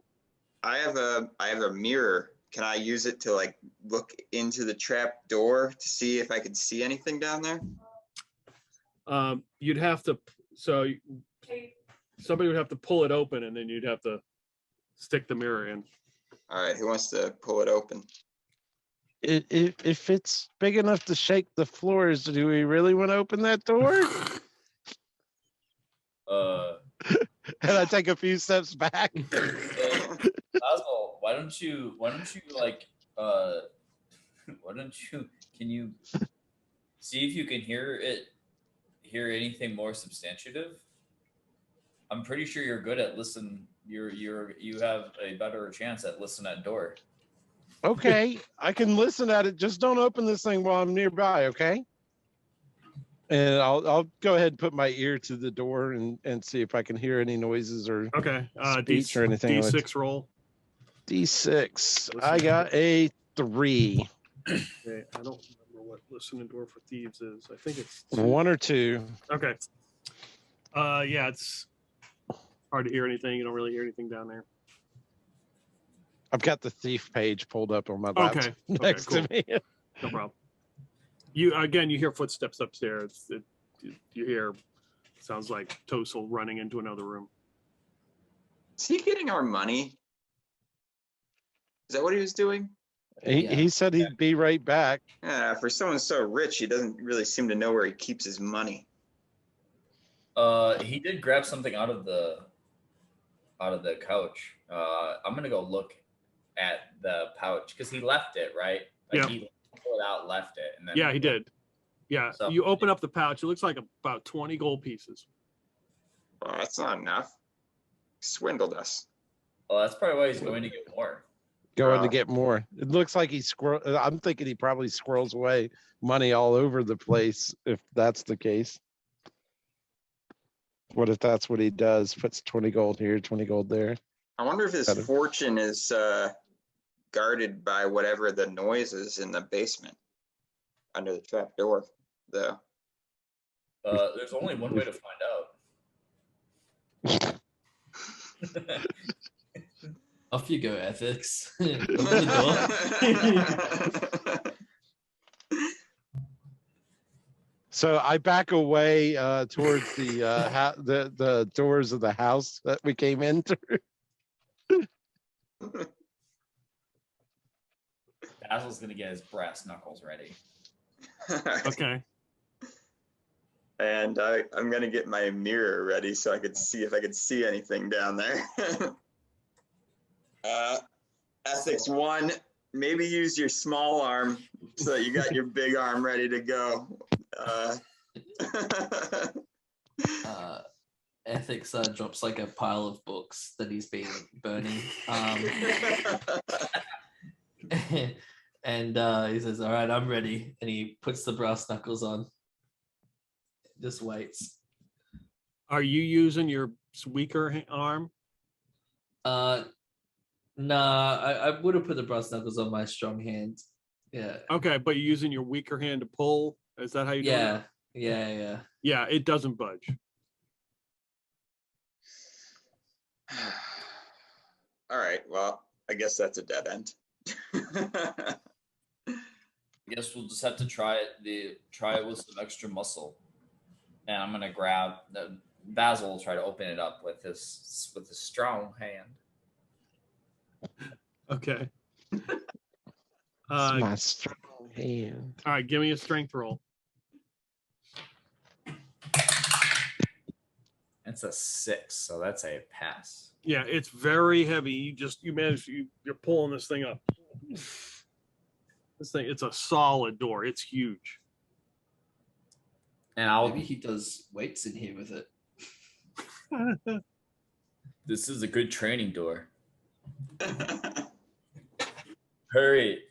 I have a mirror. Can I use it to like look into the trap door to see if I can see anything down there? You'd have to, so somebody would have to pull it open and then you'd have to stick the mirror in. All right, who wants to pull it open? If it's big enough to shake the floors, do we really want to open that door? And I take a few steps back. Basil, why don't you like can you see if you can hear anything more substantive? I'm pretty sure you're good at listen. You have a better chance at listen at door. Okay, I can listen at it. Just don't open this thing while I'm nearby, okay? And I'll go ahead and put my ear to the door and see if I can hear any noises or Okay. speech or anything. D6 roll. D6. I got a 3. Okay. I don't remember what listen and door for thieves is. I think it's 1 or 2. Okay. Yeah, it's hard to hear anything. You don't really hear anything down there. I've got the thief page pulled up on my laptop Okay. next cool. to me. No problem. You hear footsteps upstairs. You hear, sounds like Tosel running into another room. Is he getting our money? Is that what he was doing? He said he'd be right back. Yeah, for someone so rich, he doesn't really seem to know where he keeps his money. He did grab something out of the couch. I'm gonna go look at the pouch because he left it, right? Like Yeah. he pulled out, left it, and then Yeah, he did. Yeah, So- you open up the pouch. It looks like about 20 gold pieces. Well, that's not enough. He swindled us. Well, that's probably why he's going to get more. Going to Wow. get more. It looks like I'm thinking he probably squirrels away money all over the place if that's the case. What if that's what he does? Puts 20 gold here, 20 gold there. I wonder if his Better. fortune is guarded by whatever the noise is in the basement under the trap door, though. There's only one way to find out. Off you go, ethics. Open the door. So I back away towards the doors of the house that we came into. Basil's gonna get his brass knuckles ready. Okay. And I'm gonna get my mirror ready so I could see if I could see anything down there. Ethics 1, maybe use your small arm so that you got your big arm ready to go. Ethics drops like a pile of books that he's been burning. And he says, "All right, I'm ready." And he puts the brass knuckles on. Just waits. Are you using your weaker arm? Nah, I would have put the brass knuckles on my strong hand. Yeah. Okay, but you're using your weaker hand to pull. Is that how you do it? Yeah. Yeah, it doesn't budge. All right, well, I guess that's a dead end. I guess we'll just have to try it with some extra muscle. And I'm gonna grab the Basil will try to open it up with his strong hand. Okay. It's my strong hand. All right, give me a strength roll. It's a 6, so that's a pass. Yeah, it's very heavy. You manage. You're pulling this thing up. This thing, it's a solid door. It's huge. And Maybe he does weights in here with it. This is a good training door. Hurry,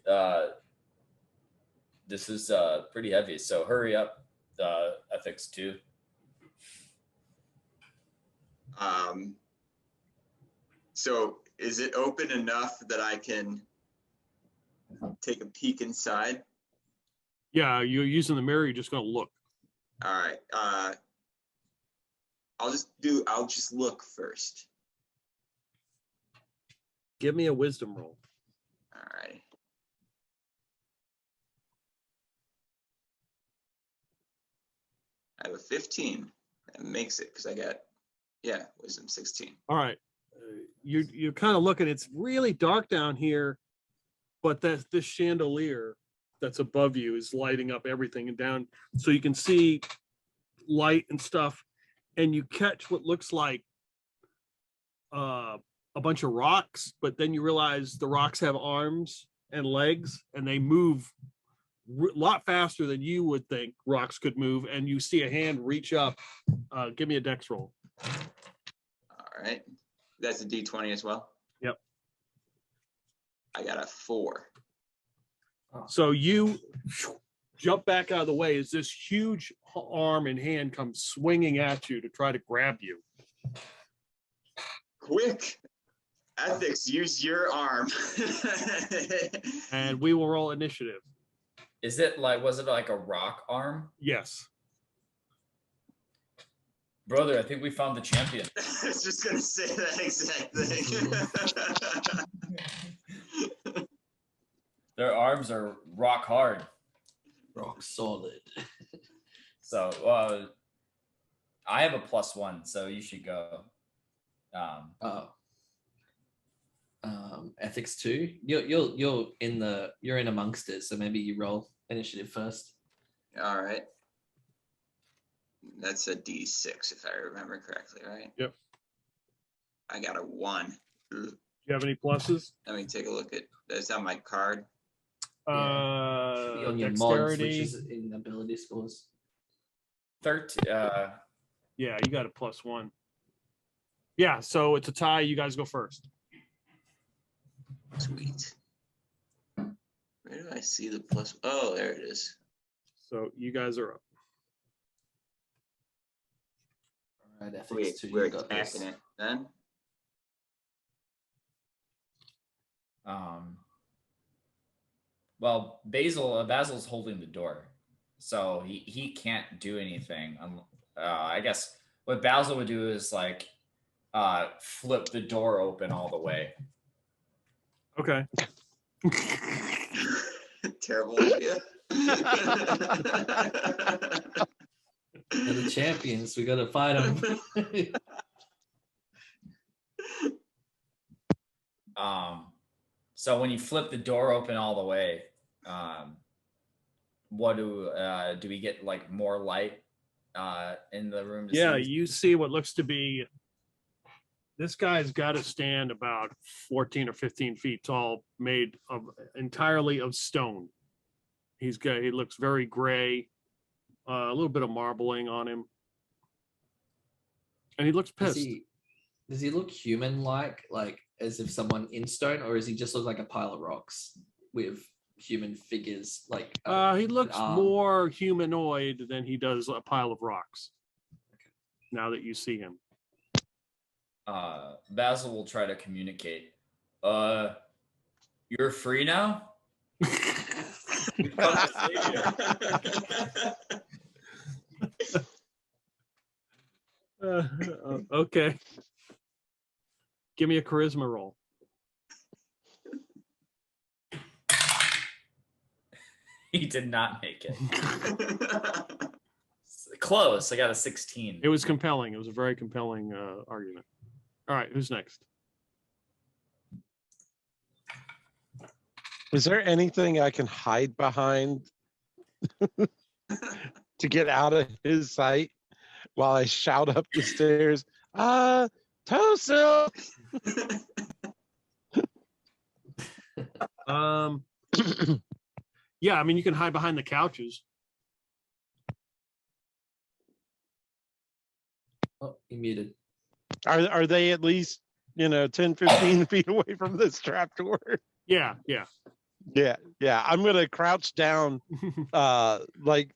this is pretty heavy, so hurry up, Ethics 2. So is it open enough that I can take a peek inside? Yeah, you're using the mirror. You're just gonna look. All right. I'll just look first. Give me a wisdom roll. All right. I have a 15. That makes it because I got, wisdom 16. All right. You're kind of looking. It's really dark down here, but this chandelier that's above you is lighting up everything and down, so you can see light and stuff, and you catch what looks like a bunch of rocks, but then you realize the rocks have arms and legs, and they move a lot faster than you would think rocks could move, and you see a hand reach up. Give me a dex roll. All right. That's a D20 as well? Yep. I got a 4. So you jump back out of the way as this huge arm and hand comes swinging at you to try to grab you. Quick! Ethics, use your arm. And we will roll initiative. Was it like a rock arm? Yes. Brother, I think we found the champion. I was just going to say that exact thing. Their arms are rock hard. Rock solid. So I have a +1, so you should go. Ethics 2. You're in amongst it, so maybe you roll initiative first. All right. That's a D6 if I remember correctly, right? Yep. I got a 1. Ugh. Do you have any pluses? Let me take a look at that's on my card. On your mods, which is in ability scores. 13. Yeah, you got a +1. Yeah, so it's a tie. You guys go first. Sweet. Where do I see the plus? Oh, there it is. So you guys are up. All right, Ethics Wait, 2. we're You got this. attacking it then? Well, Basil's holding the door, so he can't do anything. I guess what Basil would do is like flip the door open all the way. Okay. Terrible idea. They're the champions. We gotta fight them. So when you flip the door open all the way, what do we get, like more light in the room? Yeah, you see what looks to be. This guy's got to stand about 14 or 15 feet tall, made of entirely of stone. He looks very gray, a little bit of marbling on him, and he looks pissed. Does he look human-like, like as if someone in stone, or does he just look like a pile of rocks with human figures? Like he looks more humanoid than he does a pile of rocks. Okay. Now that you see him. Basil will try to communicate. You're free now? Okay. Give me a charisma roll. He did not make it. Close. I got a 16. It was compelling. It was a very compelling argument. All right, who's next? Is there anything I can hide behind to get out of his sight while I shout up the stairs? Toaster! Yeah, I mean, you can hide behind the couches. Oh, he muted. Are they at least, 10, 15 feet away from this trapdoor? Yeah. Yeah. I'm gonna crouch down, like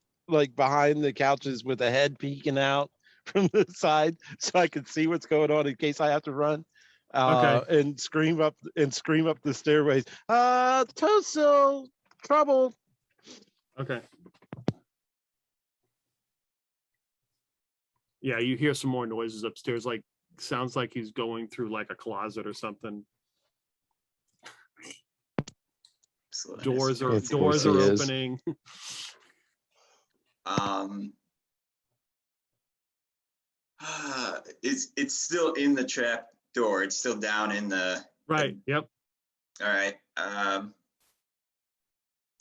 behind the couches with a head peeking out from the side, so I can see what's going on in case I have to run. and scream up the stairways. Toso, trouble. Okay. Yeah, you hear some more noises upstairs. Like sounds like he's going through like a closet or something. Doors are Of course he is. opening. It's still in the trap door. It's still down in the Right. Yep. All right.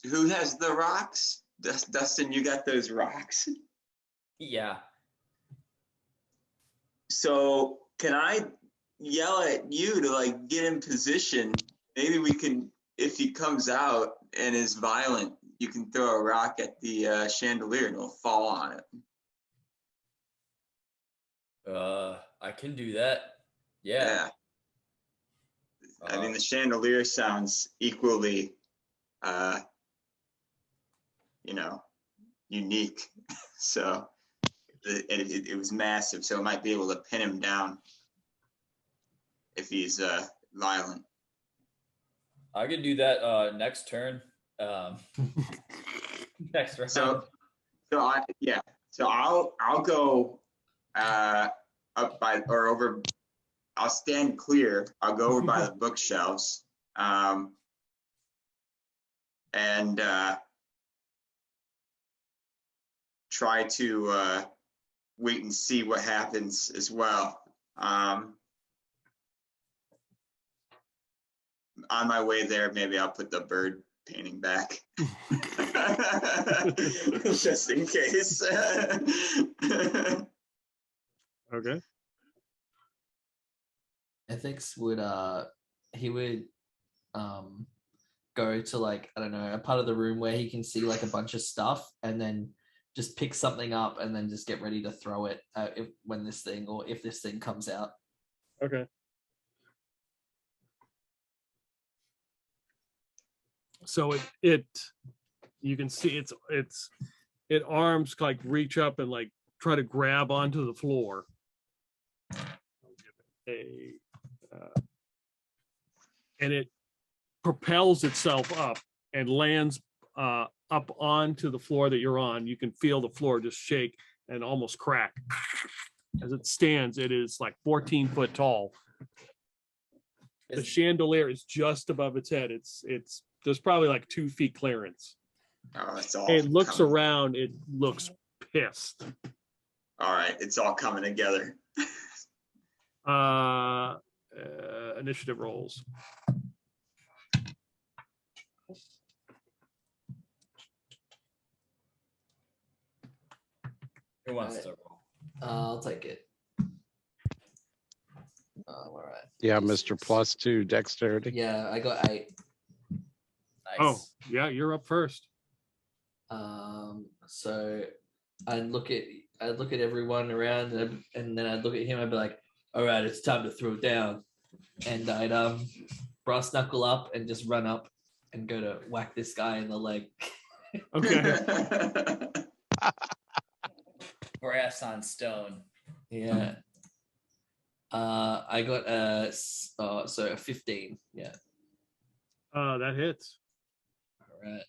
Who has the rocks? Dustin, you got those rocks. Yeah. So can I yell at you to like get in position? Maybe we can, if he comes out and is violent, you can throw a rock at the chandelier and it'll fall on it. I can do that. Yeah. I mean, the chandelier sounds equally, unique. So it was massive. So it might be able to pin him down if he's violent. I could do that next turn. Next round. So I'll go up by or over. I'll stand clear. I'll go over by the bookshelves, and try to wait and see what happens as well. On my way there, maybe I'll put the bird painting back, just in case. Okay. Ethics would he would go to like, I don't know, a part of the room where he can see like a bunch of stuff and then just pick something up and then just get ready to throw it if this thing comes out. Okay. So it you can see it arms like reach up and like try to grab onto the floor. And it propels itself up and lands up onto the floor that you're on. You can feel the floor just shake and almost crack. As it stands, it is like 14 foot tall. The chandelier is just above its head. There's probably like 2 feet clearance. Oh, it's all It looks coming. around, it looks pissed. All right, it's all coming together. Initiative rolls. Who wants to roll? I'll take it. All right. Yeah, Mr. +2 dexterity. Yeah, I got 8. Nice. Oh, yeah, you're up first. So I'd look at everyone around and then I'd look at him. I'd be like, all right, it's time to throw down. And I'd brass knuckle up and just run up and go to whack this guy in the leg. Okay. Brass on stone. Yeah. I got a 15. Yeah. That hits. All right.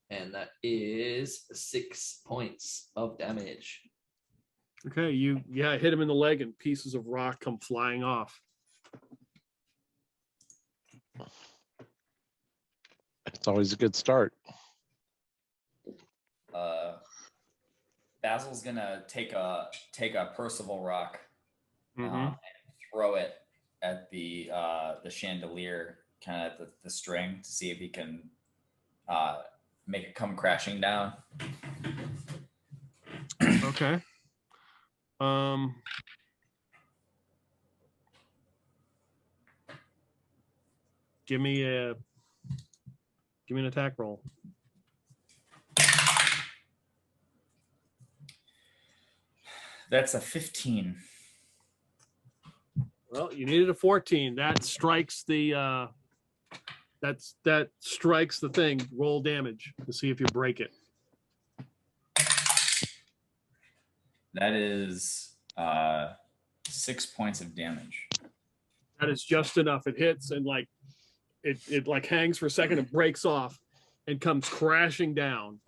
And that is 6 points of damage. Okay, hit him in the leg and pieces of rock come flying off. It's always a good start. Basil's gonna take a Percival rock, Mhm. and throw it at the chandelier, kind of the string, to see if he can make it come crashing down. Okay. Give me an attack roll. That's a 15. Well, you needed a 14. That strikes the that strikes the thing. Roll damage to see if you break it. That is 6 points of damage. That is just enough. It hits and like it like hangs for a second and breaks off and comes crashing down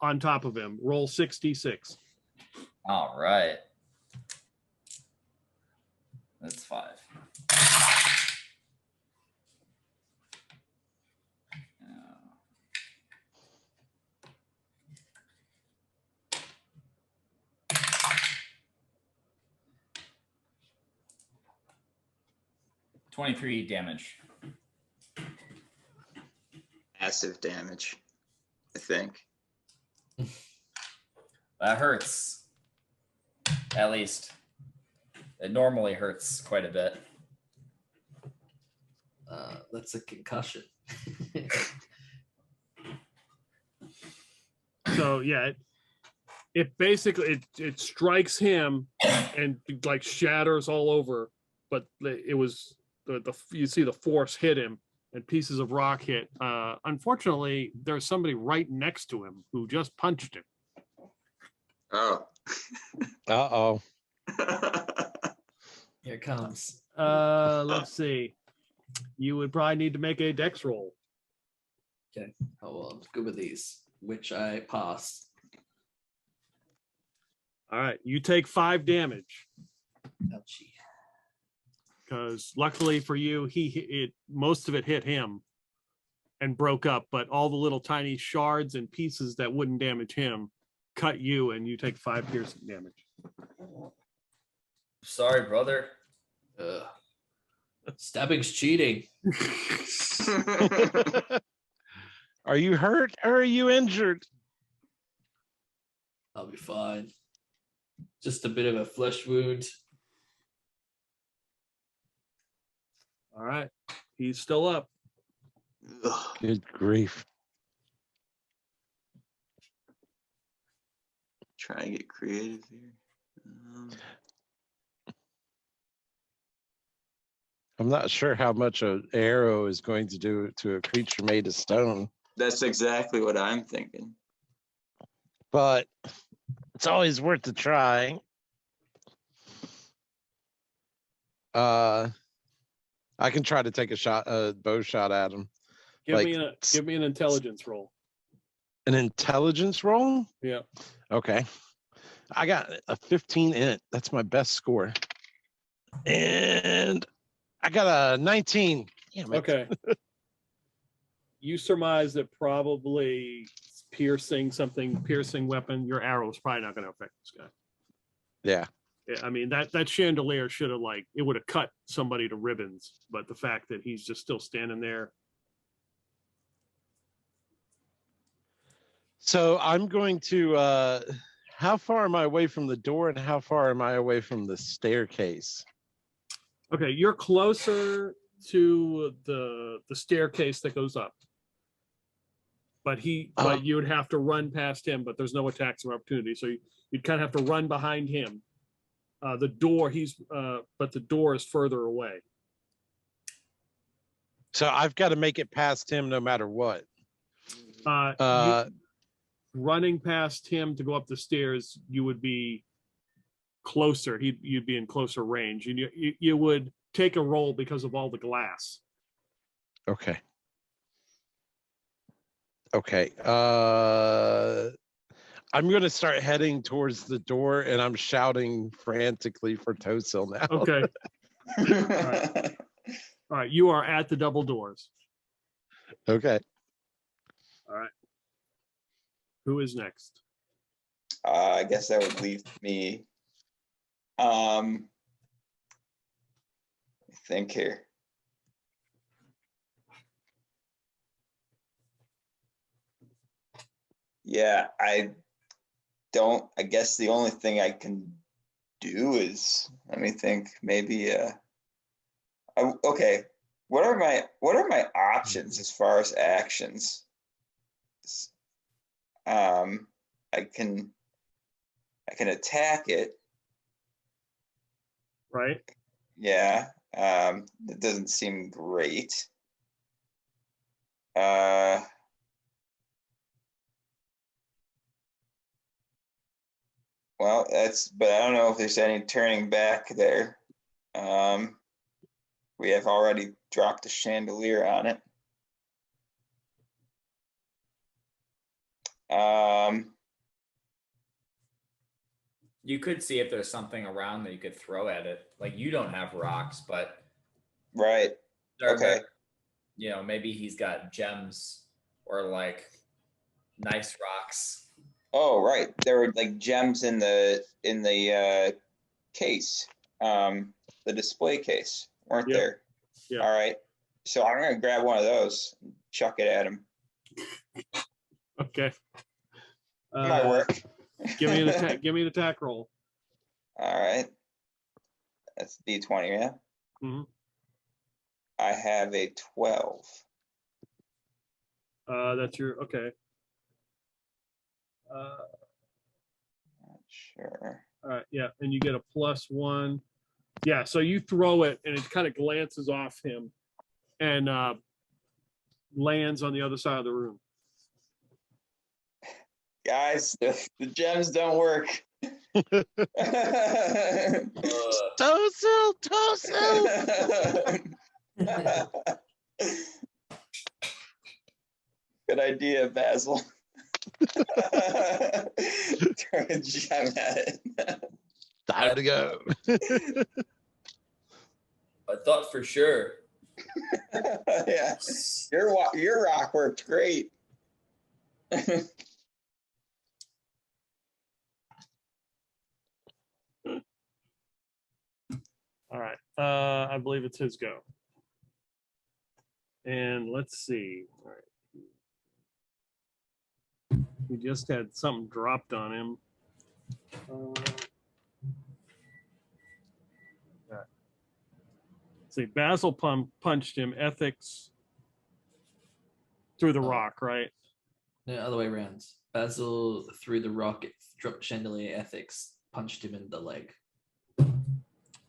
on top of him. Roll 66. All right. That's 5. 23 damage. Massive damage, I think. That hurts. At least. It normally hurts quite a bit. That's a concussion. So yeah, it basically it strikes him and like shatters all over, but it was the you see the force hit him and pieces of rock hit. Unfortunately, there's somebody right next to him who just punched him. Oh. Uh-oh. Here it comes. Let's see. You would probably need to make a dex roll. Oh, well, I'm good with these, which I passed. All right, you take 5 damage Ouchie. because luckily for you, most of it hit him and broke up, but all the little tiny shards and pieces that wouldn't damage him cut you, and you take 5 piercing damage. Sorry, brother. Stabbing's cheating. Are you hurt or are you injured? I'll be fine. Just a bit of a flesh wound. All right, he's still up. Ugh. Good grief. Try to get creative here. I'm not sure how much an arrow is going to do to a creature made of stone, That's exactly what I'm thinking. but it's always worth a try. I can try to take a bow shot at him. Give Like, me an intelligence roll. An intelligence roll? Yeah. Okay. I got a 15 in it. That's my best score. And I got a 19. Damn it. Okay. You surmise that probably piercing weapon, your arrow is probably not going to affect this guy. Yeah. Yeah, I mean that chandelier should have it would have cut somebody to ribbons, but the fact that he's just still standing there. So I'm going to how far am I away from the door and how far am I away from the staircase? Okay, you're closer to the staircase that goes up. But but you would have to run past him, but there's no attacks of opportunity. So you'd kind of have to run behind him. The door, but the door is further away. So I've got to make it past him no matter what. Running past him to go up the stairs, you would be closer. You'd be in closer range, and you would take a roll because of all the glass. Okay. Okay. I'm going to start heading towards the door, and I'm shouting frantically for Tosil now. Okay. All right. You are at the double doors. Okay. All right. Who is next? I guess that would leave me. I think here. Yeah, I guess the only thing I can do is, let me think, maybe okay. What are my options as far as actions? I can attack it. Right. Yeah. That doesn't seem great. Well, but I don't know if there's any turning back there. We have already dropped a chandelier on it. You could see if there's something around that you could throw at it. Like you don't have rocks, but Right. Okay. You know, maybe he's got gems or like nice rocks. Oh, right. There were like gems in the case, the display case, weren't Yep. there? Yeah. All right. So I'm gonna grab one of those, and chuck it at him. Okay. Might work. Give me the give me the attack roll. All right. That's D20, yeah. Mhm. I have a 12. That's your okay. Not sure. All right, yeah, and you get a +1. Yeah, so you throw it and it kind of glances off him and lands on the other side of the room. Guys, the gems don't work. Tosil. Good idea, Basil. Throw a gem at it. Time to go. I thought for sure. Yeah, your rock worked great. All right, I believe it's his go. And let's see. All right. We just had something dropped on him. See, Basil punched him. Ethics through the rock, right? No, other way around. Basil threw the rock, dropped chandelier. Ethics punched him in the leg.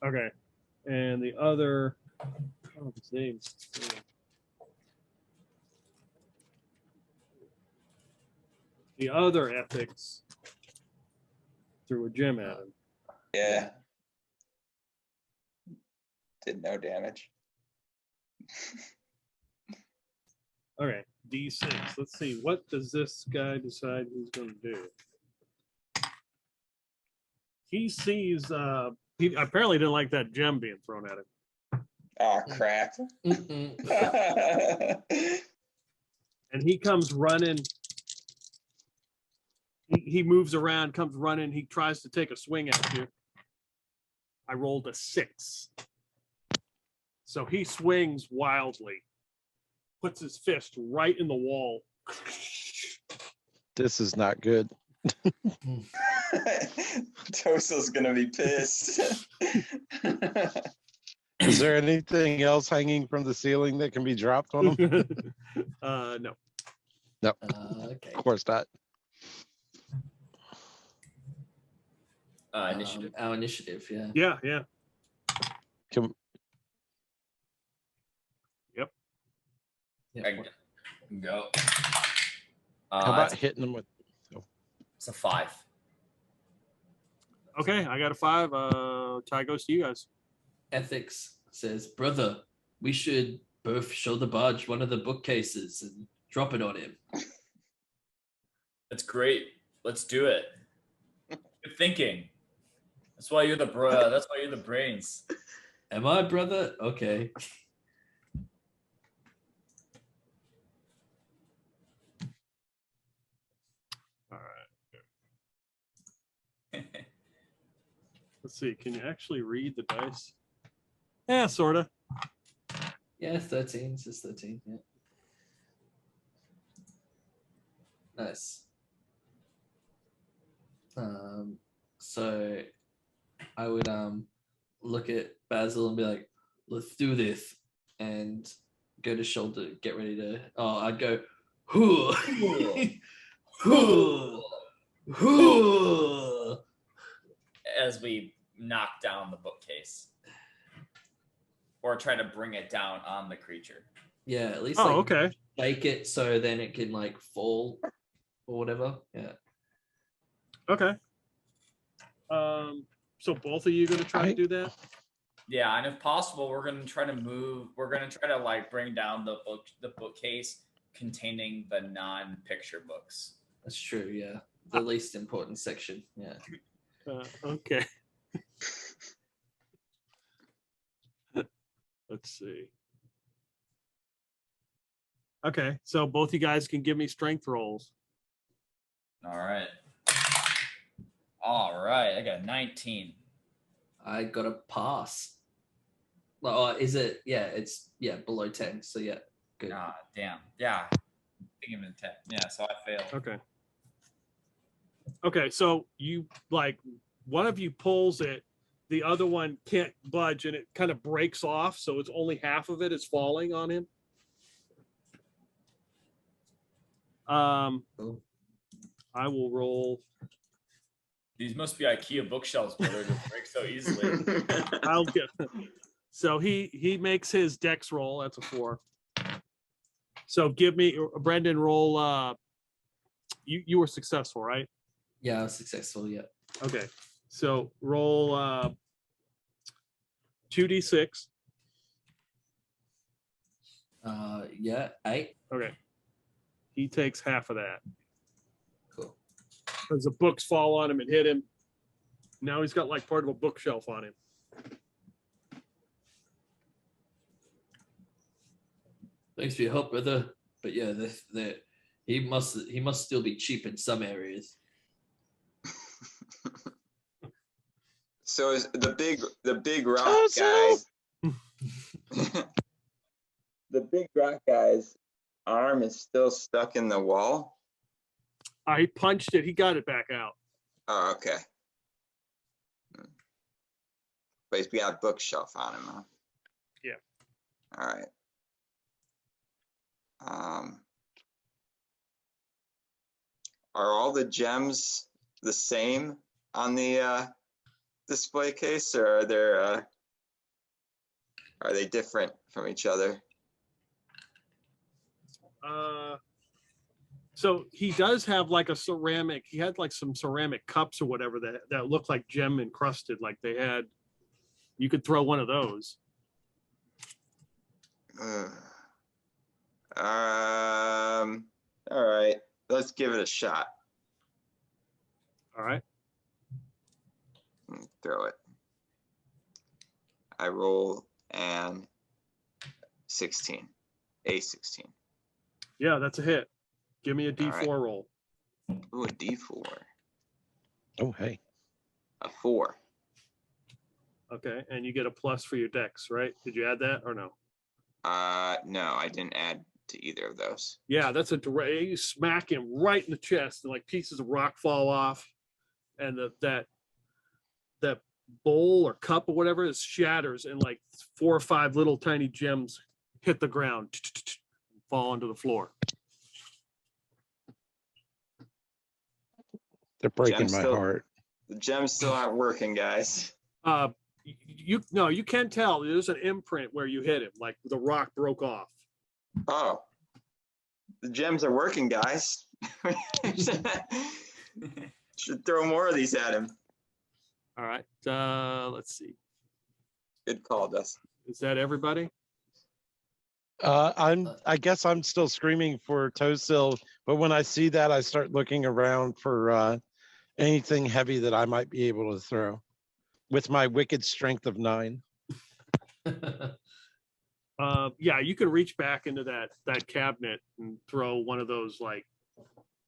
Okay. And the other, oh, his name's. The other ethics threw a gem at him. Yeah. Did no damage. All right, D6. Let's see. What does this guy decide he's going to do? He sees. He apparently didn't like that gem being thrown at him. Oh crap. And he comes running. He moves around, comes running. He tries to take a swing at you. I rolled a 6. So he swings wildly, puts his fist right in the wall. This is not good. Tosil's gonna be pissed. Is there anything else hanging from the ceiling that can be dropped on them? No. No, Okay. of course not. Initiative. Our initiative, yeah. Yeah, yeah. Can, Yeah. I can go. how about hitting them with? It's a 5. Okay, I got a 5. Tie goes to you guys. Ethics says, brother, we should both show the barge one of the bookcases and drop it on him. That's great. Let's do it. Good thinking. That's why you're the that's why you're the brains. Am I, brother? Okay. All right. Let's see. Can you actually read the dice? Yeah, sorta. Yeah, 13. It's just 13. Yeah. Nice. So I would look at Basil and be like, let's do this, and go to shoulder, get ready to. Oh, I'd go, hoo, hoo, hoo. As we knock down the bookcase. Or try to bring it down on the creature. Yeah, at least Oh, like okay. make it so then it can like fall or whatever. Yeah. Okay. So both of you going to try to do that? Yeah, and if possible, we're gonna try to move. We're gonna try to like bring down the bookcase containing the non-picture books. That's true. Yeah, the least important section. Yeah. Okay. Let's see. Okay, so both you guys can give me strength rolls. All right. All right. I got 19. I got a pass. Oh, is it? Yeah, it's below 10. So yeah, good. Ah, damn. Yeah. Think of it 10. Yeah, so I failed. Okay. Okay, so you like one of you pulls it, the other one can't budge, and it kind of breaks off, so it's only half of it is falling on him. Cool. I will roll. These must be IKEA bookshelves, brother, to break so easily. I'll get. So he makes his dex roll. That's a 4. So give me Brendan roll. You were successful, right? Yeah, I was successful. Yeah. Okay. So roll 2d6. Yeah, 8. Okay. He takes half of that. Cool. Because the books fall on him and hit him. Now he's got like part of a bookshelf on him. Thanks for your help, brother. But yeah, he must still be cheap in some areas. So is the big rock Oh, guy, the big rock guy's arm is still stuck in the wall? He punched it. He got it back out. Oh, okay. But he's got a bookshelf on him, huh? Yeah. All right. Are all the gems the same on the display case, or are they different from each other? So he does have like a ceramic. He had like some ceramic cups or whatever that looked like gem encrusted. Like they had. You could throw one of those. All right. Let's give it a shot. All right. Throw it. I roll an 16. A 16. Yeah, that's a hit. Give me a D4 right. roll. Ooh, a D4. Oh, hey. A 4. Okay, and you get a plus for your dex, right? Did you add that or no? No, I didn't add to either of those. Yeah, that's a direct. You smack him right in the chest, and like pieces of rock fall off, and that bowl or cup or whatever is shatters, and like 4 or 5 little tiny gems hit the ground, fall onto the floor. They're breaking my still- heart. The gems still aren't working, guys. You can tell there's an imprint where you hit him, like the rock broke off. Oh, the gems are working, guys. Should throw more of these at him. All right, let's see. Good call, Dustin. Is that everybody? I guess I'm still screaming for Toesil, but when I see that, I start looking around for anything heavy that I might be able to throw with my wicked strength of 9. Yeah, you can reach back into that cabinet and throw one of those, like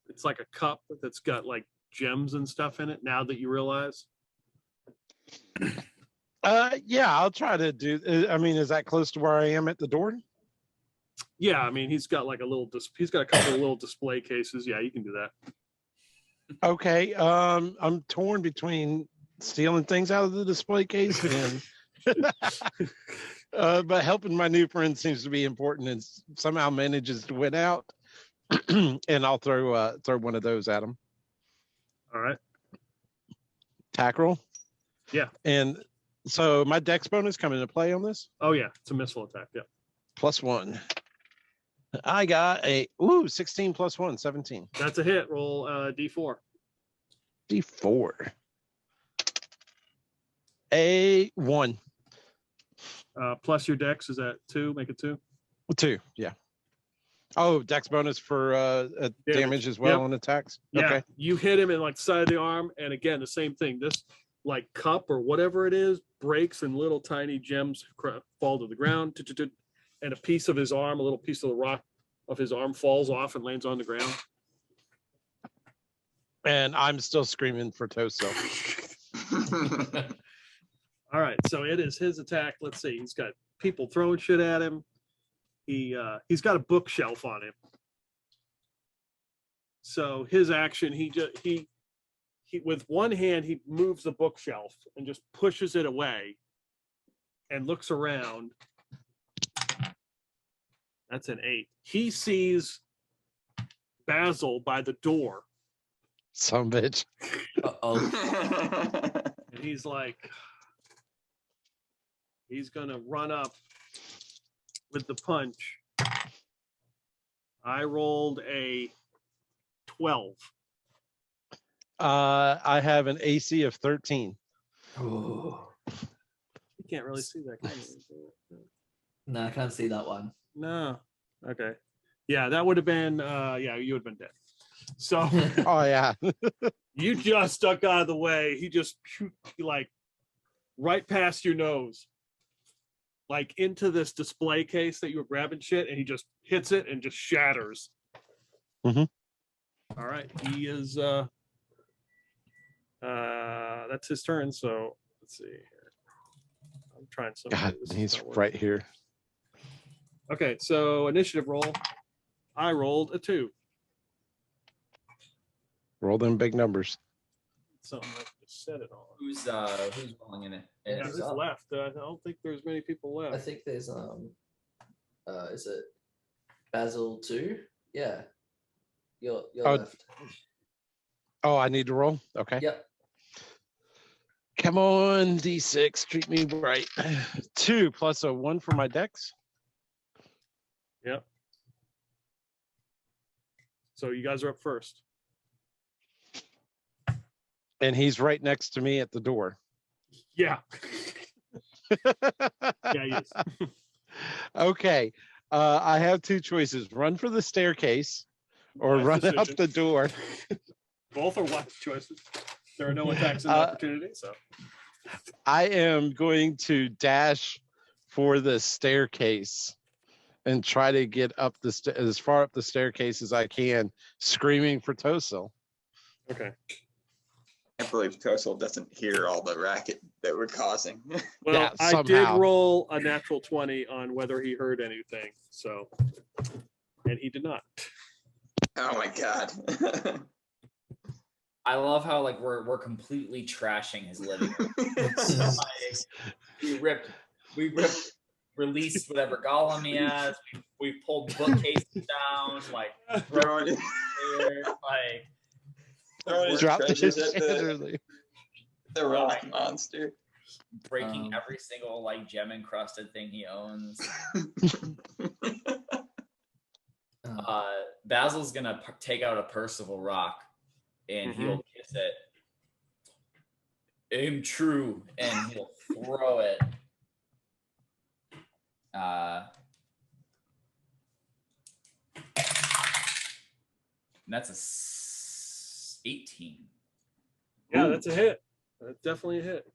it's like a cup that's got like gems and stuff in it. Now that you realize. Yeah, I'll try to do. I mean, is that close to where I am at the door? Yeah, I mean, he's got like he's got a couple of little display cases. Yeah, you can do that. Okay. I'm torn between stealing things out of the display case and but helping my new friend seems to be important, and somehow manages to win out. And I'll throw one of those at him. All right. Tack roll. Yeah. And so my dex bonus come into play on this. Oh yeah, it's a missile attack. Yeah. +1. I got a 16 + 1, 17. That's a hit. Roll D4. D4. A 1. Plus your dex is at 2. Make it 2. 2, yeah. Oh, dex bonus for damage as well Yep. on attacks. Yeah, Okay. you hit him in like the side of the arm, and again the same thing. This like cup or whatever it is breaks, and little tiny gems fall to the ground, and a piece of his arm, a little piece of the rock of his arm, falls off and lands on the ground. And I'm still screaming for Toso. All right, so it is his attack. Let's see. He's got people throwing shit at him. He's got a bookshelf on him. So his action, he with one hand he moves the bookshelf and just pushes it away, and looks around. That's an 8. He sees Basil by the door, Some bitch. Uh-oh. and he's like, he's gonna run up with the punch. I rolled a 12. I have an AC of 13. Ooh. You can't really see that, can you? No, I can't see that one. No. Okay. Yeah, that would have been yeah, you would have been dead. So Oh yeah. you just stuck out of the way. He just like right past your nose, like into this display case that you were grabbing shit, and he just hits it and just shatters. Mhm. All right, he is that's his turn. So let's see here. I'm trying something. God, This is he's not working. right here. Okay, so initiative roll. I rolled a 2. Roll them big numbers. Something I just set it on. Who's rolling in it? Yeah, Who's who's up? left? I don't think there's many people left. I think there's is it Basil 2? Yeah. You're Oh. left. Oh, I need to roll? Okay. Yep. Come on, D6. Treat me right. 2 plus a 1 for my dex. Yep. So you guys are up first. And he's right next to me at the door. Yeah. Yeah, he is. Okay. I have 2 choices. Run for the staircase or Wise run decision. out the door. Both are wise choices. There are no attacks in opportunity, so I am going to dash for the staircase and try to get up as far up the staircase as I can, screaming for Tosil. okay. I can't believe Tosil doesn't hear all the racket that we're causing. Well, Yeah, I did somehow. roll a natural 20 on whether he heard anything, so and he did not. Oh my god. I love how like we're completely trashing his living room. Like, we released whatever golem he has. We pulled bookcases down, like Throwing it- throwing his Drop treasures this at the rock monster. breaking every single like gem encrusted thing he owns. Basil's gonna take out a Percival rock and he'll kiss it. Aim true, and he'll throw it. And that's a 18. Yeah, Ooh. that's a hit. That's definitely a hit.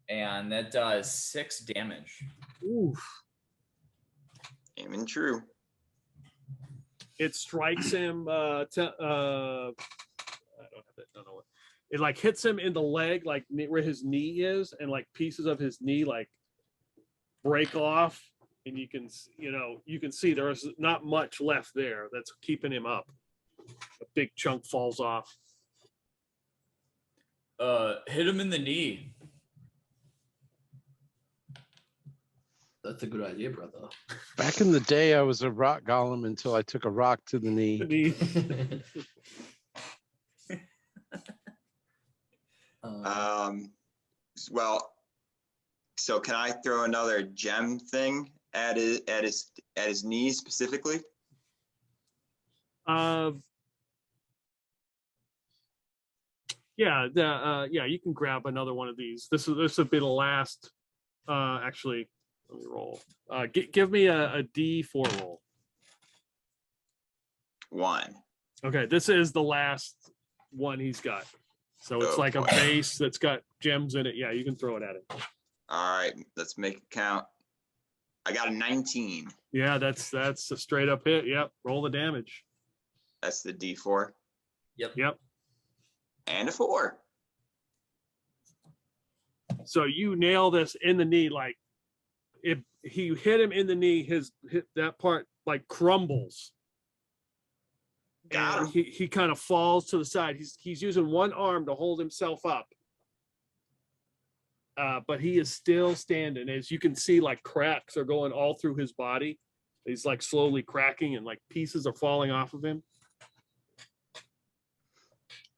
And that does 6 damage. Oof. Aiming true. It strikes him. I don't have it. Don't know what. It like hits him in the leg, like where his knee is, and like pieces of his knee like break off, and you can see there's not much left there that's keeping him up. A big chunk falls off. Hit him in the knee. That's a good idea, brother. Back in the day, I was a rock golem until I took a rock to the knee. Well, so can I throw another gem thing at his knee specifically? Yeah, you can grab another one of these. This would be the last. Actually, Let me roll. Give me a D4 roll. 1. Okay, this is the last one he's got. So it's Oh, like boy. a vase that's got gems in it. Yeah, you can throw it at him. All right, let's make it count. I got a 19. Yeah, that's a straight up hit. Yep. Roll the damage. That's the D4. Yep. And a 4. So you nail this in the knee, like if he hit him in the knee, that part like crumbles. Got And him. he kind of falls to the side. He's using one arm to hold himself up. But he is still standing. As you can see, like cracks are going all through his body. He's like slowly cracking and like pieces are falling off of him.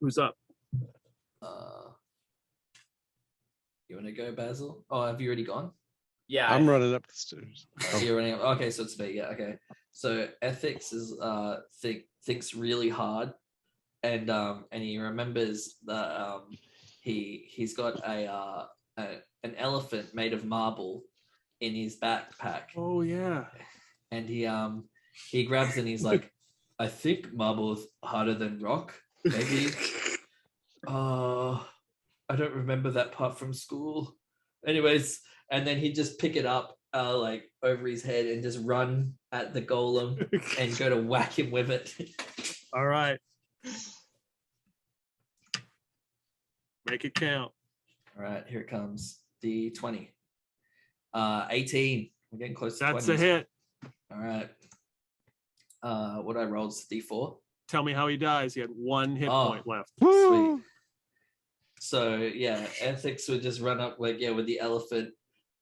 Who's up? You want to go, Basil? Oh, have you already gone? Yeah, I'm running up the stairs. You're running up. Okay, so it's me. Yeah. Okay. So Ethics is thinks really hard, and he remembers that he's got an elephant made of marble in his backpack, Oh yeah. and he grabs and he's like, I think marble is harder than rock. Maybe. I don't remember that part from school. Anyways, and then he'd just pick it up like over his head and just run at the golem and go to whack him with it. All right. Make it count. All right, here it comes. D20. 18. We're getting close to That's 20s. a hit. All right. What I rolled is D4. Tell me how he dies. He had one hit Oh. point left. Sweet. So yeah, Ethics would just run up with the elephant,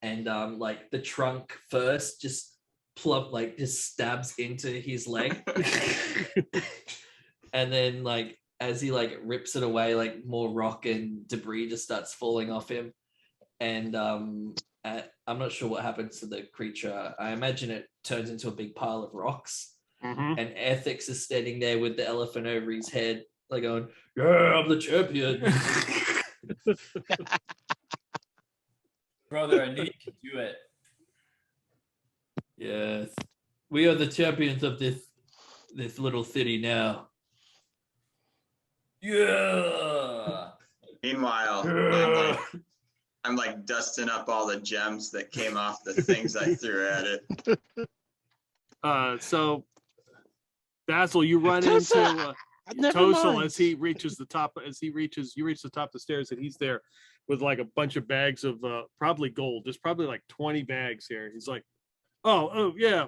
and like the trunk first just just stabs into his leg, and then like as he like rips it away, like more rock and debris just starts falling off him, and I'm not sure what happens to the creature. I imagine it turns into a big pile of rocks, Mhm. and Ethics is standing there with the elephant over his head, like going, "Yeah, I'm the champion." brother, I knew you could do it. Yes, we are the champions of this little city now. Yeah. Meanwhile, I'm like dusting up all the gems that came off the things I threw at it. So Basil, you run Tosa! into Never Tosel mind. as you reach the top of the stairs, and he's there with like a bunch of bags of probably gold. There's probably like 20 bags here. He's like, oh yeah,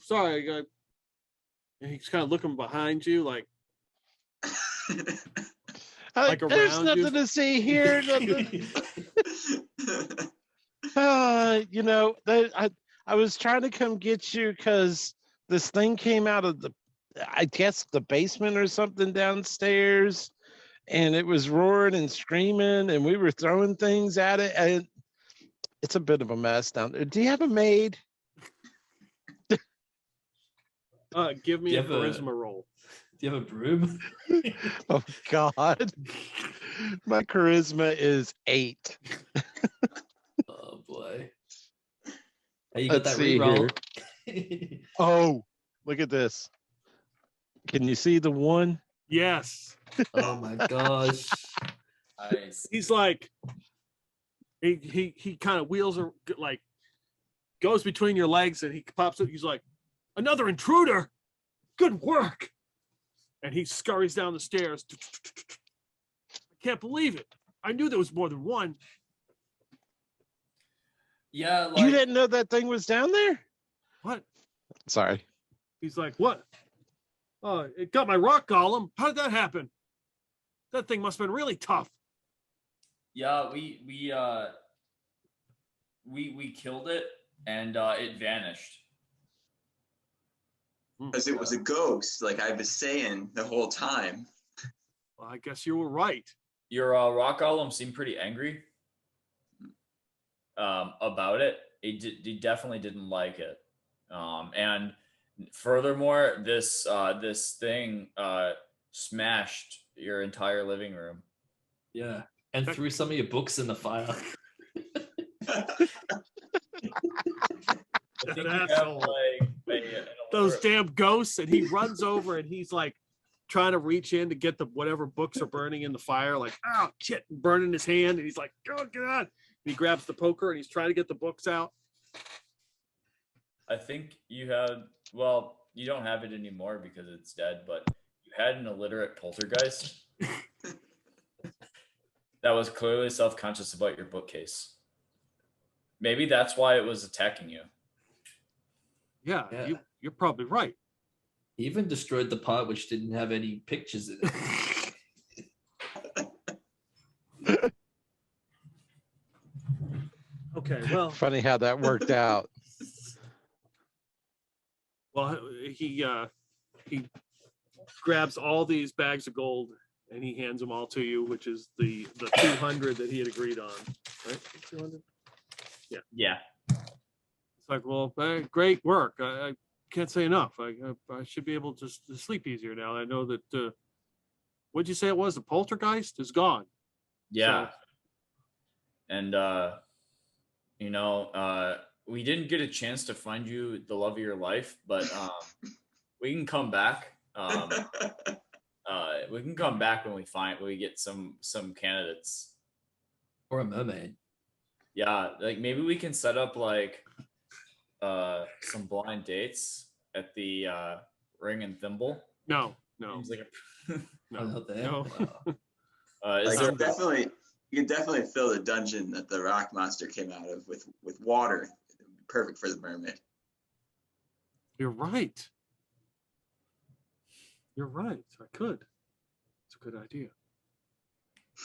sorry. And he's kind of looking behind you, like like There's around nothing you. to see here. Nothing. I was trying to come get you because this thing came out of I guess the basement or something downstairs, and it was roaring and screaming, and we were throwing things at it, and it's a bit of a mess down there. Do you have a maid? Give me Do a you have a- charisma roll. Do you have a broom? Oh God, my charisma is 8. Oh boy. Hey, you got Let's that see reroll. Oh, look at this. Can you see the 1? Yes. Oh my gosh. Nice. He's like, he kind of wheels or like goes between your legs, and he pops up. He's like, another intruder. Good work. And he scurries down the stairs. I can't believe it. I knew there was more than one. Yeah, You like didn't know that thing was down there? What? Sorry. He's like, what? Oh, it got my rock golem. How did that happen? That thing must have been really tough. yeah, we killed it and it vanished. Because it was a ghost, like I was saying the whole time. Well, I guess you were right. Your rock golem seemed pretty angry about it. He definitely didn't like it. And furthermore, this thing smashed your entire living room. Yeah. And threw some of your books in the fire. I think you That have, asshole. like, Those alert. damn ghosts, and he runs over and he's like trying to reach in to get the whatever books are burning in the fire, like, oh shit, burning his hand, and he's like, oh god. And he grabs the poker and he's trying to get the books out. I think you had, well, you don't have it anymore because it's dead, but you had an illiterate poltergeist that was clearly self-conscious about your bookcase. Maybe that's why it was attacking you. Yeah, Yeah. you're probably right. He even destroyed the part which didn't have any pictures in it. Okay, well, Funny how that worked out. well, he grabs all these bags of gold and he hands them all to you, which is the 200 that he had agreed on, right? 200. Yeah. It's like, well, great work. I can't say enough. I should be able to sleep easier now. I know that. What'd you say it was? The poltergeist is gone. Yeah. So- And, we didn't get a chance to find you the love of your life, but we can come back. We can come back when we get some candidates. Or a mermaid. Yeah, like maybe we can set up like some blind dates at the Ring and Thimble. No. Seems like No. I'm not there. No. is Like, there you can definitely fill the dungeon that the rock monster came out of with water. Perfect for the mermaid. You're right. You're right. I could. It's a good idea.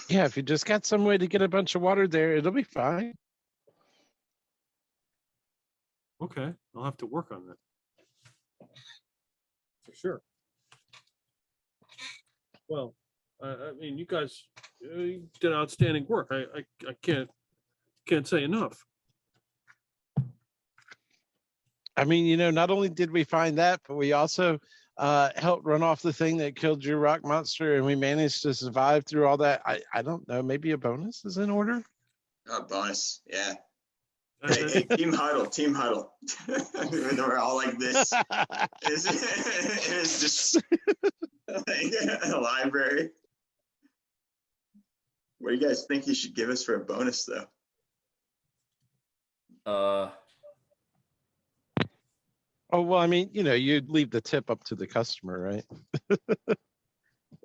Yeah, if you just got some way to get a bunch of water there, it'll be fine. Okay, I'll have to work on that. For sure. Well, I mean, you guys did outstanding work. I can't say enough. I mean, not only did we find that, but we also helped run off the thing that killed your rock monster, and we managed to survive through all that. I don't know, maybe a bonus is in order? Oh, bonus. Yeah. Uh, Hey, team huddle. We're all like this. It's just like a library. What do you guys think you should give us for a bonus, though? Oh, well, I mean, you'd leave the tip up to the customer, right?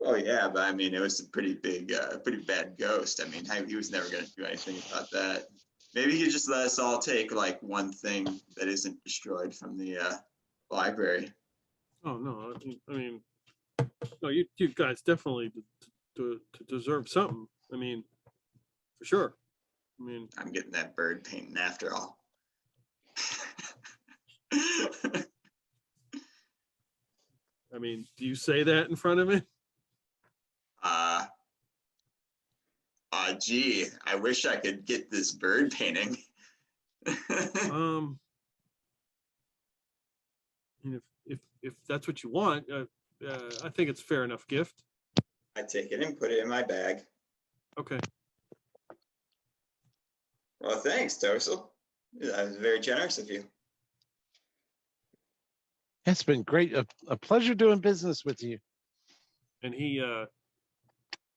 Oh yeah, but I mean, it was a pretty bad ghost. I mean, he was never going to do anything about that. Maybe he could just let us all take like one thing that isn't destroyed from the library. Oh no, I mean, no, you guys definitely to deserve something. I mean, for sure. I mean, I'm getting that bird painting after all. I mean, do you say that in front of me? Gee, I wish I could get this bird painting. And if that's what you want, I think it's a fair enough gift. I take it and put it in my bag. Okay. Well, thanks, Toasel. That was very generous of you. It's been great. A pleasure doing business with you. And he,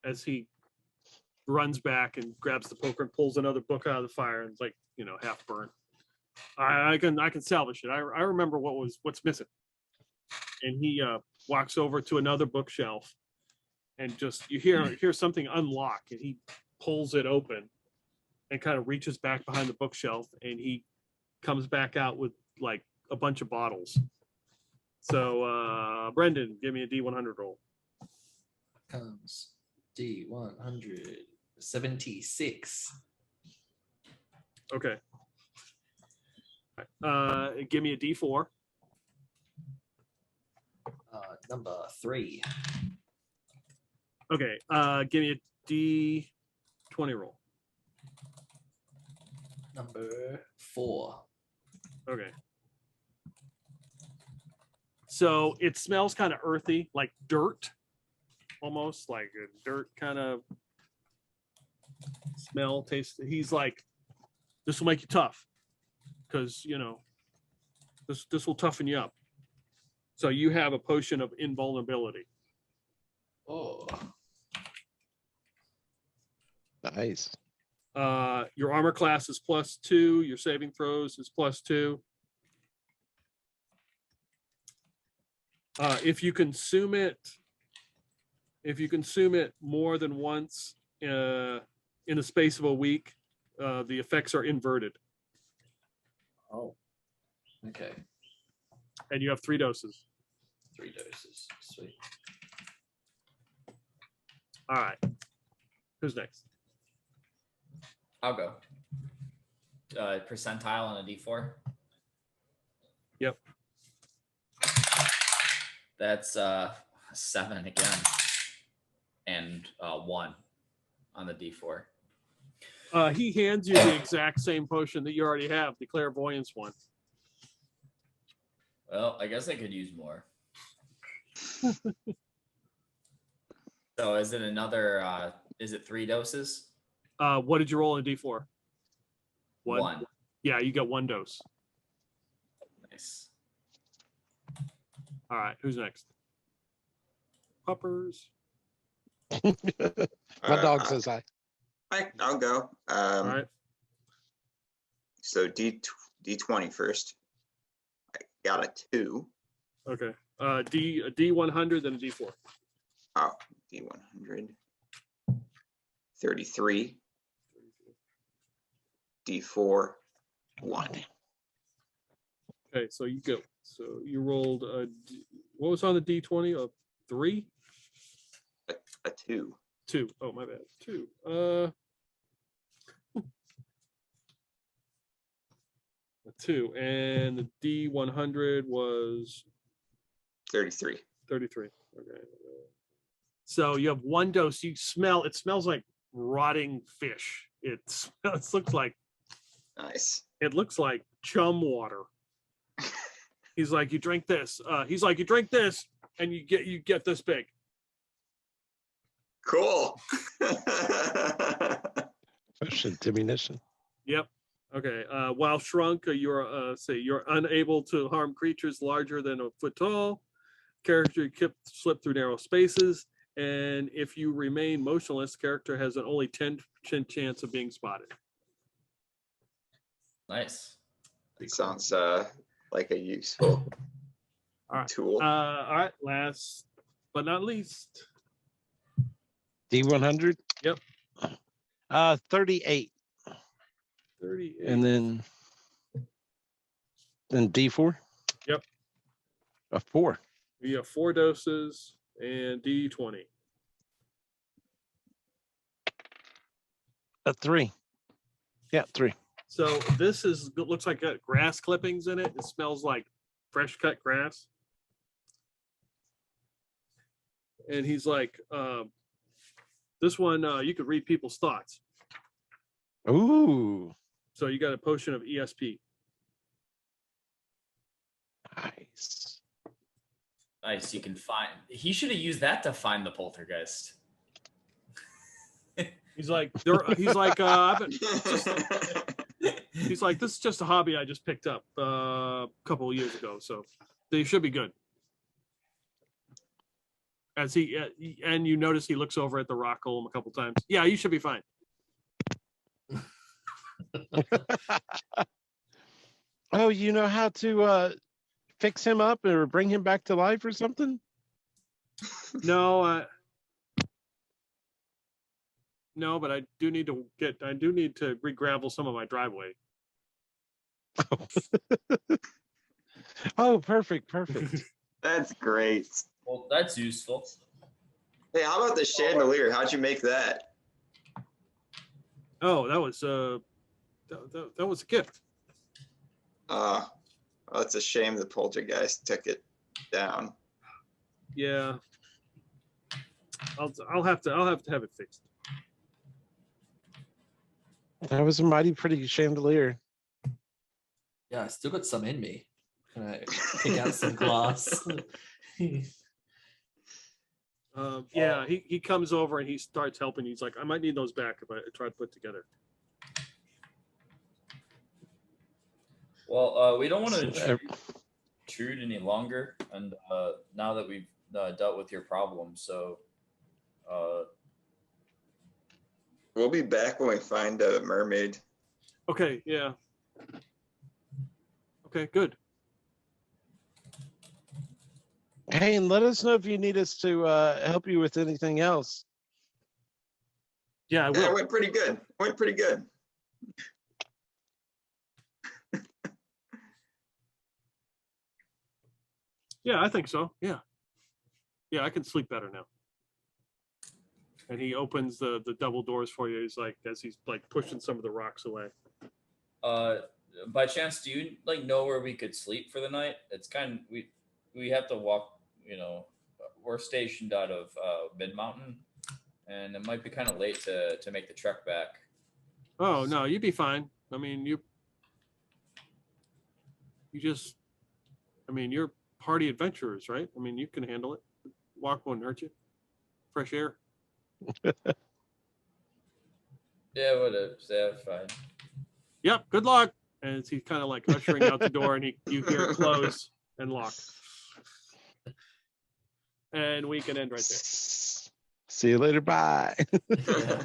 as he runs back and grabs the poker and pulls another book out of the fire, and it's like, half burnt. I can salvage it. I remember what's missing. And he walks over to another bookshelf, and just you hear something unlock, and he pulls it open, and kind of reaches back behind the bookshelf, and he comes back out with like a bunch of bottles. So Brendan, give me a D100 roll. Comes D176. Okay. Give me a D4. Number 3. Okay. Give me a D20 roll. Number 4. Okay. So it smells kind of earthy, like dirt, almost like a dirt kind of smell, taste. He's like, this will make you tough. because this will toughen you up. So you have a potion of invulnerability. Oh, Nice. Your armor class is +2. Your saving throws is +2. If you consume it more than once in the space of a week, the effects are inverted, oh, okay. and you have 3 doses. 3 doses. Sweet. All right. Who's next? I'll go. Percentile on a D4. Yep. That's 7 again, and 1 on the D4. He hands you the exact same potion that you already have, the clairvoyance one. Well, I guess I could use more. So is it another? Is it 3 doses? What did you roll in D4? 1. Yeah, you got 1 dose. Nice. All right, who's next? Puppers. My dog says hi. I'll go. All right. So D20 first. I got a 2. Okay. A D100, then a D4. Oh, D100. 33. D4. 1. Okay, so you go. So you rolled what was on the D20? A 3? A 2. 2. Oh, my bad. 2. A 2. And the D100 was 33. 33. Okay. So you have 1 dose. It smells like rotting fish. It looks like Nice. it looks like chum water. He's like, you drink this. He's like, you drink this, and you get this big. Cool. Potion diminution. Yep. Okay. While shrunk, you're unable to harm creatures larger than a foot tall. Character slip through narrow spaces, and if you remain motionless, character has an only 10% chance of being spotted. Nice. It sounds like a useful All right. tool. All right. Last but not least. D100. Yep. 38. 38. And then D4. Yep. A 4. You have 4 doses and D20. A 3. Yeah, 3. So this looks like got grass clippings in it. It smells like fresh cut grass. And he's like, this one, you could read people's thoughts. Ooh. So you got a potion of ESP. Nice. Nice. You can find. He should have used that to find the poltergeist. He's like, he's like, this is just a hobby I just picked up a couple of years ago. So they should be good. As and you notice he looks over at the rock golem a couple times. Yeah, you should be fine. Oh, you know how to fix him up or bring him back to life or something? No, but I do need to re-gravel some of my driveway. Oh, perfect. That's great. Well, that's useful. Hey, how about the chandelier? How'd you make that? Oh, that was that was a gift. Well, it's a shame the poltergeist took it down. Yeah. I'll have to have it fixed. That was a mighty pretty chandelier. Yeah, I still got some in me. Can I pick out some glass? Yeah, he comes over and he starts helping. He's like, I might need those back if I try to put together. Well, we don't want to So, intrude any longer, and now that we've dealt with your problem, so We'll be back when we find a mermaid. Okay, yeah. Okay, good. hey, and let us know if you need us to help you with anything else. Yeah, I Yeah, it will. went pretty good. Went pretty good. Yeah, I think so. Yeah. Yeah, I can sleep better now. And he opens the double doors for you. He's like, as he's like pushing some of the rocks away. by chance, do you like know where we could sleep for the night? It's kind of we have to walk. You know, we're stationed out of Mid Mountain, and it might be kind of late to make the trek back. Oh no, you'd be fine. I mean, you just, I mean, you're party adventurers, right? I mean, you can handle it. Walk won't hurt you. Fresh air. Yeah, whatever. Yeah, fine. Yep. Good luck. And he's kind of like ushering out the door, and you hear it close and lock. And we can end right there. See you later. Bye. Yeah.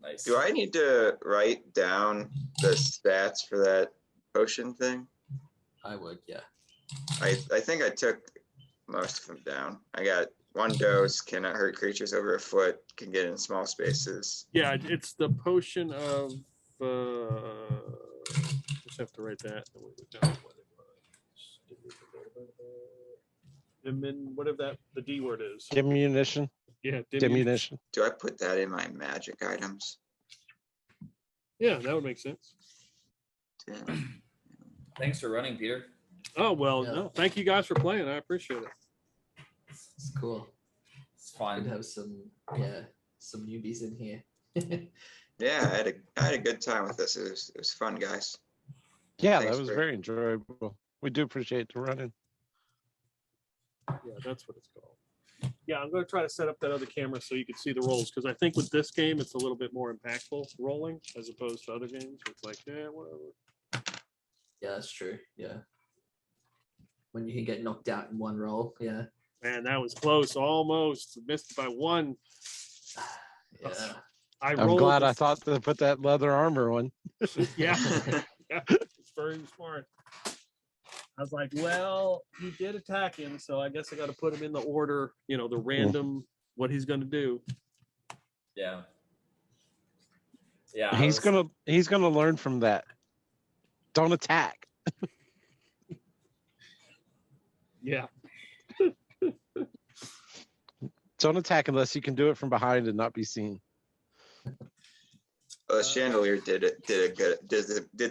Nice. Do I need to write down the stats for that potion thing? I would, yeah. I think I took most of them down. I got 1 dose, cannot hurt creatures over a foot, can get in small spaces. Yeah, it's the potion of. Just have to write that. Whatever that the D word is. Diminution. Yeah, Diminution. Do I put that in my magic items? Yeah, that would make sense. Yeah. Thanks for running, Peter. Oh well, Yeah. no, thank you guys for playing. I appreciate it. It's cool. It's Good fun. to have some newbies in here. Yeah, I had a good time with this. It was fun, guys. Yeah, Thanks that was for- very enjoyable. We do appreciate the running. Yeah, that's what it's called. Yeah, I'm going to try to set up that other camera so you can see the rolls, because I think with this game it's a little bit more impactful rolling as opposed to other games. It's like, yeah, whatever. Yeah, that's true. Yeah. When you can get knocked out in one roll, yeah. Man, that was close. Almost missed by one. Yeah. I'm I'm glad I thought to put that leather armor on. Yeah, yeah, it's very smart. I was like, well, he did attack him, so I guess I got to put him in the order, you know, the random what he's going to do. Yeah. Yeah. He's gonna learn from that. Don't attack. Yeah. Don't attack unless you can do it from behind and not be seen. Well, the chandelier did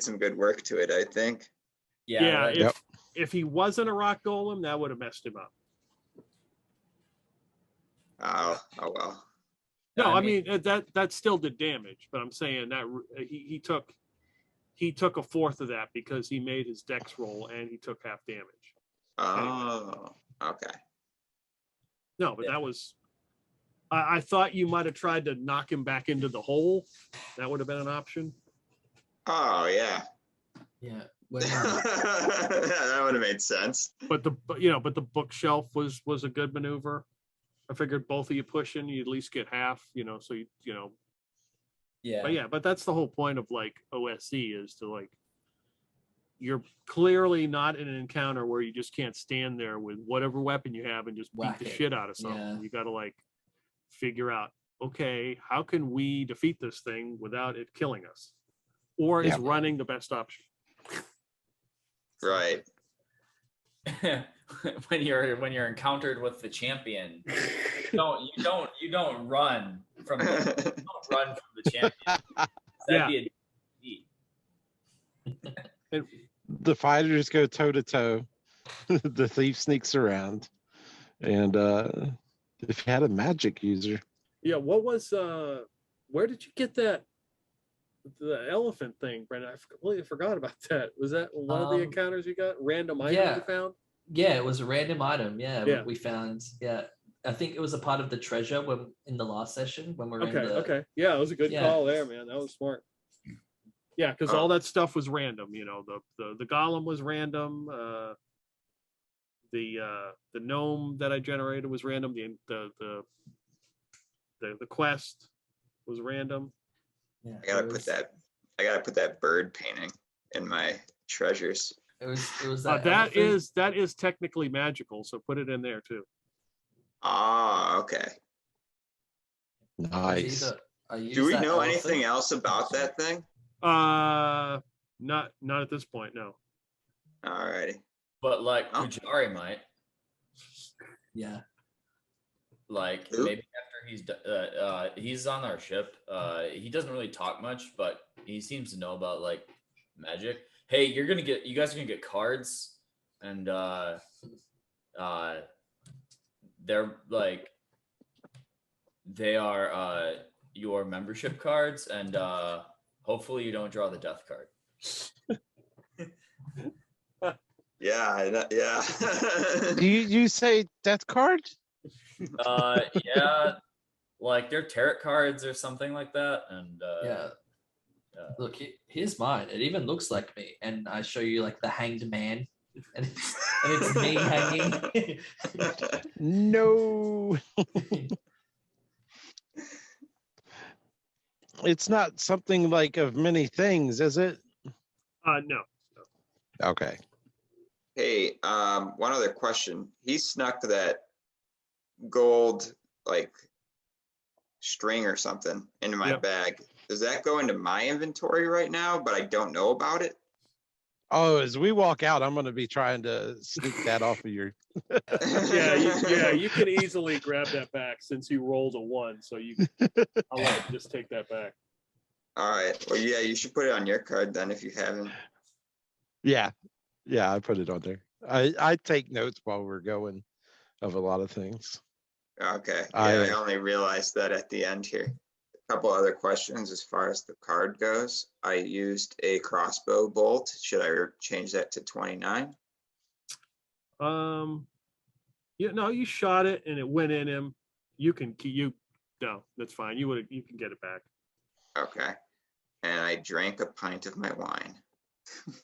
some good work to it, I think. Yeah, like- if he wasn't a rock golem, that would have messed him up. Oh well. No, I I mean that still did damage, but I'm saying that he took a fourth of that because he made his dex roll and he took half damage. Oh, okay. No, but Yeah. that was. I thought you might have tried to knock him back into the hole. That would have been an option. Oh yeah. Yeah. When, That would have made sense. But the bookshelf was a good maneuver. I figured both of you pushing, you at least get half. So Yeah. But that's the whole point of like OSC is to like. You're clearly not in an encounter where you just can't stand there with whatever weapon you have and just beat Whack the it. shit out of something. Yeah. You got to like figure out, okay, how can we defeat this thing without it killing us? Or Yeah. is running the best option? Right. when you're encountered with the champion, you don't run from the champion. That'd be a defeat. The fighters go toe to toe. The thief sneaks around. And if you had a magic user. Yeah, what was where did you get that the elephant thing, Brandon? I completely forgot about that. Was that one of the encounters you got? Random item yeah. you found? Yeah, it was a random item. Yeah, Yeah. we found. Yeah, I think it was a part of the treasure when in the last session when we were in the. Okay. Yeah, it was a good Yeah. call there, man. That was smart. Yeah, because Oh. all that stuff was random. You know, the golem was random. The gnome that I generated was random. The quest was random. Yeah, I gotta put that bird painting in my treasures. It was That elephant. that is technically magical, so put it in there too. Ah, okay. It was Nice. I used Do we that know elephant. anything else about that thing? Not at this point, no. Alrighty. But like Oh. Pujari might. Yeah. Like Who? maybe after he's on our ship. He doesn't really talk much, but he seems to know about like magic. Hey, you guys are gonna get cards, and they're like they are your membership cards, and hopefully you don't draw the death card. Yeah, yeah. Do you say death card? Yeah, like they're tarot cards or something like that, and Yeah. yeah. Look, here's mine. It even looks like me, and I show you like the hanged man, and it's me hanging. No. It's not something like of many things, is it? No. Okay. Hey, one other question. He snuck that gold like string or something into my Yep. bag. Does that go into my inventory right now, but I don't know about it? Oh, as we walk out, I'm going to be trying to sneak that off of your. You can easily grab that back since you rolled a 1, so I'll let you just take that back. All right. Well, yeah, you should put it on your card then if you haven't. Yeah. I put it on there. I take notes while we're going of a lot of things. Okay. Yeah, I only realized that at the end here. A couple other questions as far as the card goes. I used a crossbow bolt. Should I change that to 29? You shot it and it went in him. No, that's fine. You can get it back. Okay. And I drank a pint of my wine.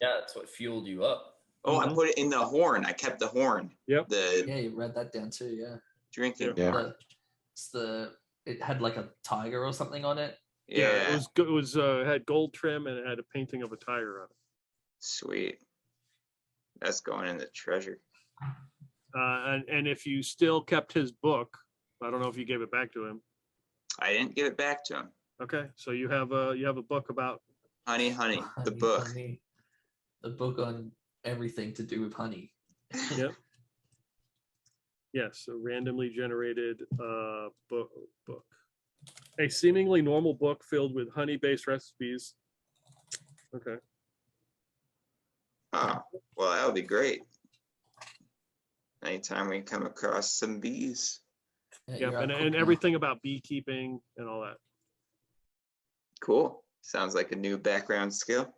Yeah, that's what fueled you up. Oh, I Mhm. put it in the horn. I kept the horn. Yep. The Yeah, you read that down too. Yeah. drinking Yeah. horn. It had like a tiger or something on it. Yeah. It was had gold trim and it had a painting of a tiger on it. Sweet. That's going in the treasure. And if you still kept his book, I don't know if you gave it back to him. I didn't give it back to him. Okay, so you have a book about. Honey, the book. Honey. The book on everything to do with honey. Yep. Yes, a randomly generated book. A seemingly normal book filled with honey-based recipes. Okay. Oh, well, that'll be great. Anytime we come across some bees. Yeah, Yep, you're our and cook now. everything about beekeeping and all that. Cool. Sounds like a new background skill.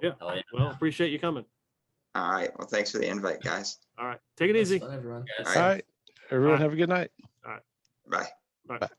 Yeah. Hell yeah. Well, appreciate you coming. All right. Well, thanks for the invite, guys. All right. Take it That's easy. fun, everyone. Yes. All All right. right. Everyone Bye. have a good night. Bye. Bye.